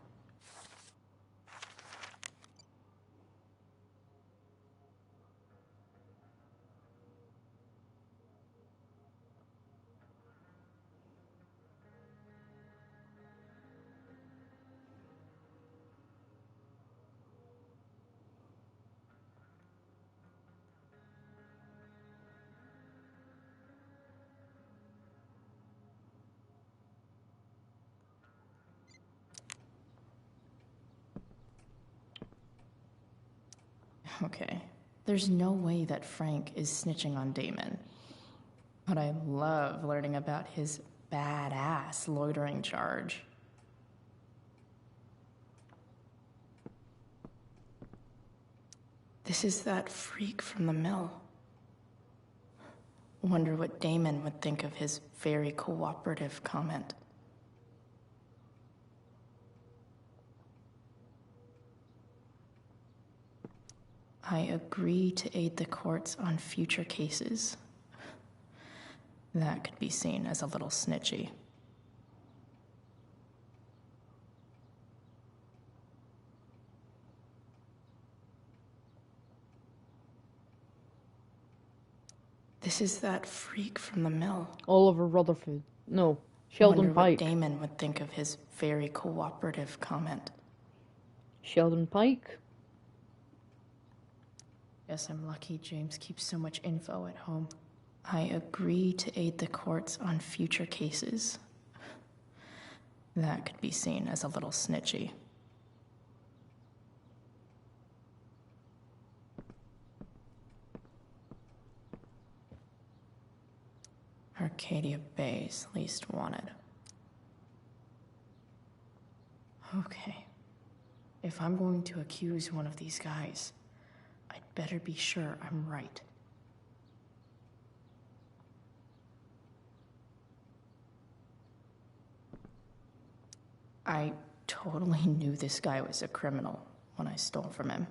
Okay, there's no way that Frank is snitching on Damon. But I love learning about his badass loitering charge. This is that freak from the mill. Wonder what Damon would think of his very cooperative comment. I agree to aid the courts on future cases. That could be seen as a little snitchy. This is that freak from the mill. Oliver Rutherford. No, Sheldon Wonder what Pike. Damon would think of his very cooperative comment. Sheldon Pike? Guess I'm lucky James keeps so much info at home. I agree to aid the courts on future cases. That could be seen as a little snitchy. Arcadia Bay's least wanted. Okay. If I'm going to accuse one of these guys, I'd better be sure I'm right. I totally knew this guy was a criminal when I stole from him.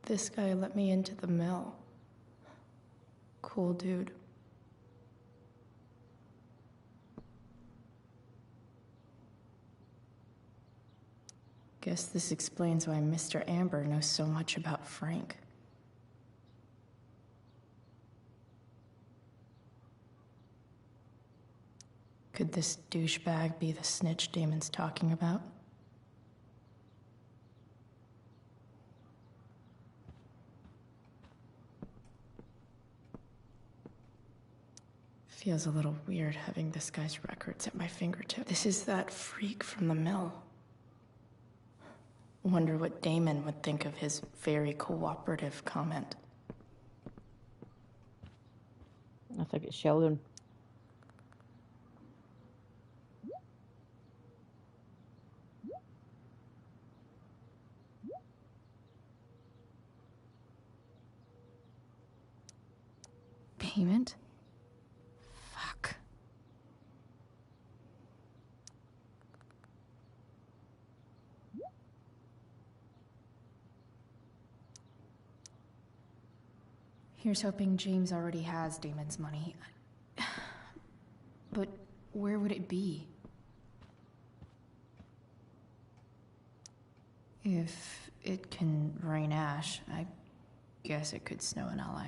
This guy let me into the mill. Cool dude. Guess this explains why Mr. Amber knows so much about Frank. Could this douchebag be the snitch Damon's talking about? Feels a little weird having this guy's records at my fingertips. This is that freak from the mill. Wonder what Damon would think of his very cooperative comment. I think it's Sheldon. Payment? Fuck. Here's hoping James already has Damon's money. But where would it be? If it can rain ash, I guess it could snow in LA.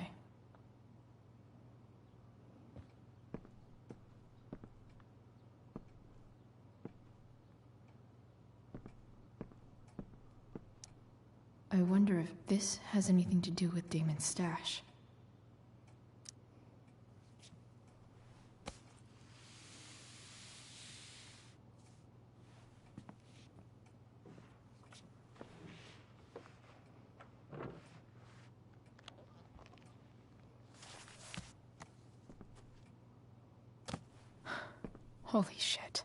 I wonder if this has anything to do with Damon's stash. Holy shit.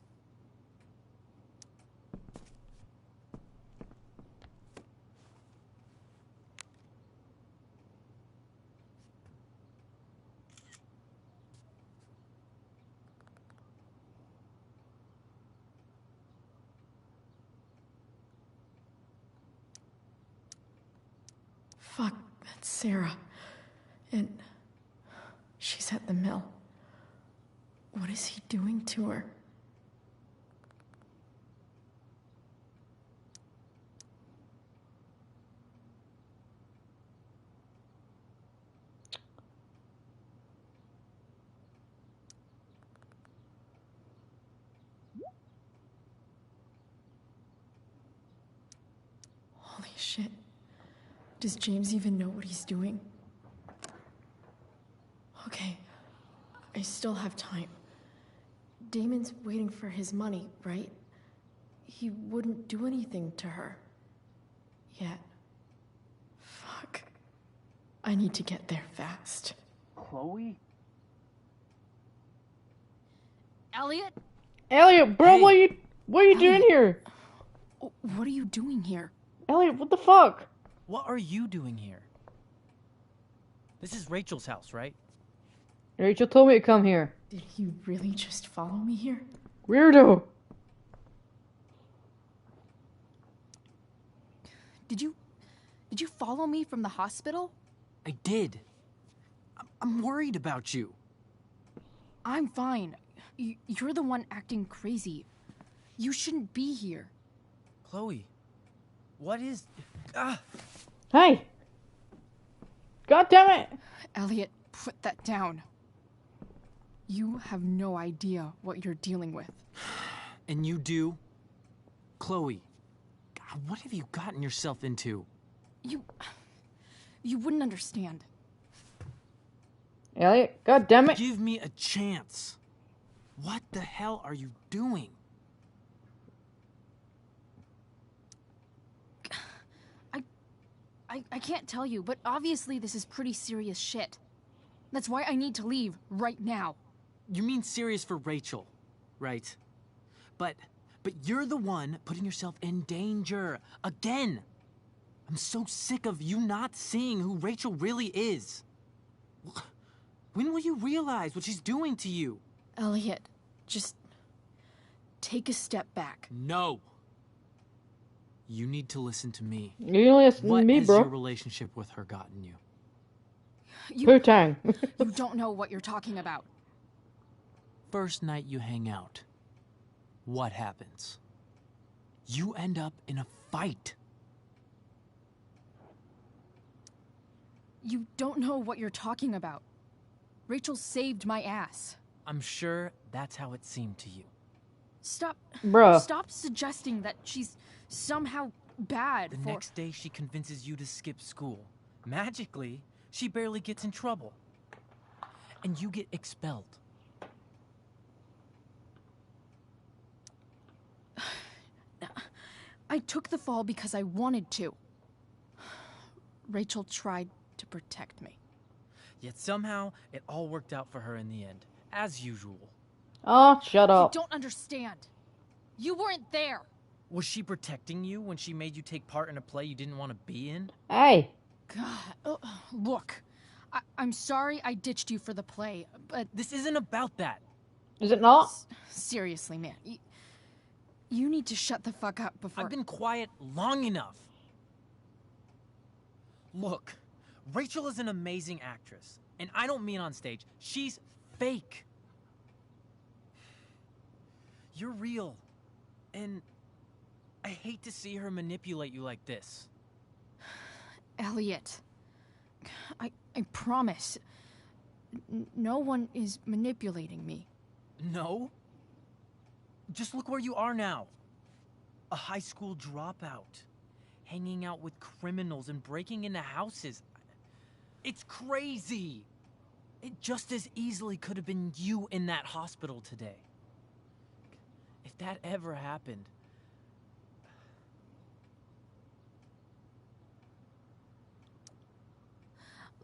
Fuck, that's Sarah. And she's at the mill. What is he doing to her? Holy shit. Does James even know what he's doing? Okay, I still have time. Damon's waiting for his money, right? He wouldn't do anything to her. Yet. Fuck. I need to get there fast. Chloe? Elliot? Elliot, bro, Hey. what are you doing here? What are you doing here? Elliot, what the fuck? What are you doing here? This is Rachel's house, right? Rachel told me to come here. Did he really just follow me here? Weirdo. Did you follow me from the hospital? I did. I'm worried about you. I'm fine. You're the one acting crazy. You shouldn't be here. Chloe, what is... Hey! God damn it! Elliot, put that down. You have no idea what you're dealing with. And you do? Chloe, God, what have you gotten yourself into? You wouldn't understand. Elliot, god damn it! Give me a chance. What the hell are you doing? I can't tell you, but obviously this is pretty serious shit. That's why I need to leave right now. You mean serious for Rachel, right? But you're the one putting yourself in danger. Again! I'm so sick of you not seeing who Rachel really is. When will you realize what she's doing to you? Elliot, just take a step back. No. You need to listen to me. You listen to me, bro. What has your relationship with her gotten you? Poo-tang. You don't know what you're talking about. First night you hang out, what happens? You end up in a fight. You don't know what you're talking about. Rachel saved my ass. I'm sure that's how it seemed to you. Stop suggesting that she's somehow bad. The next day she convinces you to skip school. Magically, she barely gets in trouble. And you get expelled. I took the fall because I wanted to. Rachel tried to protect me. Yet somehow, it all worked out for her in the end, as usual. Oh, shut up. You don't understand. You weren't there. Was she protecting you when she made you take part in a play you didn't want to be in? Hey. God, look. I'm sorry I ditched you for the play, but... This isn't about that. Is it not? Seriously, man. You need to shut the fuck up before... I've been quiet long enough. Look, Rachel is an amazing actress. And I don't mean on stage. She's fake. You're real. And I hate to see her manipulate you like this. Elliot, I promise. No one is manipulating me. No? Just look where you are now. A high school dropout. Hanging out with criminals and breaking into houses. It's crazy. It just as easily could have been you in that hospital today. If that ever happened...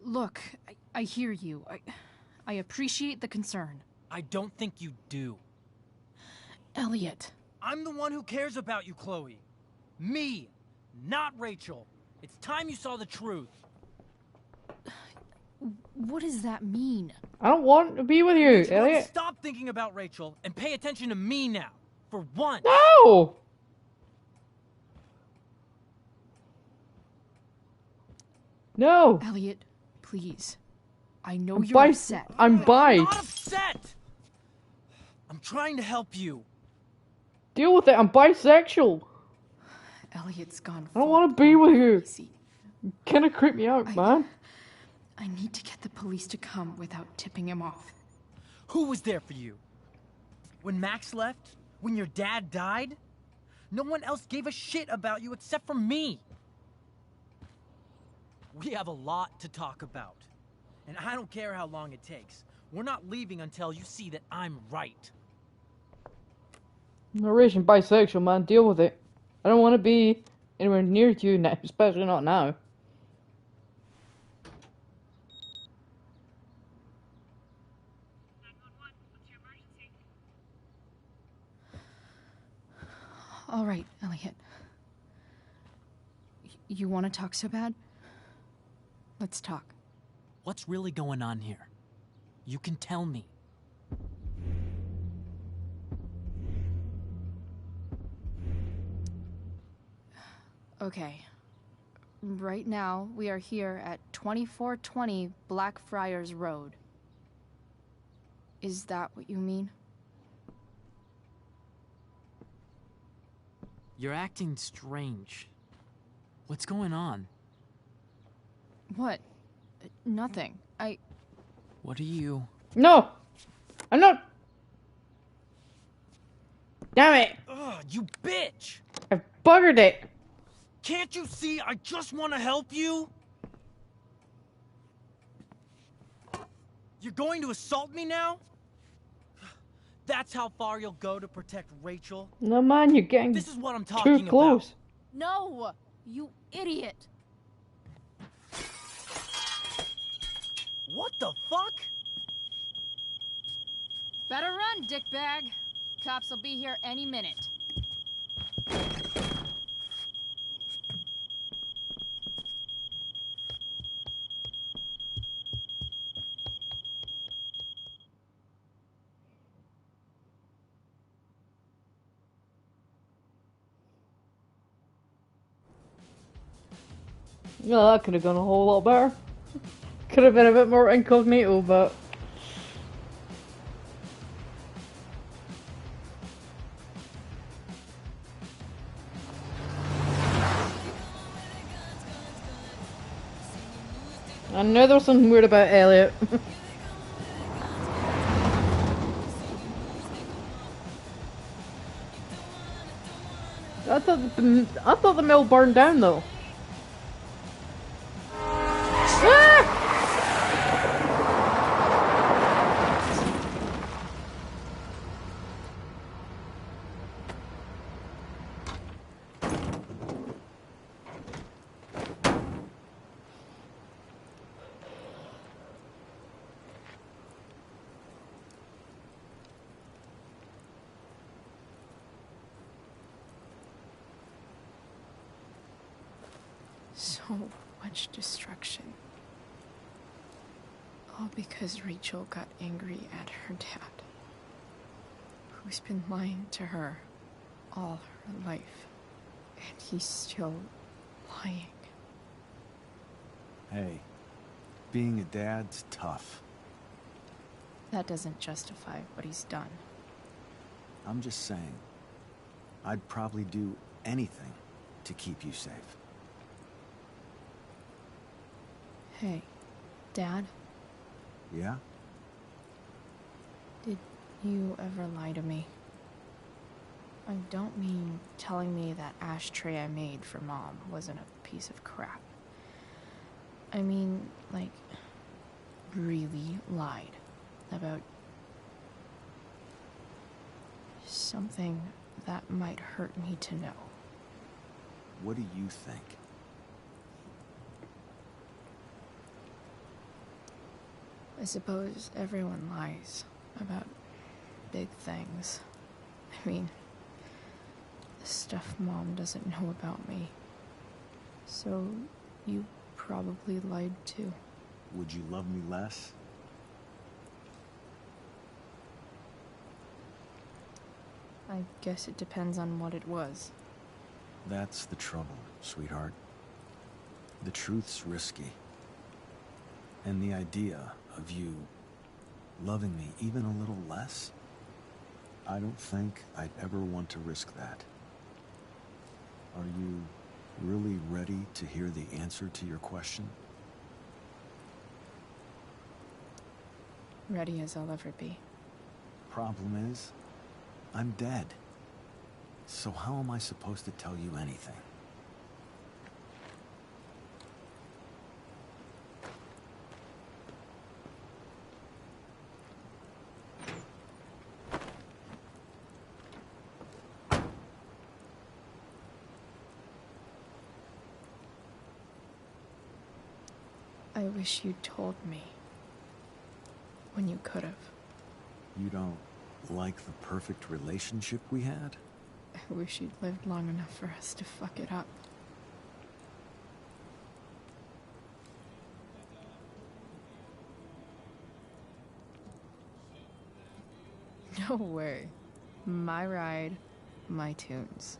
Look, I hear you. I appreciate the concern. I don't think you do. Elliot. I'm the one who cares about you, Chloe. Me, not Rachel. It's time you saw the truth. What does that mean? I don't want to be with you, Elliot. Stop thinking about Rachel and pay attention to me now. For once. No! No! Elliot, please. I know you're upset. I'm bi. I'm not upset! I'm trying to help you. Deal with it, I'm bisexual. Elliot's gone. I don't want to be with you. You kinda creep me out, man. I need to get the police to come without tipping him off. Who was there for you? When Max left? When your dad died? No one else gave a shit about you except for me. We have a lot to talk about. And I don't care how long it takes. We're not leaving until you see that I'm right. I'm rich and bisexual, man. Deal with it. I don't want to be anywhere near you now, especially not now. All right, Elliot. You want to talk so bad? Let's talk. What's really going on here? You can tell me. Okay. right now we are here at 2420 Blackfriars Road. Is that what you mean? You're acting strange. What's going on? What? Nothing. What are you... No! I'm not... Damn it! Ugh, you bitch! I've buggered it! Can't you see I just want to help you? You're going to assault me now? That's how far you'll go to protect Rachel? No man, you're getting This is what I'm talking too close. about. No! You idiot! What the fuck? Better run, dickbag. Cops will be here any minute. Yeah, that could have gone a whole lot better. Could have been a bit more incognito, but... I knew there was something weird about Elliot. I thought the mill burned down though. So much destruction. All because Rachel got angry at her dad, who's been lying to her all her life. And he's still lying. Hey, being a dad's tough. That doesn't justify what he's done. I'm just saying, I'd probably do anything to keep you safe. Hey, Dad, Yeah? did you ever lie to me? I don't mean telling me that ashtray I made for Mom wasn't a piece of crap. I mean, like, really lied about something that might hurt me to know. What do you think? I suppose everyone lies about big things. I mean, the stuff Mom doesn't know about me. So, you probably lied too. Would you love me less? I guess it depends on what it was. That's the trouble, sweetheart. The truth's risky. And the idea of you loving me even a little less, I don't think I'd ever want to risk that. Are you really ready to hear the answer to your question? Ready as I'll ever be. Problem is, I'm dead. So how am I supposed to tell you anything? I wish you'd told me. When you could have. You don't like the perfect relationship we had? I wish you'd lived long enough for us to fuck it up. No way. My ride, my tunes.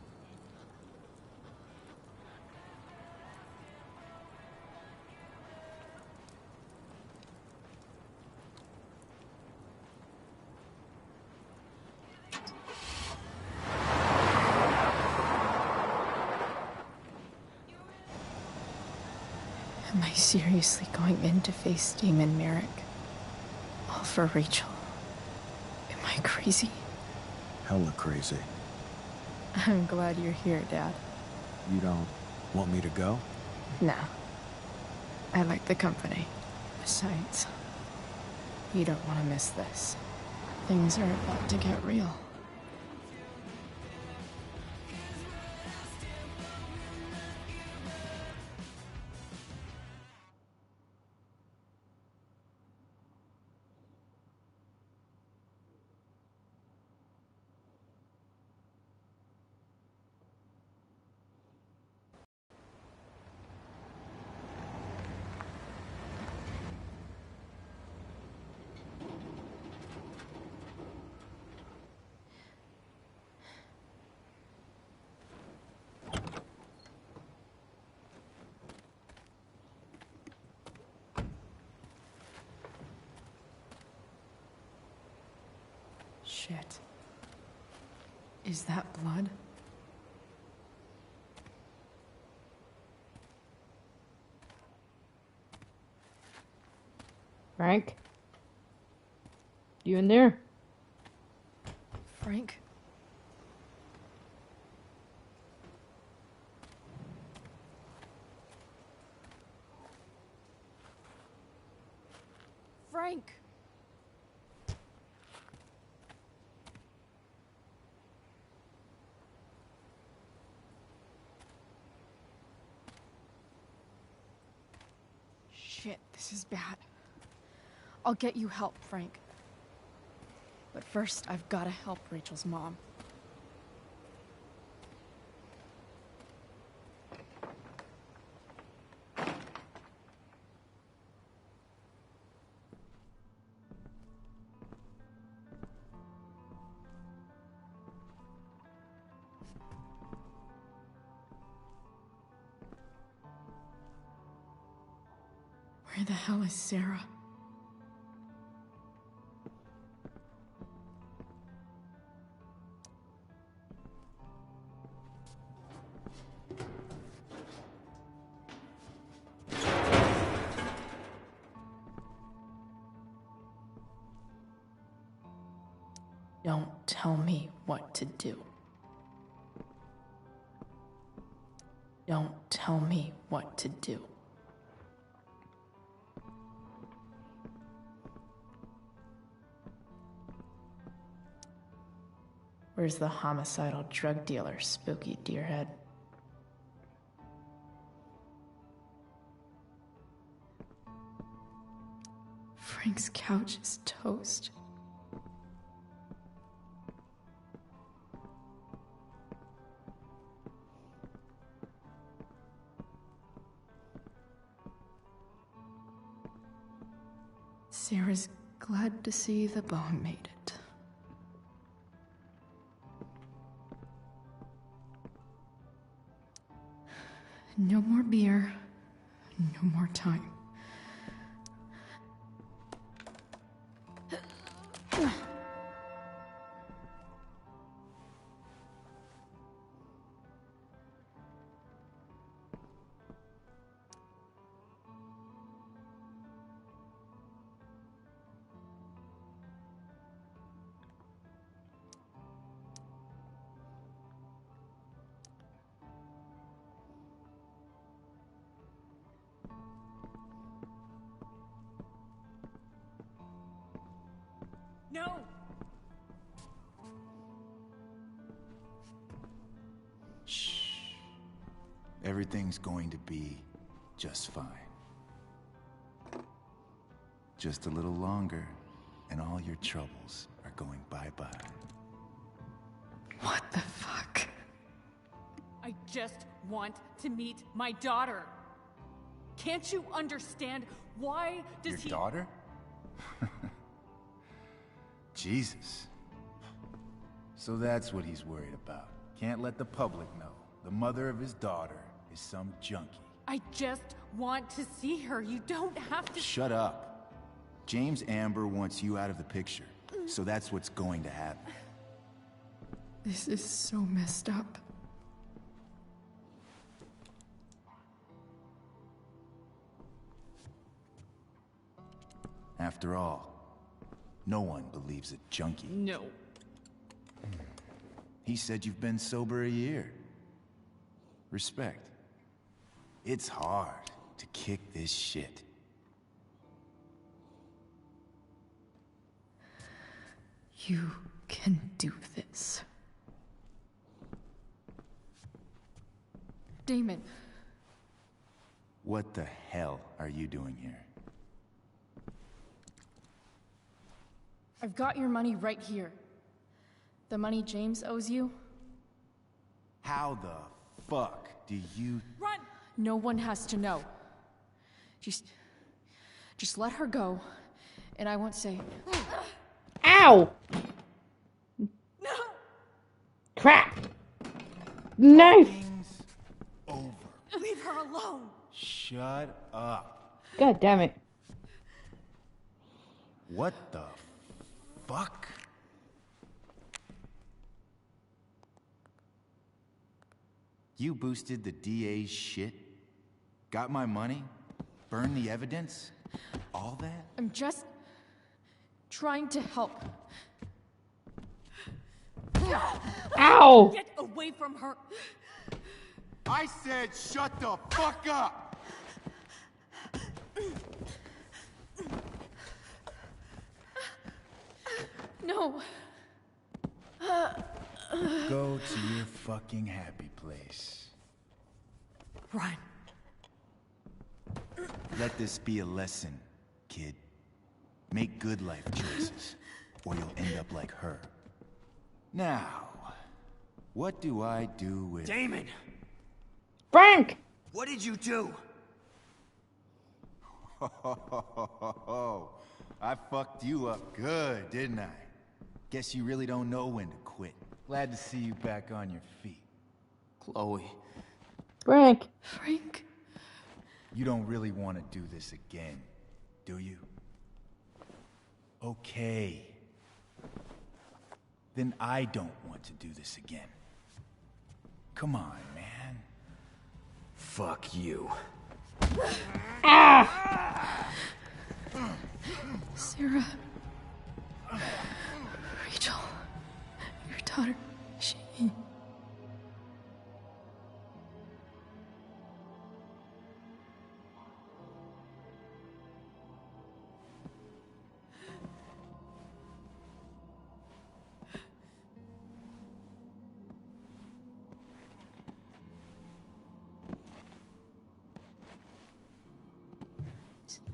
seriously going in to face Damon Merrick? All for Rachel. Am I crazy? Hella crazy. I'm glad you're here, Dad. You don't want me to go? Nah. I like the company. Besides, you don't want to miss this. Things are about to get real. Shit. Is that blood? Frank? You in there? Frank? Frank! Shit, this is bad. I'll get you help, Frank. But first, I've got to help Rachel's mom. Where the hell is Sarah? Don't tell me what to do. Don't tell me what to do. Where's the homicidal drug dealer, Spooky Deerhead? Frank's couch is toast. Sarah's glad to see the bone made it. No more beer, no more time. No! Shh. Everything's going to be just fine. Just a little longer, and all your troubles are going bye-bye. What the fuck? I just want to meet my daughter. Can't you understand? Why does Your daughter? Jesus. So that's what he's worried about. Can't let the public know. The mother of his daughter is some junkie. I just want to see her. You don't have to— Shut up. James Amber wants you out of the picture. So that's what's going to happen. This is so messed up. After all, no one believes a junkie. No. He said you've been sober a year. Respect. It's hard to kick this shit. You can do this. Damon. What the hell are you doing here? I've got your money right here. The money James owes you. How the fuck do you... Run! No one has to know. Just let her go, and I won't say... Ow! No! Crap! Knife! Leave her alone! Shut up. God damn it. What the fuck? You boosted the DA's shit? Got my money? Burned the evidence? All that? I'm just trying to help. Ow! Get away from her! I said shut the fuck up! No. Go to your fucking happy place. Run. Let this be a lesson, kid. Make good life choices, or you'll end up like her. Now, what do I do with... Damon! Frank! What did you do? I fucked you up good, didn't I? Guess you really don't know when to quit. Glad to see you back on your feet. Chloe. Frank. Frank. You don't really want to do this again, do you? Okay. Then I don't want to do this again. Come on, man. Fuck you. Ah! Sarah. Rachel. Your daughter, she...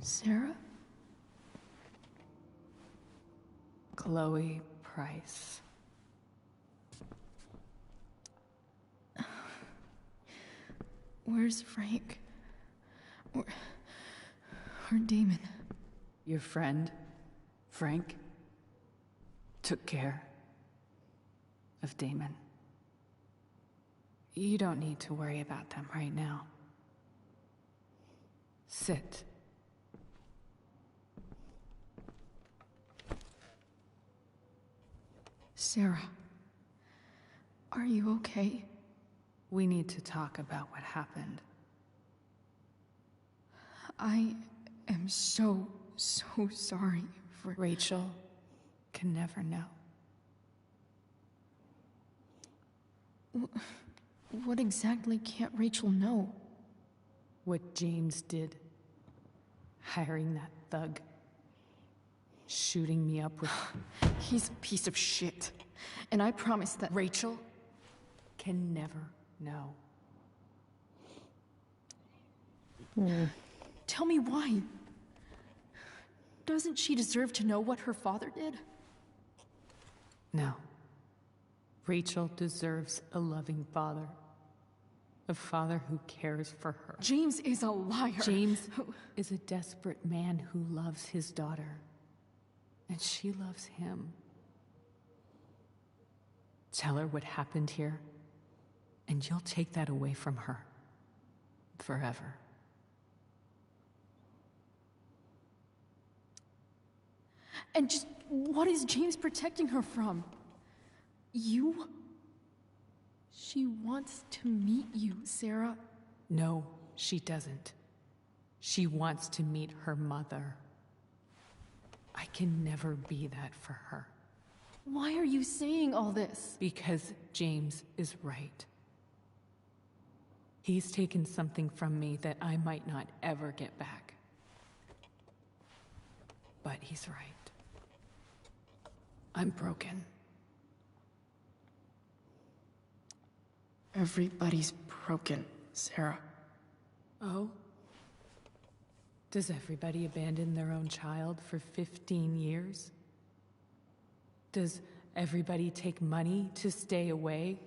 Sarah? Chloe Price. Where's Frank? Or Damon? Your friend, Frank, took care of Damon. You don't need to worry about them right now. Sit. Sarah, are you okay? We need to talk about what happened. I am so sorry for... Rachel can never know. What exactly can't Rachel know? What James did. Hiring that thug. Shooting me up with... He's a piece of shit. And I promise that... Rachel can never know. Tell me why. Doesn't she deserve to know what her father did? No. Rachel deserves a loving father. A father who cares for her. James is a liar. James is a desperate man who loves his daughter. And she loves him. Tell her what happened here, and you'll take that away from her. Forever. And just what is James protecting her from? You? She wants to meet you, Sarah. No, she doesn't. She wants to meet her mother. can never be that for her. Why are you saying all this? Because James is right. He's taken something from me that I might not ever get back. But he's right. I'm broken. Everybody's broken, Sarah. Oh? Does everybody abandon their own child for 15 years? Does everybody take money to stay away?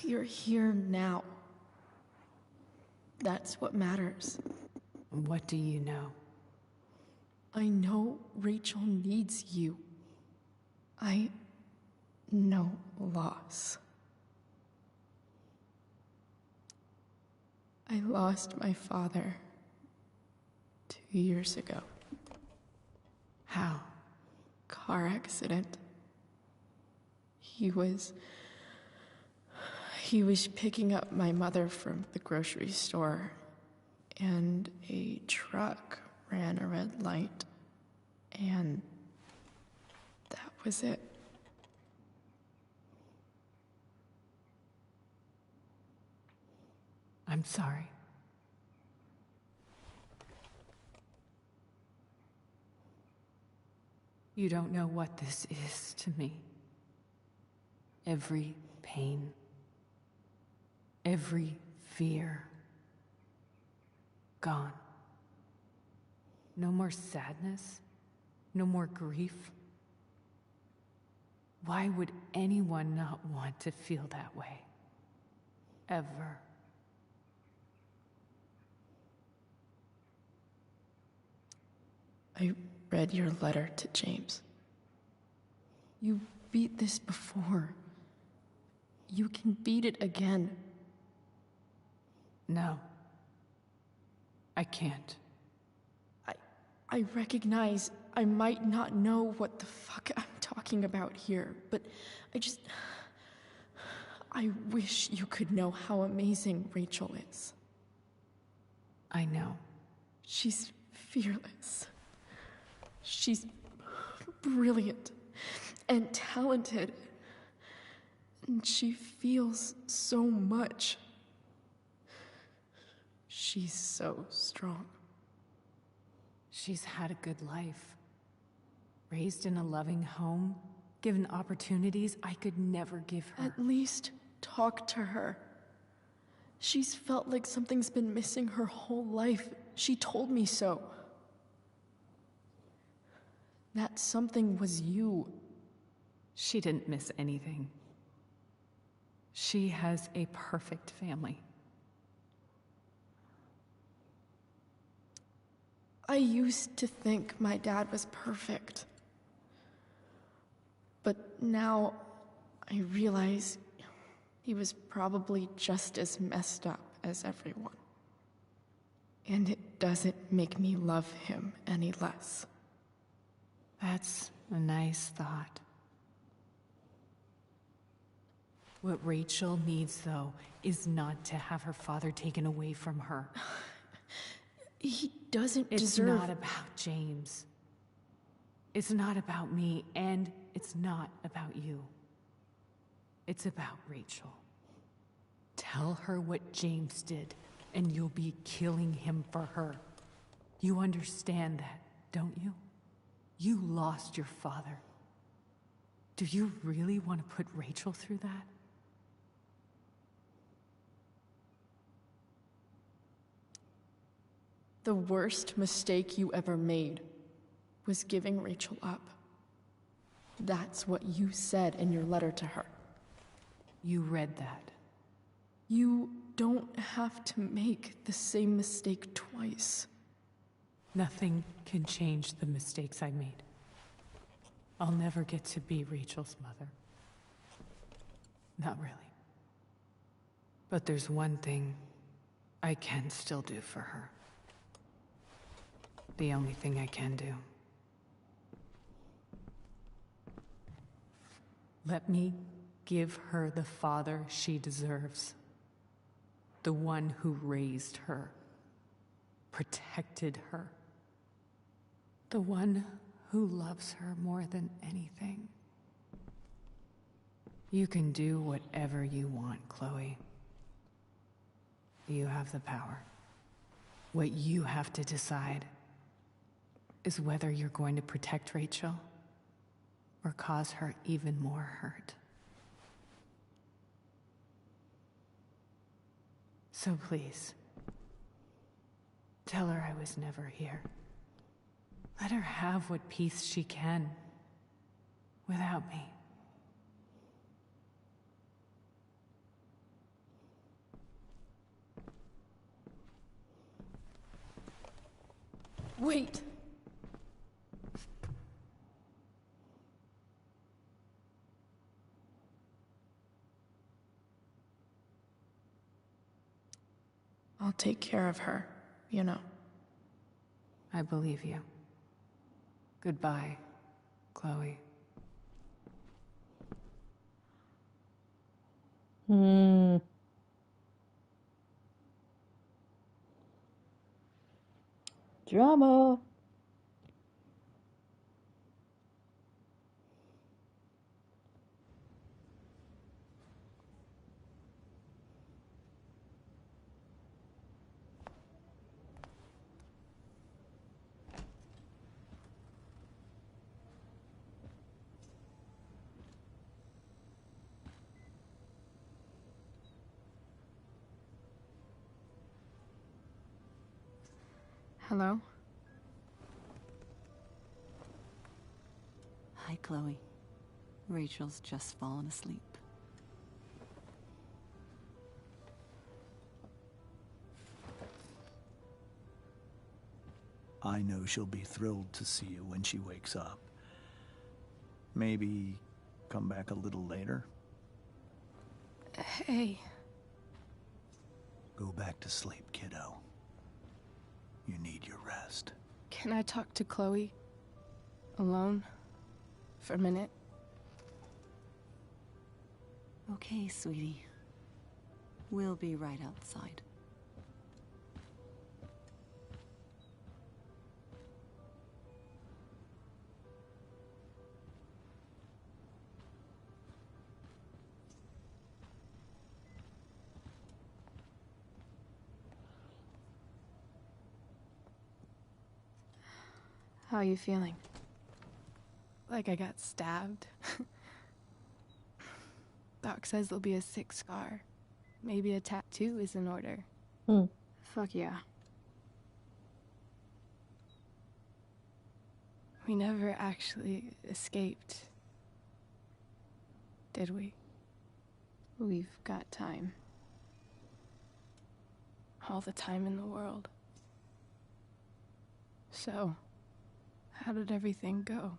You're here now. That's what matters. What do you know? I know Rachel needs you. I know loss. I lost my father 2 years ago. How? Car accident. He was picking up my mother from the grocery store, and a truck ran a red light, and that was it. I'm sorry. You don't know what this is to me. Every pain, every fear, gone. No more sadness, no more grief. Why would anyone not want to feel that way? Ever. I read your letter to James. You beat this before. You can beat it again. No. I can't. I recognize I might not know what the fuck I'm talking about here, but I wish you could know how amazing Rachel is. I know. She's fearless. She's brilliant and talented. And she feels so much. She's so strong. She's had a good life. Raised in a loving home, given opportunities I could never give her. At least talk to her. She's felt like something's been missing her whole life. She told me so. That something was you. She didn't miss anything. She has a perfect family. I used to think my dad was perfect. But now I realize he was probably just as messed up as everyone. And it doesn't make me love him any less. That's a nice thought. What Rachel needs, though, is not to have her father taken away from her. He doesn't deserve... It's not about James. It's not about me, and it's not about you. It's about Rachel. Tell her what James did, and you'll be killing him for her. You understand that, don't you? You lost your father. Do you really want to put Rachel through that? The worst mistake you ever made was giving Rachel up. That's what you said in your letter to her. You read that. You don't have to make the same mistake twice. Nothing can change the mistakes I made. I'll never get to be Rachel's mother. Not really. But there's one thing I can still do for her. The only thing I can do. Let me give her the father she deserves. The one who raised her, protected her, The one who loves her more than anything. You can do whatever you want, Chloe. You have the power. What you have to decide is whether you're going to protect Rachel or cause her even more hurt. So please, tell her I was never here. Let her have what peace she can without me. Wait! I'll take care of her, you know. I believe you. Goodbye, Chloe. Drama. Hello? Hi, Chloe. Rachel's just fallen asleep. I know she'll be thrilled to see you when she wakes up. Maybe come back a little later? Hey. Go back to sleep, kiddo. You need your rest. Can I talk to Chloe? Alone? For a minute? Okay, sweetie. We'll be right outside. How are you feeling? Like I got stabbed. Doc says there'll be a sick scar. Maybe a tattoo is in order. Fuck yeah. We never actually escaped, did we? We've got time. All the time in the world. So, how did everything go?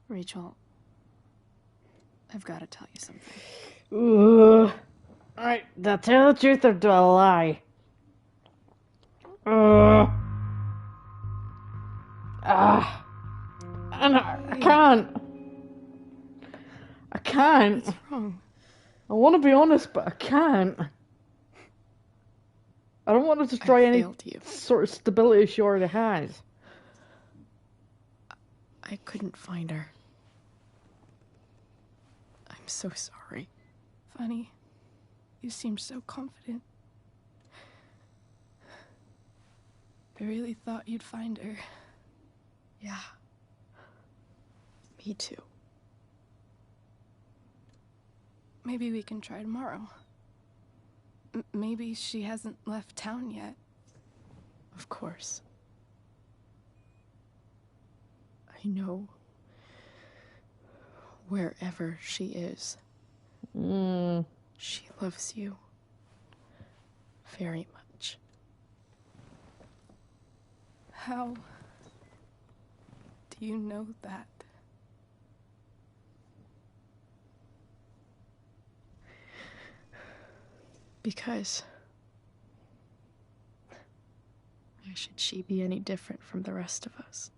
Rachel, I've got to tell you something. Alright, now tell the truth or do I lie? And I can't. I can't. What's wrong? I want to be honest, but I can't. I don't want to destroy any sort of stability she already has. I couldn't find her. I'm so sorry. Funny. You seemed so confident. I really thought you'd find her. Yeah. Me too. Maybe we can try tomorrow. Maybe she hasn't left town yet. Of course. I know wherever she is, she loves you very much. How do you know that? Because why should she be any different from the rest of us?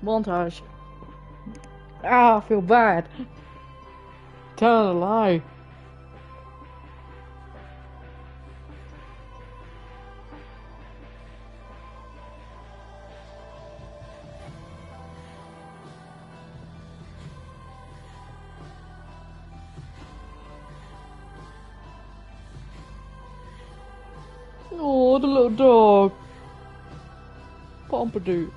Montage. Ah, I feel bad. Telling a lie. Oh, the little dog. Pompadour.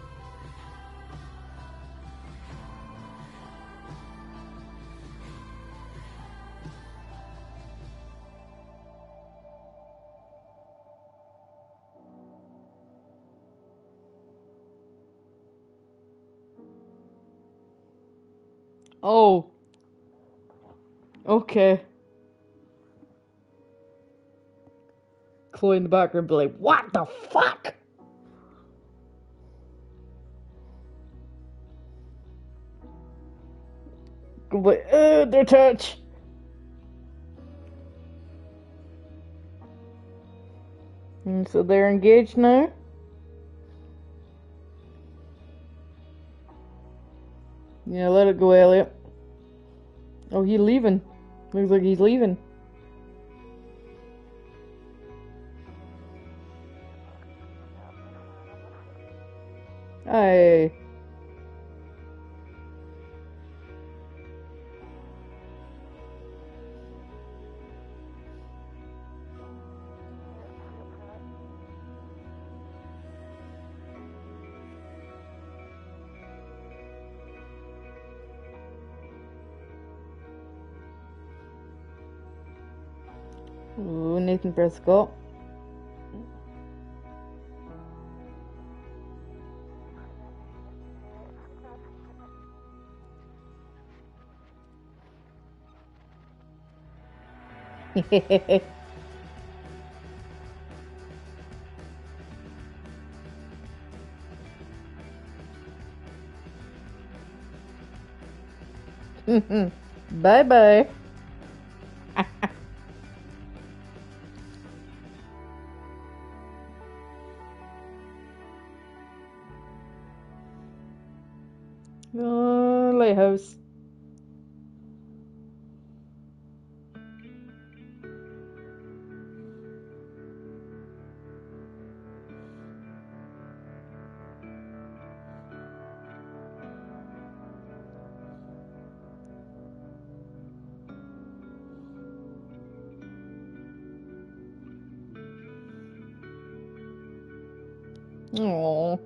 Oh. Okay. Chloe in the background be like, what the fuck? Go like, their touch. And so they're engaged now? Yeah, let it go, Elliot. Oh, he's leaving. Looks like he's leaving. Hey. Ooh, Nathan Prescott. Bye bye. Oh, lighthouse. Aww.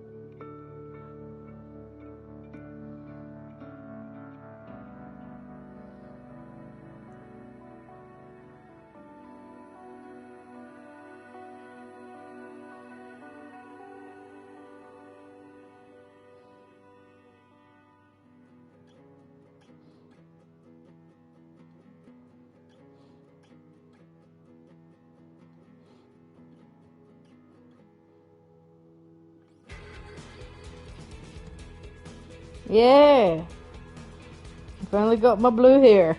Yeah. I finally got my blue hair.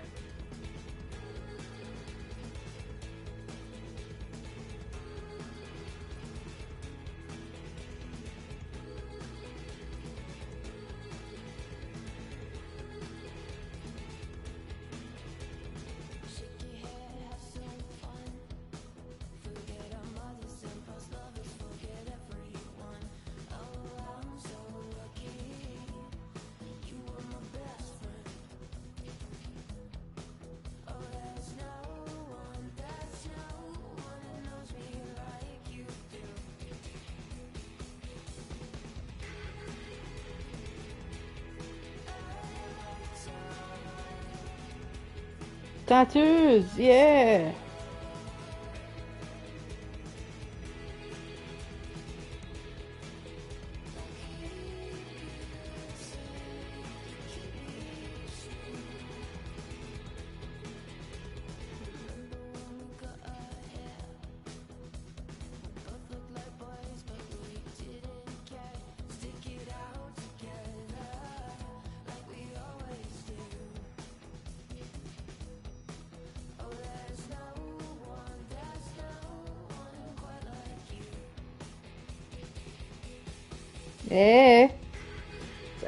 Tattoos, yeah. Yeah.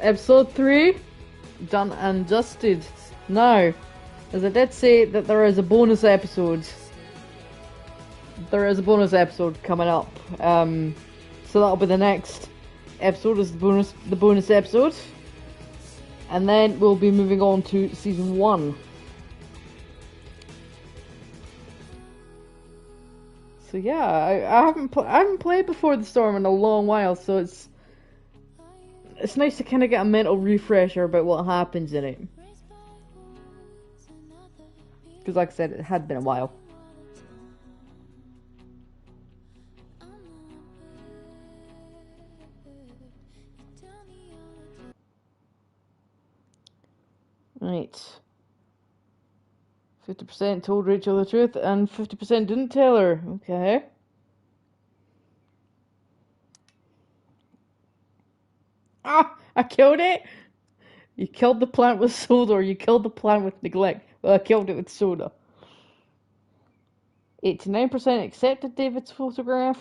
episode 3 done and dusted. Now, as I did say that there is a bonus episode. There is a bonus episode coming up. So that'll be the next episode, is the bonus episode. And then we'll be moving on to season 1. So yeah, I haven't played Before the Storm in a long while, so it's nice to kind of get a mental refresher about what happens in it. Because like I said, it had been a while. Right. 50% told Rachel the truth and 50% didn't tell her. Okay. Ah! I killed it! You killed the plant with soda, or you killed the plant with neglect. Well, I killed it with soda. 89% accepted David's photograph.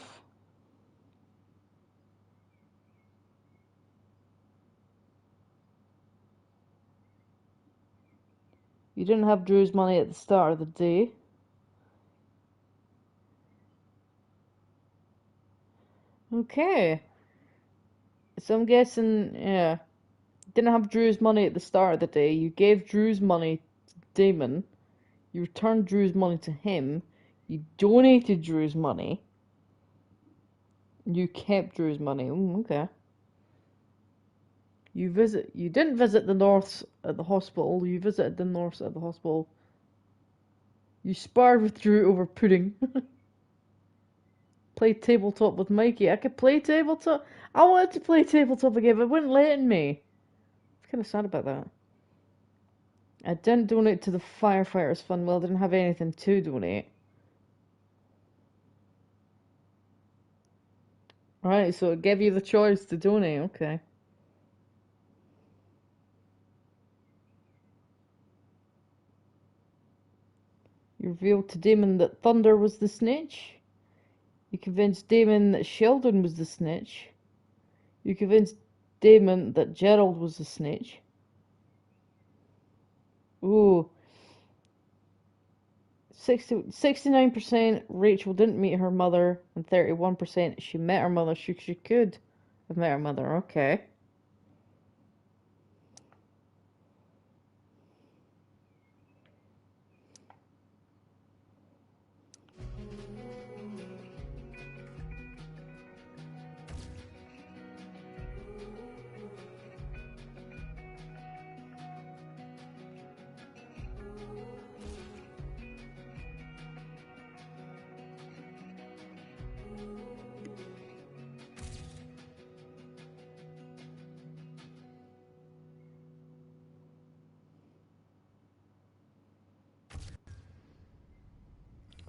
You didn't have Drew's money at the start of the day. Okay. So I'm guessing, yeah. Didn't have Drew's money at the start of the day. You gave Drew's money to Damon. You returned Drew's money to him. You donated Drew's money. You kept Drew's money. Ooh, okay. You didn't visit the Norths at the hospital. You visited the Norths at the hospital. You sparred with Drew over pudding. Played tabletop with Mikey. I could play tabletop. I wanted to play tabletop again, but it wouldn't let me. I'm kind of sad about that. I didn't donate to the Firefighters Fund. Well, I didn't have anything to donate. Alright, so it gave you the choice to donate. Okay. You revealed to Damon that Thunder was the snitch. You convinced Damon that Sheldon was the snitch. You convinced Damon that Gerald was the snitch. Ooh. 69% Rachel didn't meet her mother, and 31% she met her mother. She could have met her mother. Okay.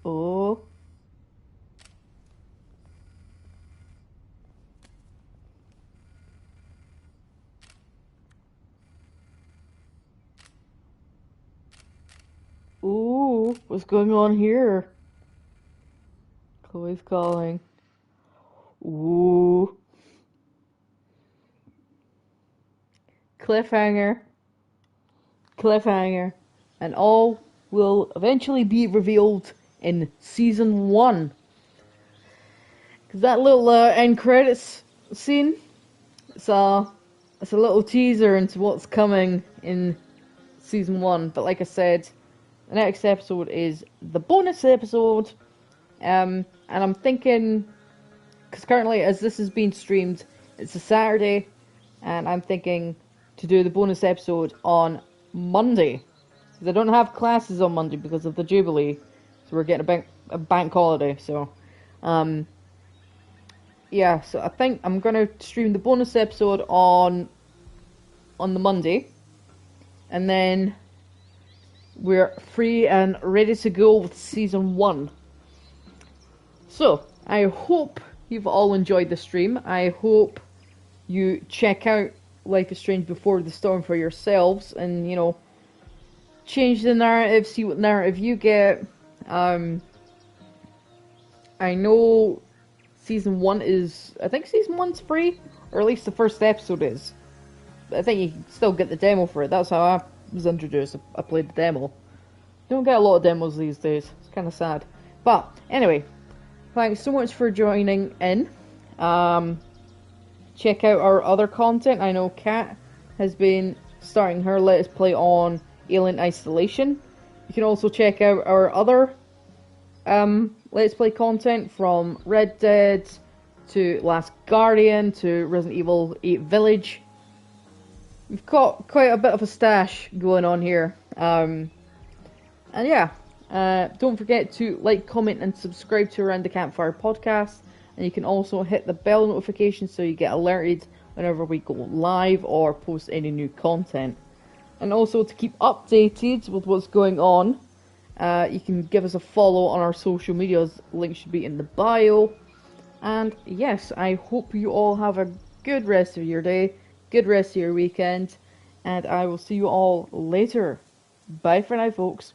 Oh. Ooh, what's going on here? Chloe's calling. Ooh. Cliffhanger. Cliffhanger. And all will eventually be revealed in season 1. Because that little end credits scene, it's a little teaser into what's coming in season 1. But like I said, the next episode is the bonus episode. And I'm thinking, because currently as this is being streamed, it's a Saturday, and I'm thinking to do the bonus episode on Monday. Because I don't have classes on Monday because of the Jubilee. So we're getting a bank holiday, so, yeah, so I think I'm gonna stream the bonus episode on the Monday, and then we're free and ready to go with season 1. So, I hope you've all enjoyed the stream. I hope you check out Life is Strange Before the Storm for yourselves, and, you know, change the narrative, see what narrative you get. I know season 1 is, I think season 1's free, or at least the first episode is. I think you can still get the demo for it. That's how I was introduced. I played the demo. Don't get a lot of demos these days. It's kind of sad. But anyway, thanks so much for joining in. Check out our other content. I know Kat has been starting her Let's Play on Alien Isolation. You can also check out our other Let's Play content, from Red Dead to Last Guardian to Resident Evil 8 Village. We've got quite a bit of a stash going on here. And yeah, don't forget to like, comment and subscribe to Around the Campfire podcast. And you can also hit the bell notification so you get alerted whenever we go live or post any new content. And also, to keep updated with what's going on, you can give us a follow on our social medias. Link should be in the bio. And yes, I hope you all have a good rest of your day, good rest of your weekend, and I will see you all later. Bye for now, folks.